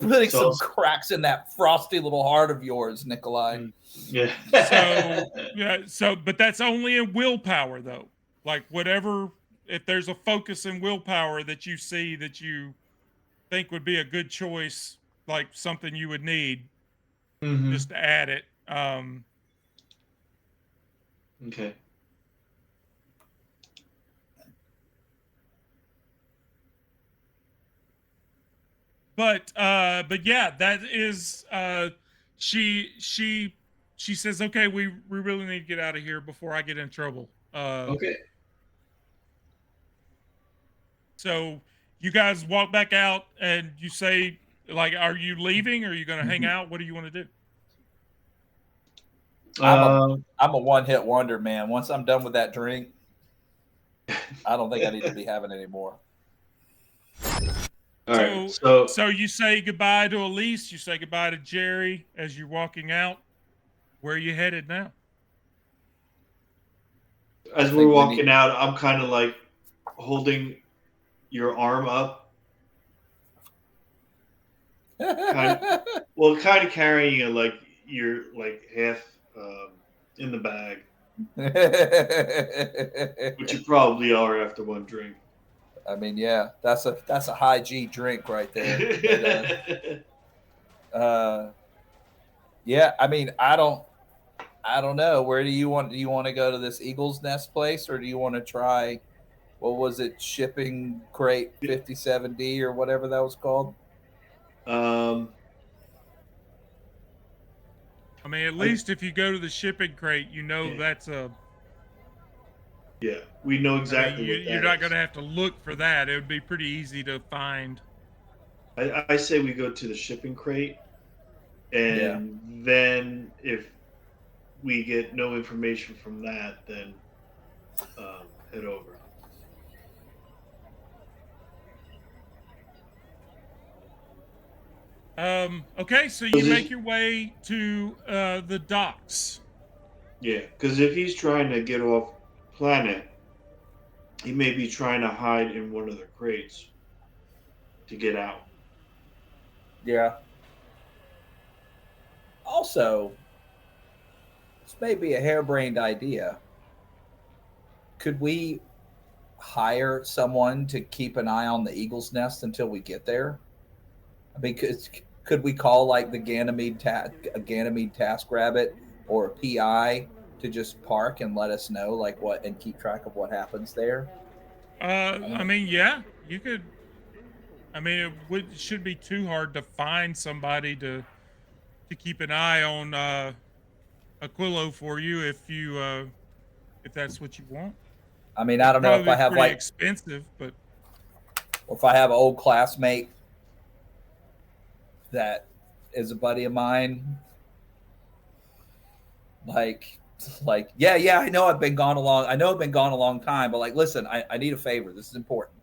Putting So, some cracks in that frosty little heart of yours, Nikolai. yeah. So yeah, but that's only in willpower though. Like whatever, if there's a focus in willpower that you see that you think would be a good choice, like something you would need, Hmm. just add it. Okay. But yeah, that is she she she says, okay, we really need to get out of here before I get in trouble. Okay. So you guys walk back out and you say, like, are you leaving? Or are you going to hang Mhm. out? What do you want to do? I'm a Um, I'm a one hit wonder, man. Once I'm done with that drink, I don't think I need to be having any more. all right. So So so you say goodbye to Elise. You say goodbye to Jerry as you're walking out. Where are you headed now? I as we're think we need. walking out, I'm kind of like holding your arm up, kind of, well, kind of carrying you like you're like half in the bag, which you probably are after one drink. I mean, yeah, that's a high G drink right there. But uh, yeah, I mean, I don't know. Where do you want? Do you want to go to this Eagle's Nest place, or do you want to try what was it, shipping crate 57D or whatever that was called? Um, I mean, at I, least if you go to the shipping crate, you know yeah, that's a. yeah, we know I mean, exactly what you're that not going is. to have to look for that. It would be pretty easy to find. I say we go to the shipping crate, Yeah. and then if we get no information from that, then head over. Okay, so you 'Cause make he's- your way to the docks. yeah, because if he's trying to get off planet, he may be trying to hide in one of the crates to get out. Yeah. Also, this may be a harebrained idea. Could we hire someone to keep an eye on the eagle's nest until we get there? I mean, could we call like the Ganymede Task Rabbit or a PI to just park and let us know like what and keep track of what happens there? I I don't. mean, yeah, you could. I mean, it should be too hard to find somebody to keep an eye on Aquilo for you if that's what you want. I mean, I It'd don't know if probably I be have pretty like, expensive, but or if I have an old classmate that is a buddy of mine, like yeah, I know I've been gone a long, I know I've been gone a long time, but like, listen, I need a favor. This is important.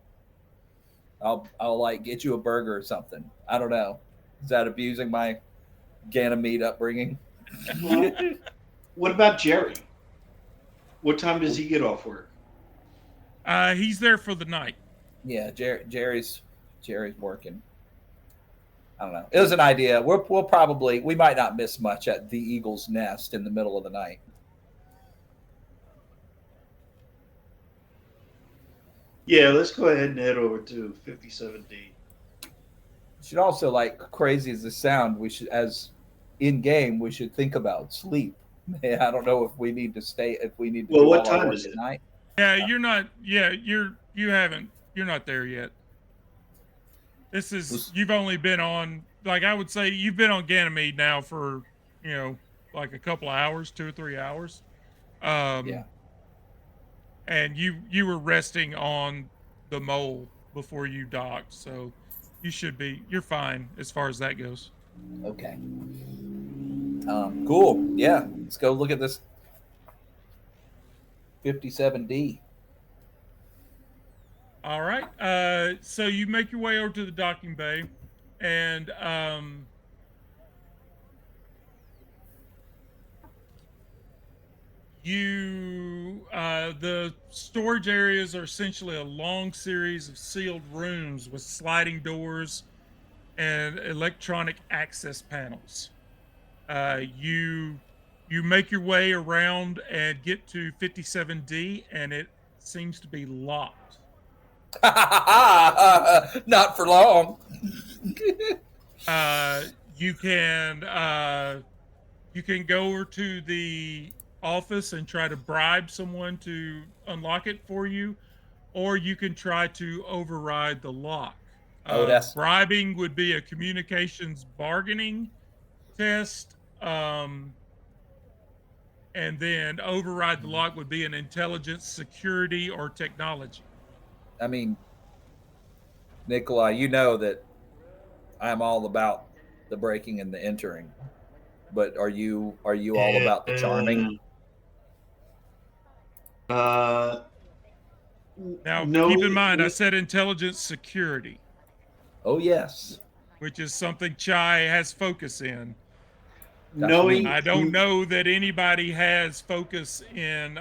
I'll like get you a burger or something. I don't know. Is that abusing my Ganymede upbringing? Well, what about Jerry? What time does he get off work? he's there for the night. Yeah, Jerry's working. I don't know. It was an idea. We'll probably, we might not miss much at the Eagle's Nest in the middle of the night. Yeah, let's go ahead and head over to 57D. Should also, like, crazy as this sound, we should, as in game, we should think about sleep. I don't know if we need to stay, if we need to Well, do what all our time work is at it? night. Yeah, you're not. Yeah, you haven't. You're not there yet. This is Was- you've only been on. Like I would say, you've been on Ganymede now for you know like a couple of hours, 2 or 3 hours. Yeah. Um, and you were resting on the mole before you docked, so you're fine as far as that goes. Okay. Cool. Yeah. Let's go look at this 57D. All right. So you make your way over to the docking bay, and the storage areas are essentially a long series of sealed rooms with sliding doors and electronic access panels. You make your way around and get to 57D, and it seems to be locked. Not for long. Uh, you can go over to the office and try to bribe someone to unlock it for you, or you can try to override the lock. Oh, that's Bribing would be a communications bargaining test, and then override the lock would be an intelligence, security, or technology. I mean, Nikolai, you know that I'm all about the breaking and the entering. But are you all about the charming? Uh, Now, keep in knowing mind, I said intelligence, security, Oh yes. which is something Chai has focus in. That's me. knowing I don't know that anybody has focus in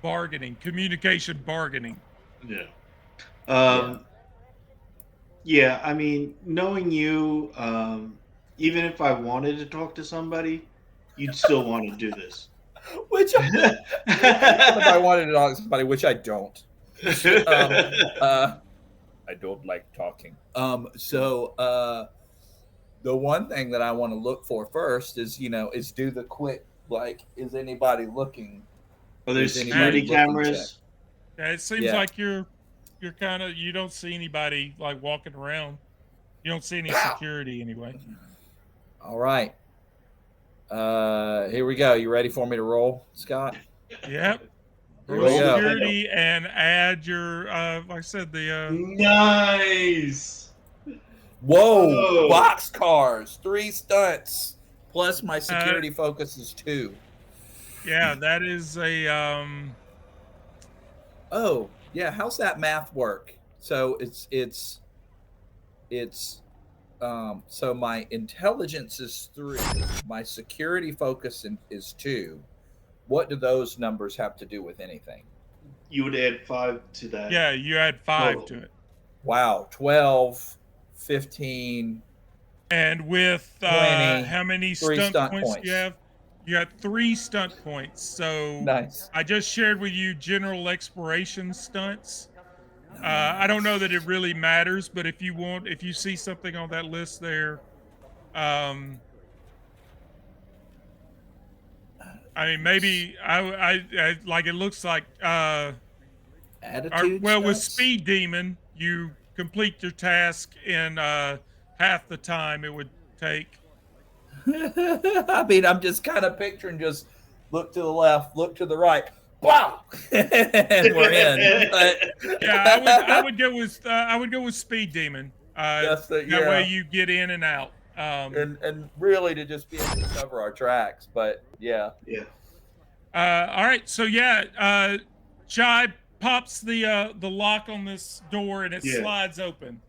bargaining, communication bargaining. yeah. Yeah. Yeah, I mean, knowing you, even if I wanted to talk to somebody, you'd still want to do this. Which if I wanted to talk to somebody, which I don't. Uh, I don't like talking. The one thing that I want to look for first is, is do the quick, like, is anybody looking? Are there Is anybody security looking check? cameras? Yeah, it seems Yeah. like you're kind of you don't see anybody like walking around. You don't see any Wow. security anyway. All right. Here we go. You ready for me to roll, Scott? Yep. Here Roll we go. security and add your like I said Nice. Whoa! Oh, Boxcars, 3 stunts, plus my uh security focus is 2. yeah, that is a Oh, yeah. How's that math work? So it's so my intelligence is 3, my security focus is 2. What do those numbers have to do with anything? you would add 5 to that yeah, you add 5 total. to it. Wow, 12, 15, And with 20, how many 3 stunt stunt points do you points. have? You got 3 stunt points. So Nice. I just shared with you general exploration stunts. I don't know that it really matters, but if you see something on that list there, um, I mean, maybe I like it looks like, Attitude well, with stunts? Speed Demon, you complete your task in half the time it would take. I mean, I'm just kind of picturing just look to the left, look to the right, wow, and we're in. But Yeah, I would go with Speed Demon. just that, That way yeah, you get in and out. and really to just be able to cover our tracks. But yeah, Yeah. All right, so yeah, Shy pops the lock on this door and it Yeah. slides open.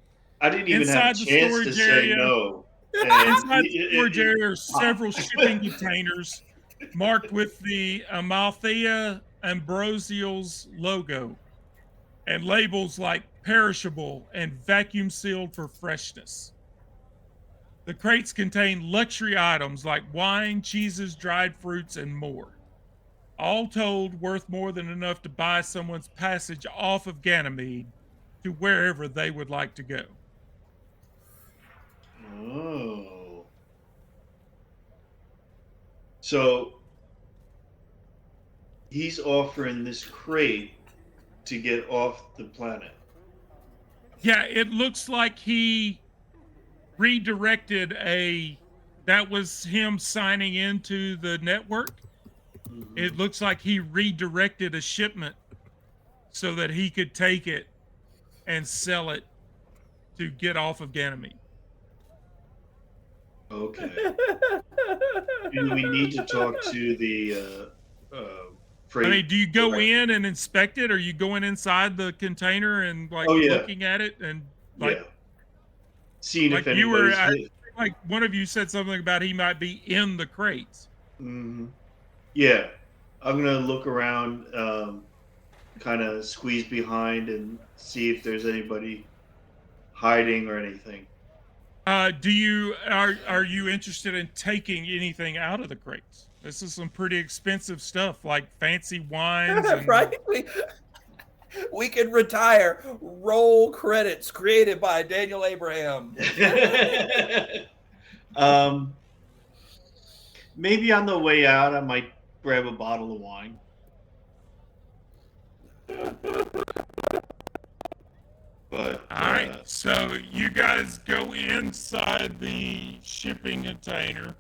I didn't even have a Inside the chance to storage say area, no. And inside the storage area are popped. several shipping containers marked with the Amalthea Ambrosial's logo and labels like perishable and vacuum sealed for freshness. The crates contain luxury items like wine, cheeses, dried fruits, and more. All told, worth more than enough to buy someone's passage off of Ganymede to wherever they would like to go. Oh. So he's offering this crate to get off the planet. Yeah, it looks like he redirected that was him signing into the network. It Mhm. looks like he redirected a shipment so that he could take it and sell it to get off of Ganymede. Okay. Do we need to talk to the I freight mean, do you go director? in and inspect it? Are you going inside the container and like Oh yeah, looking at it and yeah. Seeing if you were? anybody's hit. Like one of you said something about he might be in the crates. Hmm. Yeah, I'm gonna look around, kind of squeeze behind and see if there's anybody hiding or anything. Are you interested in taking anything out of the crates? This is some pretty expensive stuff, like fancy wines and right. We can retire. Roll credits created by Daniel Abraham. um, Maybe on the way out, I might grab a bottle of wine. But all right. So you guys go inside the shipping container,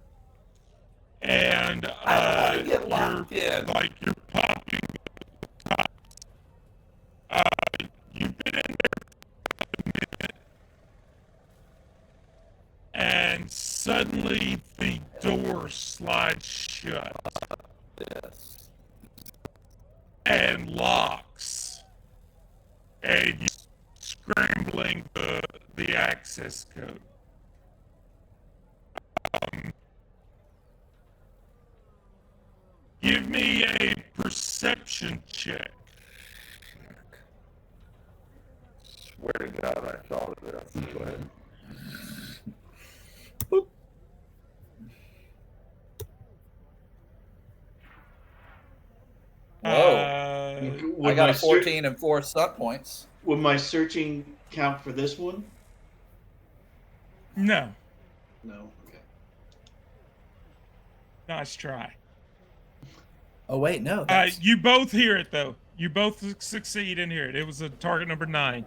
and I don't want to get locked in. you're popping. Uh, you've been in there, and suddenly the door slides shut Yes. and locks, and you scrambling the access code. Um, Give me a perception check. Swear to God, I thought of this. Go ahead. Whoa. I would got my a 14 and 4 stunt points. would my searching count for this one? No, No. Okay. nice try. Oh wait, no, that's You both hear it though. You both succeed and hear it. It was a target number 9.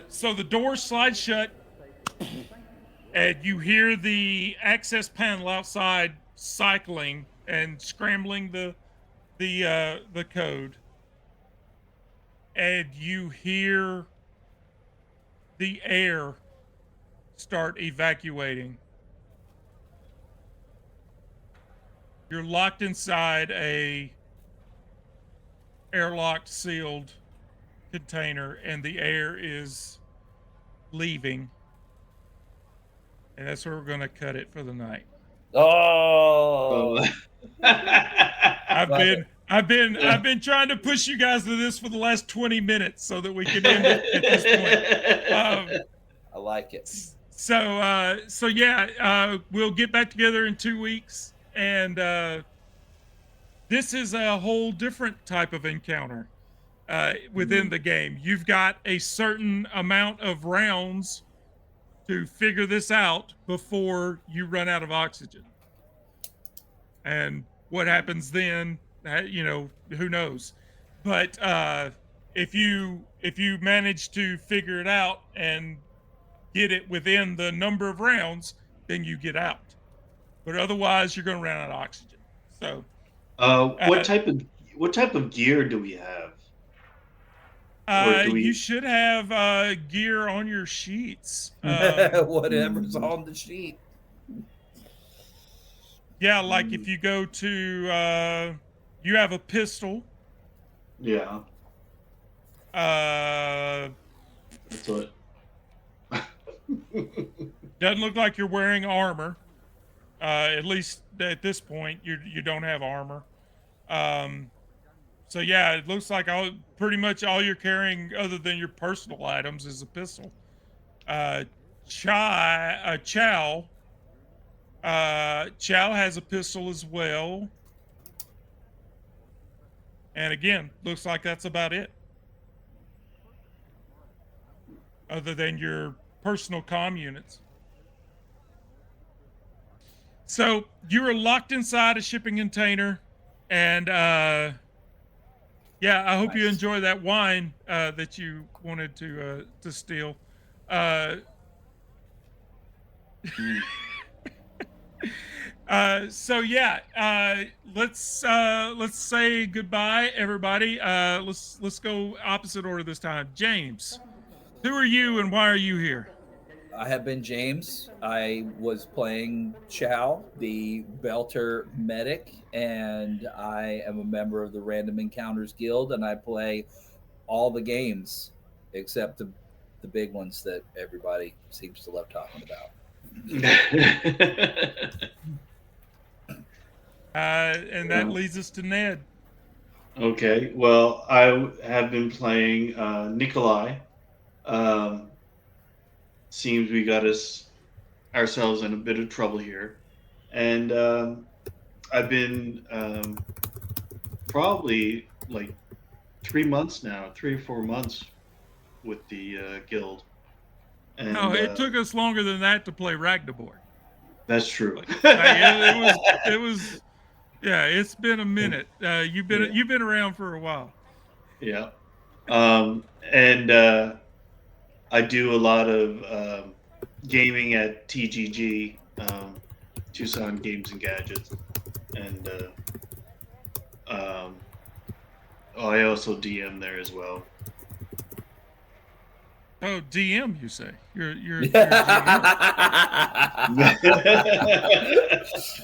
So the door slides shut, and you hear the access panel outside cycling and scrambling the code, and you hear the air start evacuating. You're locked inside a airlocked, sealed container, and the air is leaving. And that's where we're going to cut it for the night. oh, Oh. love it. I've been trying to push you guys to this for the last 20 minutes so that we can end it at this point. I like it. So yeah, we'll get back together in 2 weeks, and this is a whole different type of encounter within the game. You've got a certain amount of rounds to figure this out before you run out of oxygen. And what happens then, who knows? But if you manage to figure it out and get it within the number of rounds, then you get out. But otherwise, you're going to run out of oxygen. So, what type of gear do we have? Or do you we? should have gear on your sheets. Whatever's on the sheet. Yeah, like if you go to, you have a pistol. Yeah, Uh, that's what. doesn't look like you're wearing armor. At least at this point, you don't have armor. So yeah, it looks like pretty much all you're carrying, other than your personal items, is a pistol. Chow has a pistol as well. And again, looks like that's about it. Other than your personal comm units. So you were locked inside a shipping container, and yeah, I hope you Nice. enjoy that wine that you wanted to steal. So yeah, let's say goodbye, everybody. Let's go opposite order this time. James, who are you and why are you here? I have been James. I was playing Chow, the Belter medic, and I am a member of the Random Encounters Guild, and I play all the games except the big ones that everybody seems to love talking about. And that leads us to Ned. Okay, well, I have been playing Nikolai. Um, Seems we got ourselves in a bit of trouble here, and I've been probably like 3 months now, 3 or 4 months with the guild, No, and it took us longer than that to play Ragnaborg. that's true. It was yeah, it's been a minute. You've been around for a while. Yeah, and I do a lot of gaming at TGG, Tucson Games and Gadgets, and I also DM there as well. Oh, DM, you say? You're a GM.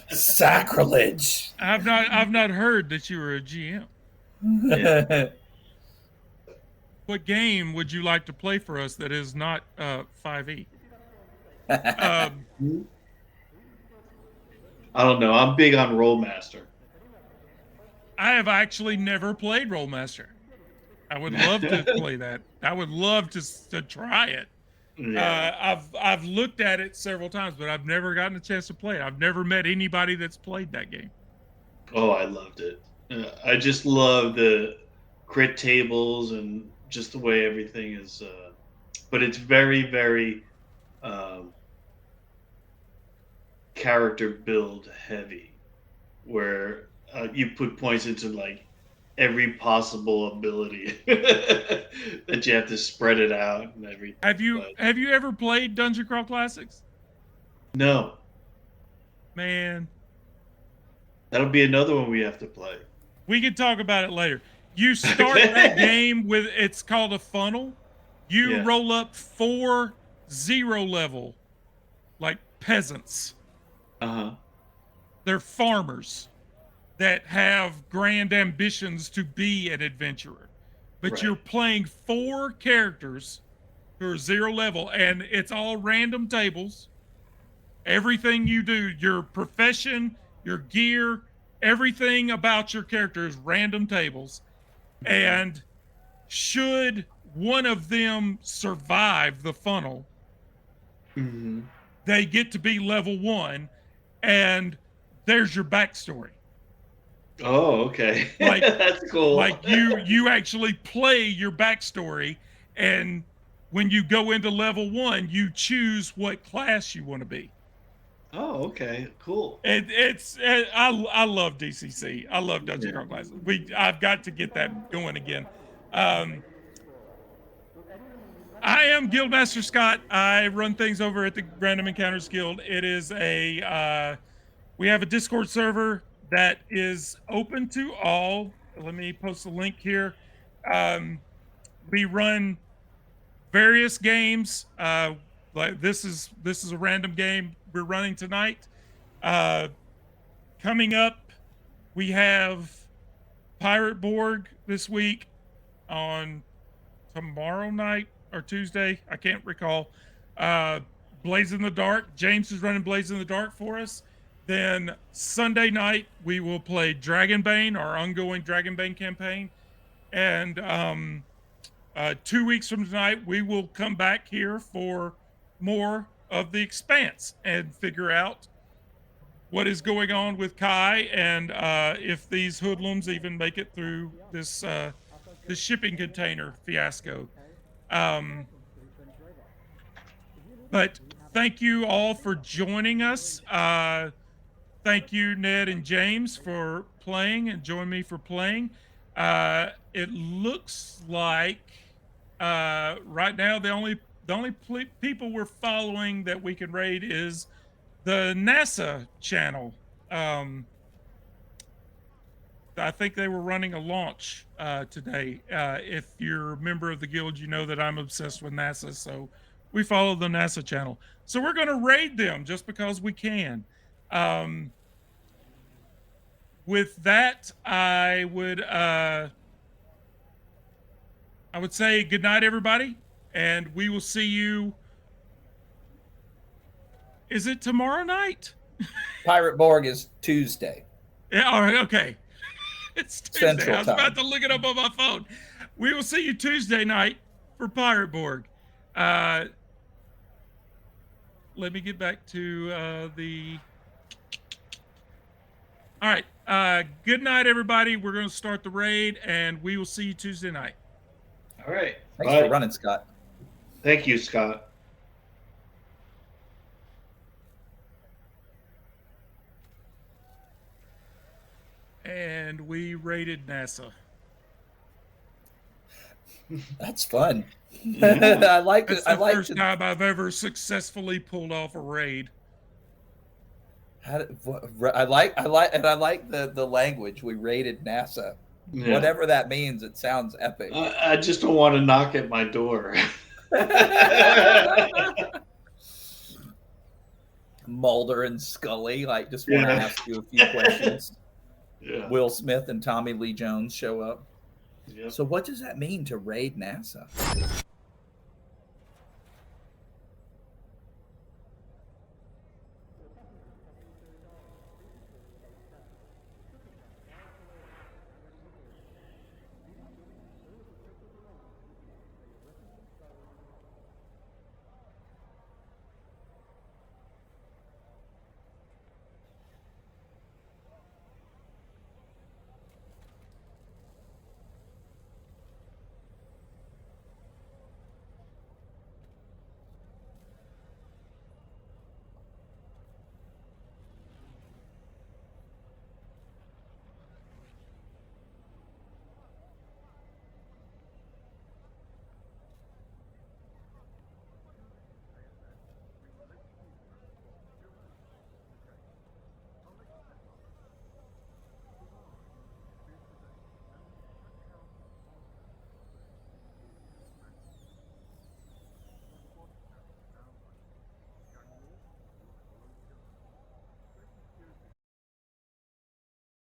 Sacrilege. I've not heard that you were a GM. Yeah. What game would you like to play for us that is not 5e? Um, I don't know. I'm big on Rollmaster. I have actually never played Rollmaster. I would love to play that. I would love to try it. Yeah. I've looked at it several times, but I've never gotten a chance to play it. I've never met anybody that's played that game. Oh, I loved it. I just love the crit tables and just the way everything is. But it's very, very character build heavy, where you put points into like every possible ability that you have to spread it out and everything. But Have you ever played Dungeon Crawl Classics? no, Man, that'll be another one we have to play. we can talk about it later. You start Okay. that game with it's called a funnel. You Yeah. roll up 4 0 level, like peasants. Uh-huh. They're farmers that have grand ambitions to be an adventurer. But Right. you're playing 4 characters who are 0 level, and it's all random tables. Everything you do, your profession, your gear, everything about your character is random tables. And should one of them survive the funnel, Mm-hmm. they get to be level 1, and there's your backstory. Oh, okay. Like That's cool. you actually play your backstory, and when you go into level 1, you choose what class you want to be. Oh, okay. Cool. I love DCC. I love Dungeon Yeah. Crawl Classic. I've got to get that going again. I am Guildmaster Scott. I run things over at the Random Encounters Guild. It is we have a Discord server that is open to all. Let me post a link here. We run various games. Like this is a random game we're running tonight. Coming up, we have Pirate Borg this week on tomorrow night or Tuesday. I can't recall. Blaze in the Dark. James is running Blaze in the Dark for us. Then Sunday night, we will play Dragonbane, our ongoing Dragonbane campaign. And 2 weeks from tonight, we will come back here for more of the Expanse and figure out what is going on with Kai and if these hoodlums even make it through this shipping container fiasco. But thank you all for joining us. Thank you, Ned and James, for playing and join me for playing. It looks like right now the only people we're following that we can raid is the NASA channel. I think they were running a launch today. If you're a member of the guild, you know that I'm obsessed with NASA, so we follow the NASA channel. So we're going to raid them just because we can. With that, I would say good night, everybody, and we will see you. Is it tomorrow night? Pirate Borg is Tuesday. Yeah, all right, okay. It's Tuesday. Central I was about to look it up on my phone. We will see you Tuesday night for Pirate Borg. Let me get back to the... All right. Good night, everybody. We're going to start the raid, and we will see you Tuesday night. All right. Thanks Bye. for running, Scott. Thank you, Scott. And we raided NASA. That's fun. Yeah. I like That's it. the I like first time I've ever successfully pulled off a raid. I like the language. We raided NASA. Yeah. Whatever that means, it sounds epic. I just don't want to knock at my door. Mulder and Scully just want to Yeah. ask you a few questions. Yeah. Will Smith and Tommy Lee Jones show up. Yep. So what does that mean to raid NASA?